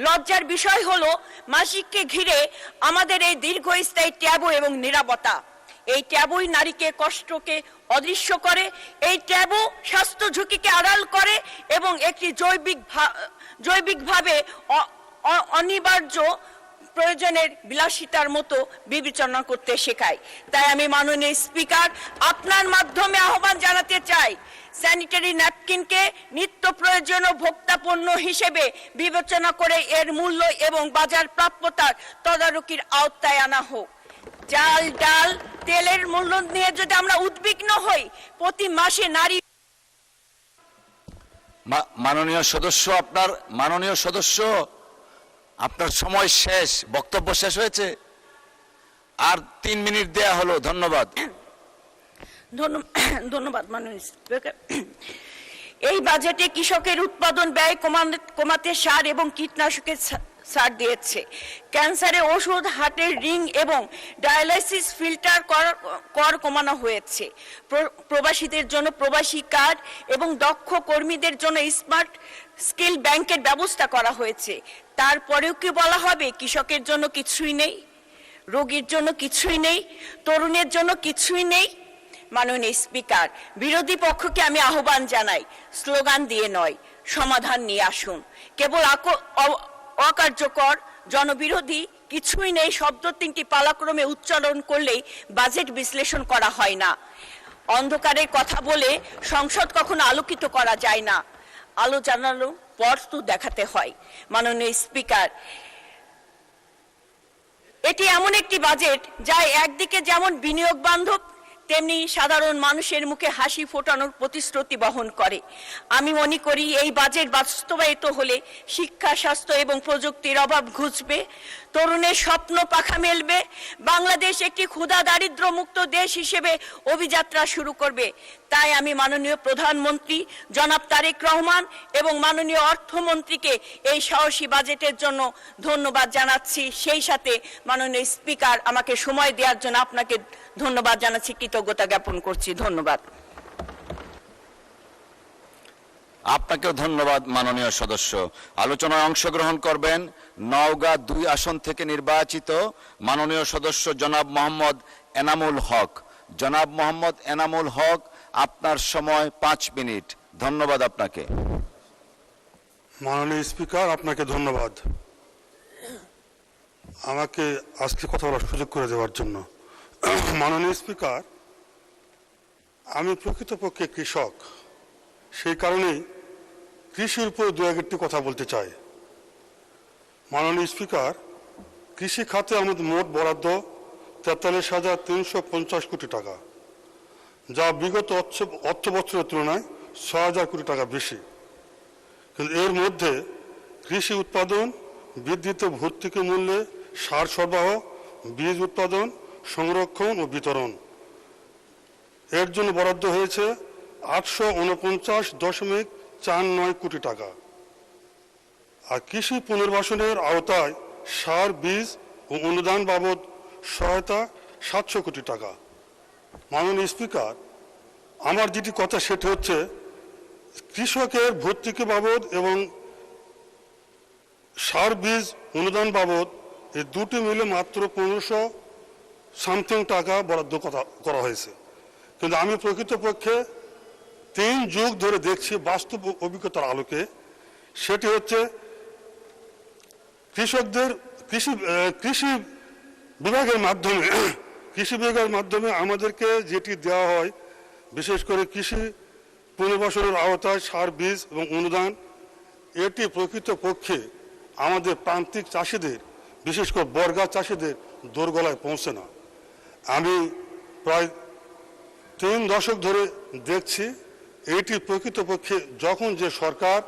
লজ্জার বিষয় হলো মাসিককে ঘিরে আমাদের এই দীর্ঘস্থায়ী ট্যাবু এবং নীরবতা। এই ট্যাবুই নারীকে কষ্টকে অদৃশ্য করে, এই ট্যাবু স্বাস্থ্য ঝুঁকিকে আড়াল করে এবং একটি জৈবিকভাবে অনিবার্য প্রয়োজনের বিলাসিতার মতো বিবেচনা করতে শেখায়। তাই আমি মাননীয় স্পিকার, আপনার মাধ্যমে আহ্বান জানাতে চাই, স্যানিটারি ন্যাপকিনকে নিত্য প্রয়োজনীয় ভোক্তা পণ্য হিসেবে বিবেচনা করে এর মূল্য এবং বাজার প্রাপ্যতার তদারকির আওতায় আনা হোক। চাল, ডাল, তেলের মূল্য নিয়ে যদি আমরা উদ্বিগ্ন হই, প্রতি মাসে নারী মাননীয় সদস্য আপনার সময় শেষ, বক্তব্য শেষ হয়েছে, আর 3 মিনিট দেয়া হলো। ধন্যবাদ। ধন্যবাদ মাননীয় স্পিকার। এই বাজেটে কৃষকের উৎপাদন ব্যয় কমাতে সার এবং কীটনাশকের ছাড় দিয়েছে। ক্যান্সারের ওষুধ, হার্টের রিং এবং ডায়ালাইসিস ফিল্টার কর কমানো হয়েছে। প্রবাসীদের জন্য প্রবাসী কার্ড এবং দক্ষ কর্মীদের জন্য স্মার্ট স্কিল ব্যাংকের ব্যবস্থা করা হয়েছে। তারপরেও কি বলা হবে কৃষকের জন্য কিছুই নেই, রোগীর জন্য কিছুই নেই, তরুণের জন্য কিছুই নেই? মাননীয় স্পিকার, বিরোধী পক্ষকে আমি আহ্বান জানাই, স্লোগান দিয়ে নয়, সমাধান নিয়ে আসুন। কেবল অকার্যকর, জনবিরোধী, কিছুই নেই শব্দ 3টি পালাক্রমে উচ্চারণ করলেই বাজেট বিশ্লেষণ করা হয় না। অন্ধকারের কথা বলে সংসদ কখনো আলোকিত করা যায় না, আলো জানালো পথ তো দেখাতে হয়। মাননীয় স্পিকার, এটি এমন একটি বাজেট যা একদিকে যেমন বিনিয়োগ বান্ধব, তেমনি সাধারণ মানুষের মুখে হাসি ফোটানোর প্রতিশ্রুতি বহন করে। আমি মনে করি এই বাজেট বাস্তবায়িত হলে শিক্ষা, স্বাস্থ্য এবং প্রযুক্তির অভাব ঘুচবে, তরুণের স্বপ্ন পাখা মেলবে, বাংলাদেশ একটি ক্ষুধা দারিদ্র মুক্ত দেশ হিসেবে অভিযাত্রা শুরু করবে। তাই আমি মাননীয় প্রধানমন্ত্রী জনাব তারেক রহমান এবং মাননীয় অর্থমন্ত্রীকে এই সাহসী বাজেটের জন্য ধন্যবাদ জানাচ্ছি। সেই সাথে মাননীয় স্পিকার, আমাকে সময় দেওয়ার জন্য আপনাকে ধন্যবাদ জানাচ্ছি, কৃতজ্ঞতা জ্ঞাপন করছি। ধন্যবাদ। আপনাকেও ধন্যবাদ মাননীয় সদস্য। আলোচনায় অংশগ্রহণ করবেন নওগাঁ 2 আসন থেকে নির্বাচিত মাননীয় সদস্য জনাব মোহাম্মদ এনামুল হক। জনাব মোহাম্মদ এনামুল হক, আপনার সময় 5 মিনিট। ধন্যবাদ আপনাকে। মাননীয় স্পিকার, আপনাকে ধন্যবাদ আমাকে আজকে কথা বলার সুযোগ করে দেওয়ার জন্য। মাননীয় স্পিকার, আমি প্রকৃতপক্ষে কৃষক, সেই কারণেই কৃষির উপর 2-1টি কথা বলতে চাই। মাননীয় স্পিকার, কৃষি খাতে আমাদের মোট বরাদ্দ 43,350 কোটি টাকা, যা বিগত অর্থ বছরের তুলনায় 6,000 কোটি টাকা বেশি। কিন্তু এর মধ্যে কৃষি উৎপাদন বৃদ্ধিতে ভর্তুকি মূল্যে সার সরবরাহ, বীজ উৎপাদন, সংরক্ষণ ও বিতরণ এর জন্য বরাদ্দ হয়েছে 849.3 49 কোটি টাকা। আর কৃষি পুনর্বাসনের আওতায় সার, বীজ ও অনুদান বাবদ সহায়তা 700 কোটি টাকা। মাননীয় স্পিকার, আমার যেটি কথা সেটি হচ্ছে কৃষকের ভর্তুকি বাবদ এবং সার, বীজ অনুদান বাবদ এই দুটি মিলে মাত্র 1500 সামথিং টাকা বরাদ্দ করা হয়েছে। কিন্তু আমি প্রকৃতপক্ষে 3 যুগ ধরে দেখছি বাস্তব অভিজ্ঞতার আলোকে, সেটি হচ্ছে কৃষকদের কৃষি বিভাগের মাধ্যমে আমাদেরকে যেটি দেওয়া হয়, বিশেষ করে কৃষি পুনর্বাসনের আওতায় সার, বীজ এবং অনুদান, এটি প্রকৃতপক্ষে আমাদের প্রান্তিক চাষিদের, বিশেষ করে বর্গা চাষিদের দোরগোড়ায় পৌঁছে না। আমি প্রায় 3 দশক ধরে দেখছি এটি প্রকৃতপক্ষে যখন যে সরকার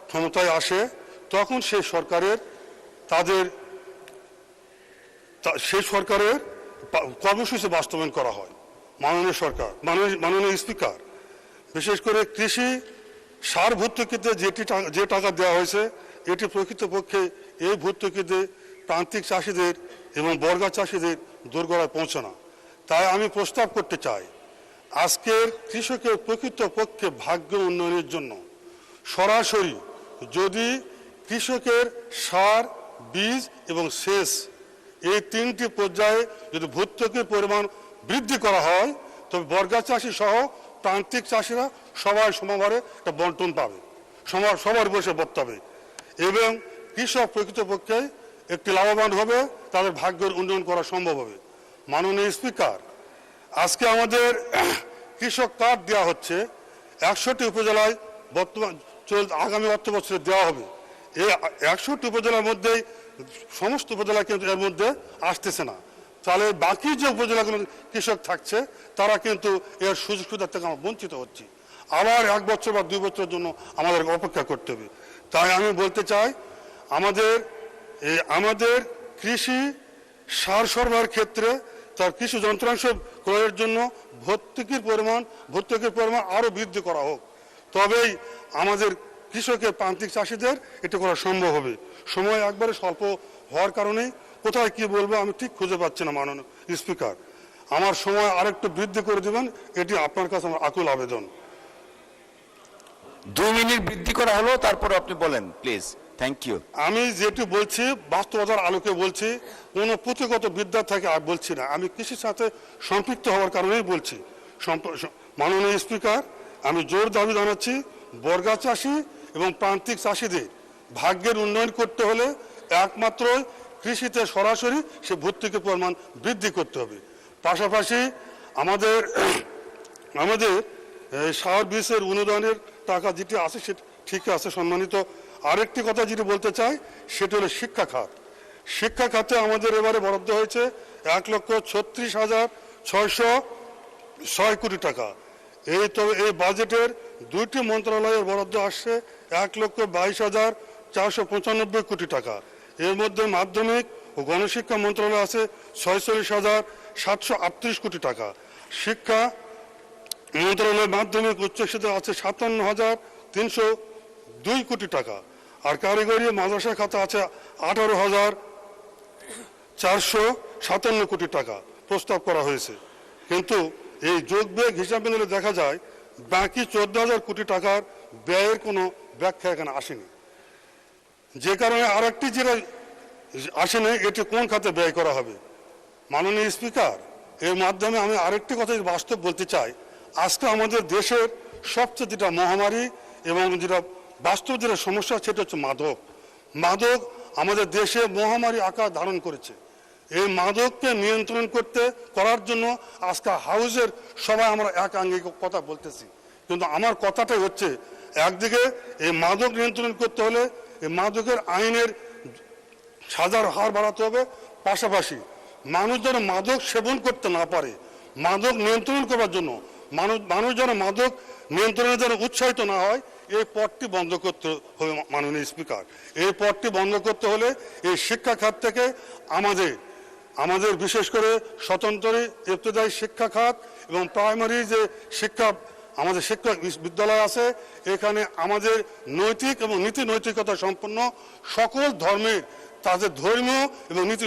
ক্ষমতায় আসে তখন সেই সরকারের কর্মসূচি বাস্তবায়ন করা হয়। মাননীয় স্পিকার, বিশেষ করে কৃষি সার ভর্তুকিতে যে টাকা দেওয়া হয়েছে এটি প্রকৃতপক্ষে এই ভর্তুকিতে প্রান্তিক চাষিদের এবং বর্গা চাষিদের দোরগোড়ায় পৌঁছে না। তাই আমি প্রস্তাব করতে চাই, আজকের কৃষকের প্রকৃতপক্ষে ভাগ্য উন্নয়নের জন্য সরাসরি যদি কৃষকের সার, বীজ এবং সেচ এই 3টি পর্যায়ে যদি ভর্তুকির পরিমাণ বৃদ্ধি করা হয় তবে বর্গা চাষি সহ প্রান্তিক চাষিরা সবাই সমানভাবে একটা বন্টন পাবে, সবার বসে বর্তাবে এবং কৃষক প্রকৃতপক্ষে একটি লাভবান হবে, তাদের ভাগ্যের উন্নয়ন করা সম্ভব হবে। মাননীয় স্পিকার, আজকে আমাদের কৃষক কার্ড দেওয়া হচ্ছে 61টি উপজেলায় আগামী অর্থ বছরে দেওয়া হবে। এই 61টি উপজেলার মধ্যেই সমস্ত উপজেলা কিন্তু এর মধ্যে আসতেছে না। তাহলে বাকি যে উপজেলাগুলো কৃষক থাকছে তারা কিন্তু এর সুযোগ সুবিধা থেকে আমরা বঞ্চিত হচ্ছি। আবার 1 বছর বা 2 বছরের জন্য আমাদের অপেক্ষা করতে হবে। তাই আমি বলতে চাই, আমাদের কৃষি সার সরবরাহের ক্ষেত্রে তার কৃষি যন্ত্রাংশ ক্রয়ের জন্য ভর্তুকির পরিমাণ আরও বৃদ্ধি করা হোক, তবেই আমাদের কৃষকের প্রান্তিক চাষিদের এটা করা সম্ভব হবে। সময় একবারে স্বল্প হওয়ার কারণে কোথায় কি বলবো আমি ঠিক খুঁজে পাচ্ছি না। মাননীয় স্পিকার, আমার সময় আরেকটু বৃদ্ধি করে দেবেন, এটি আপনার কাছে আমার আকুল আবেদন। 2 মিনিট বৃদ্ধি করা হলো, তারপর আপনি বলেন প্লিজ। Thank you. আমি যেটি বলছি বাস্তবতার আলোকে বলছি, কোনো পুঁথিগত বিদ্যা থেকে আর বলছি না, আমি কৃষির সাথে সম্পৃক্ত হওয়ার কারণেই বলছি। মাননীয় স্পিকার, আমি জোর দাবি জানাচ্ছি বর্গা চাষি এবং প্রান্তিক চাষিদের ভাগ্যের উন্নয়ন করতে হলে একমাত্র কৃষিতে সরাসরি সে ভর্তুকির পরিমাণ বৃদ্ধি করতে হবে। পাশাপাশি আমাদের সার, বীজের অনুদানের টাকা যেটি আছে সেটা ঠিক আছে সম্মানিত। আরেকটি কথা যেটি বলতে চাই সেটি হলো শিক্ষা খাত। শিক্ষা খাতে আমাদের এবারে বরাদ্দ হয়েছে 1,36,606 কোটি টাকা। এই বাজেটের 2টি মন্ত্রণালয়ের বরাদ্দ আসছে 1,22,495 কোটি টাকা। এর মধ্যে মাধ্যমিক ও গণশিক্ষা মন্ত্রণালয় আছে 46,738 কোটি টাকা। শিক্ষা মন্ত্রণালয়ের মাধ্যমিক উচ্চশিক্ষা আছে 57,302 কোটি টাকা। আর কারিগরি মাদ্রাসা খাতে আছে 18,457 কোটি টাকা প্রস্তাব করা হয়েছে। কিন্তু এই যোগ বিয়োগ হিসাবে নিলে দেখা যায় বাকি 14,000 কোটি টাকার ব্যয়ের কোনো ব্যাখ্যা এখানে আসেনি, যে কারণে আরেকটি যেটা আসেনি এটি কোন খাতে ব্যয় করা হবে। মাননীয় স্পিকার, এর মাধ্যমে আমি আরেকটি কথা বাস্তব বলতে চাই, আজকে আমাদের দেশের সবচেয়ে যেটা মহামারী এবং যেটা বাস্তব যেটা সমস্যা সেটা হচ্ছে মাদক আমাদের দেশে মহামারী আকার ধারণ করেছে। এই মাদককে নিয়ন্ত্রণ করার জন্য আজকে হাউসের সবাই আমরা একাঙ্গিক কথা বলতেছি, কিন্তু আমার কথাটাই হচ্ছে একদিকে এই মাদক নিয়ন্ত্রণ করতে হলে এই মাদকের আইনের সাজার হার বাড়াতে হবে, পাশাপাশি মানুষ যেন মাদক সেবন করতে না পারে মাদক নিয়ন্ত্রণ করার জন্য মানুষ যেন মাদক নিয়ন্ত্রণের জন্য উৎসাহিত না হয় এই পথটি বন্ধ করতে হবে। মাননীয় স্পিকার, এই পথটি বন্ধ করতে হলে এই শিক্ষা খাত থেকে আমাদের বিশেষ করে স্বতন্ত্র ইবতদায়ী শিক্ষা খাত এবং প্রাইমারি যে শিক্ষা আমাদের শিক্ষা বিদ্যালয় আছে, এখানে আমাদের নৈতিক এবং নীতি নৈতিকতা সম্পন্ন সকল ধর্মের তাদের ধর্মীয় এবং নীতি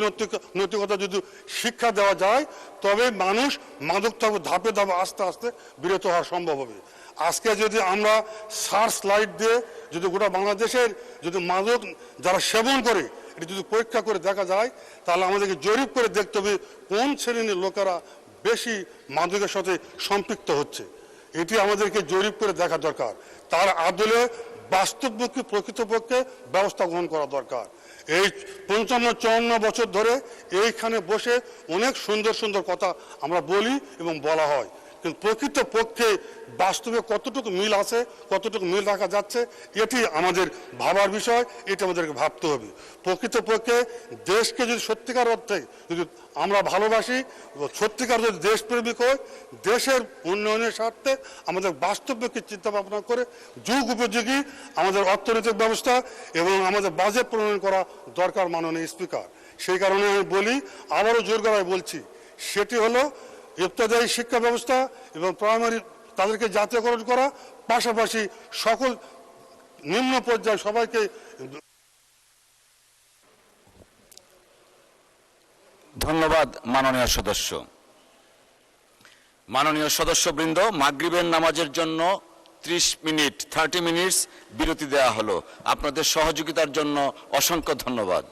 নৈতিকতা যদি শিক্ষা দেওয়া যায়, তবে মানুষ মাদক থেকে ধাপে ধাপে আস্তে আস্তে বিরত হওয়া সম্ভব হবে। আজকে যদি আমরা সার্চ লাইট দিয়ে যদি গোটা বাংলাদেশের যদি মাদক যারা সেবন করে এটি যদি পরীক্ষা করে দেখা যায়, তাহলে আমাদেরকে জরিপ করে দেখতে হবে কোন শ্রেণীর লোকেরা বেশি মাদকের সাথে সম্পৃক্ত হচ্ছে। এটি আমাদেরকে জরিপ করে দেখা দরকার। তার আদলে বাস্তবমুখী প্রকৃতপক্ষে ব্যবস্থা গ্রহণ করা দরকার। এই 55-54 বছর ধরে এইখানে বসে অনেক সুন্দর সুন্দর কথা আমরা বলি এবং বলা হয়, কিন্তু প্রকৃতপক্ষে বাস্তবে কতটুকু মিল আছে, কতটুকু মিল রাখা যাচ্ছে, এটি আমাদের ভাবার বিষয়, এটি আমাদেরকে ভাবতে হবে। প্রকৃতপক্ষে দেশকে যদি সত্যিকার অর্থে যদি আমরা ভালোবাসি, সত্যিকার যদি দেশপ্রেমিক হই, দেশের উন্নয়নের স্বার্থে আমাদের বাস্তবমুখী চিন্তা ভাবনা করে যুগ উপযোগী আমাদের অর্থনৈতিক ব্যবস্থা এবং আমাদের বাজেট প্রণয়ন করা দরকার মাননীয় স্পিকার। সেই কারণে আমি বলি, আবারও জোর গলায় বলছি, সেটি হলো ইবতদায়ী শিক্ষা ব্যবস্থা এবং প্রাইমারি তাদেরকে জাতীয়করণ করা, পাশাপাশি সকল নিম্ন পর্যায়ে সবাইকে। ধন্যবাদ মাননীয় সদস্য। মাননীয় সদস্যবৃন্দ, মাগরিবের নামাজের জন্য 30 মিনিটস বিরতি দেওয়া হলো। আপনাদের সহযোগিতার জন্য অসংখ্য ধন্যবাদ।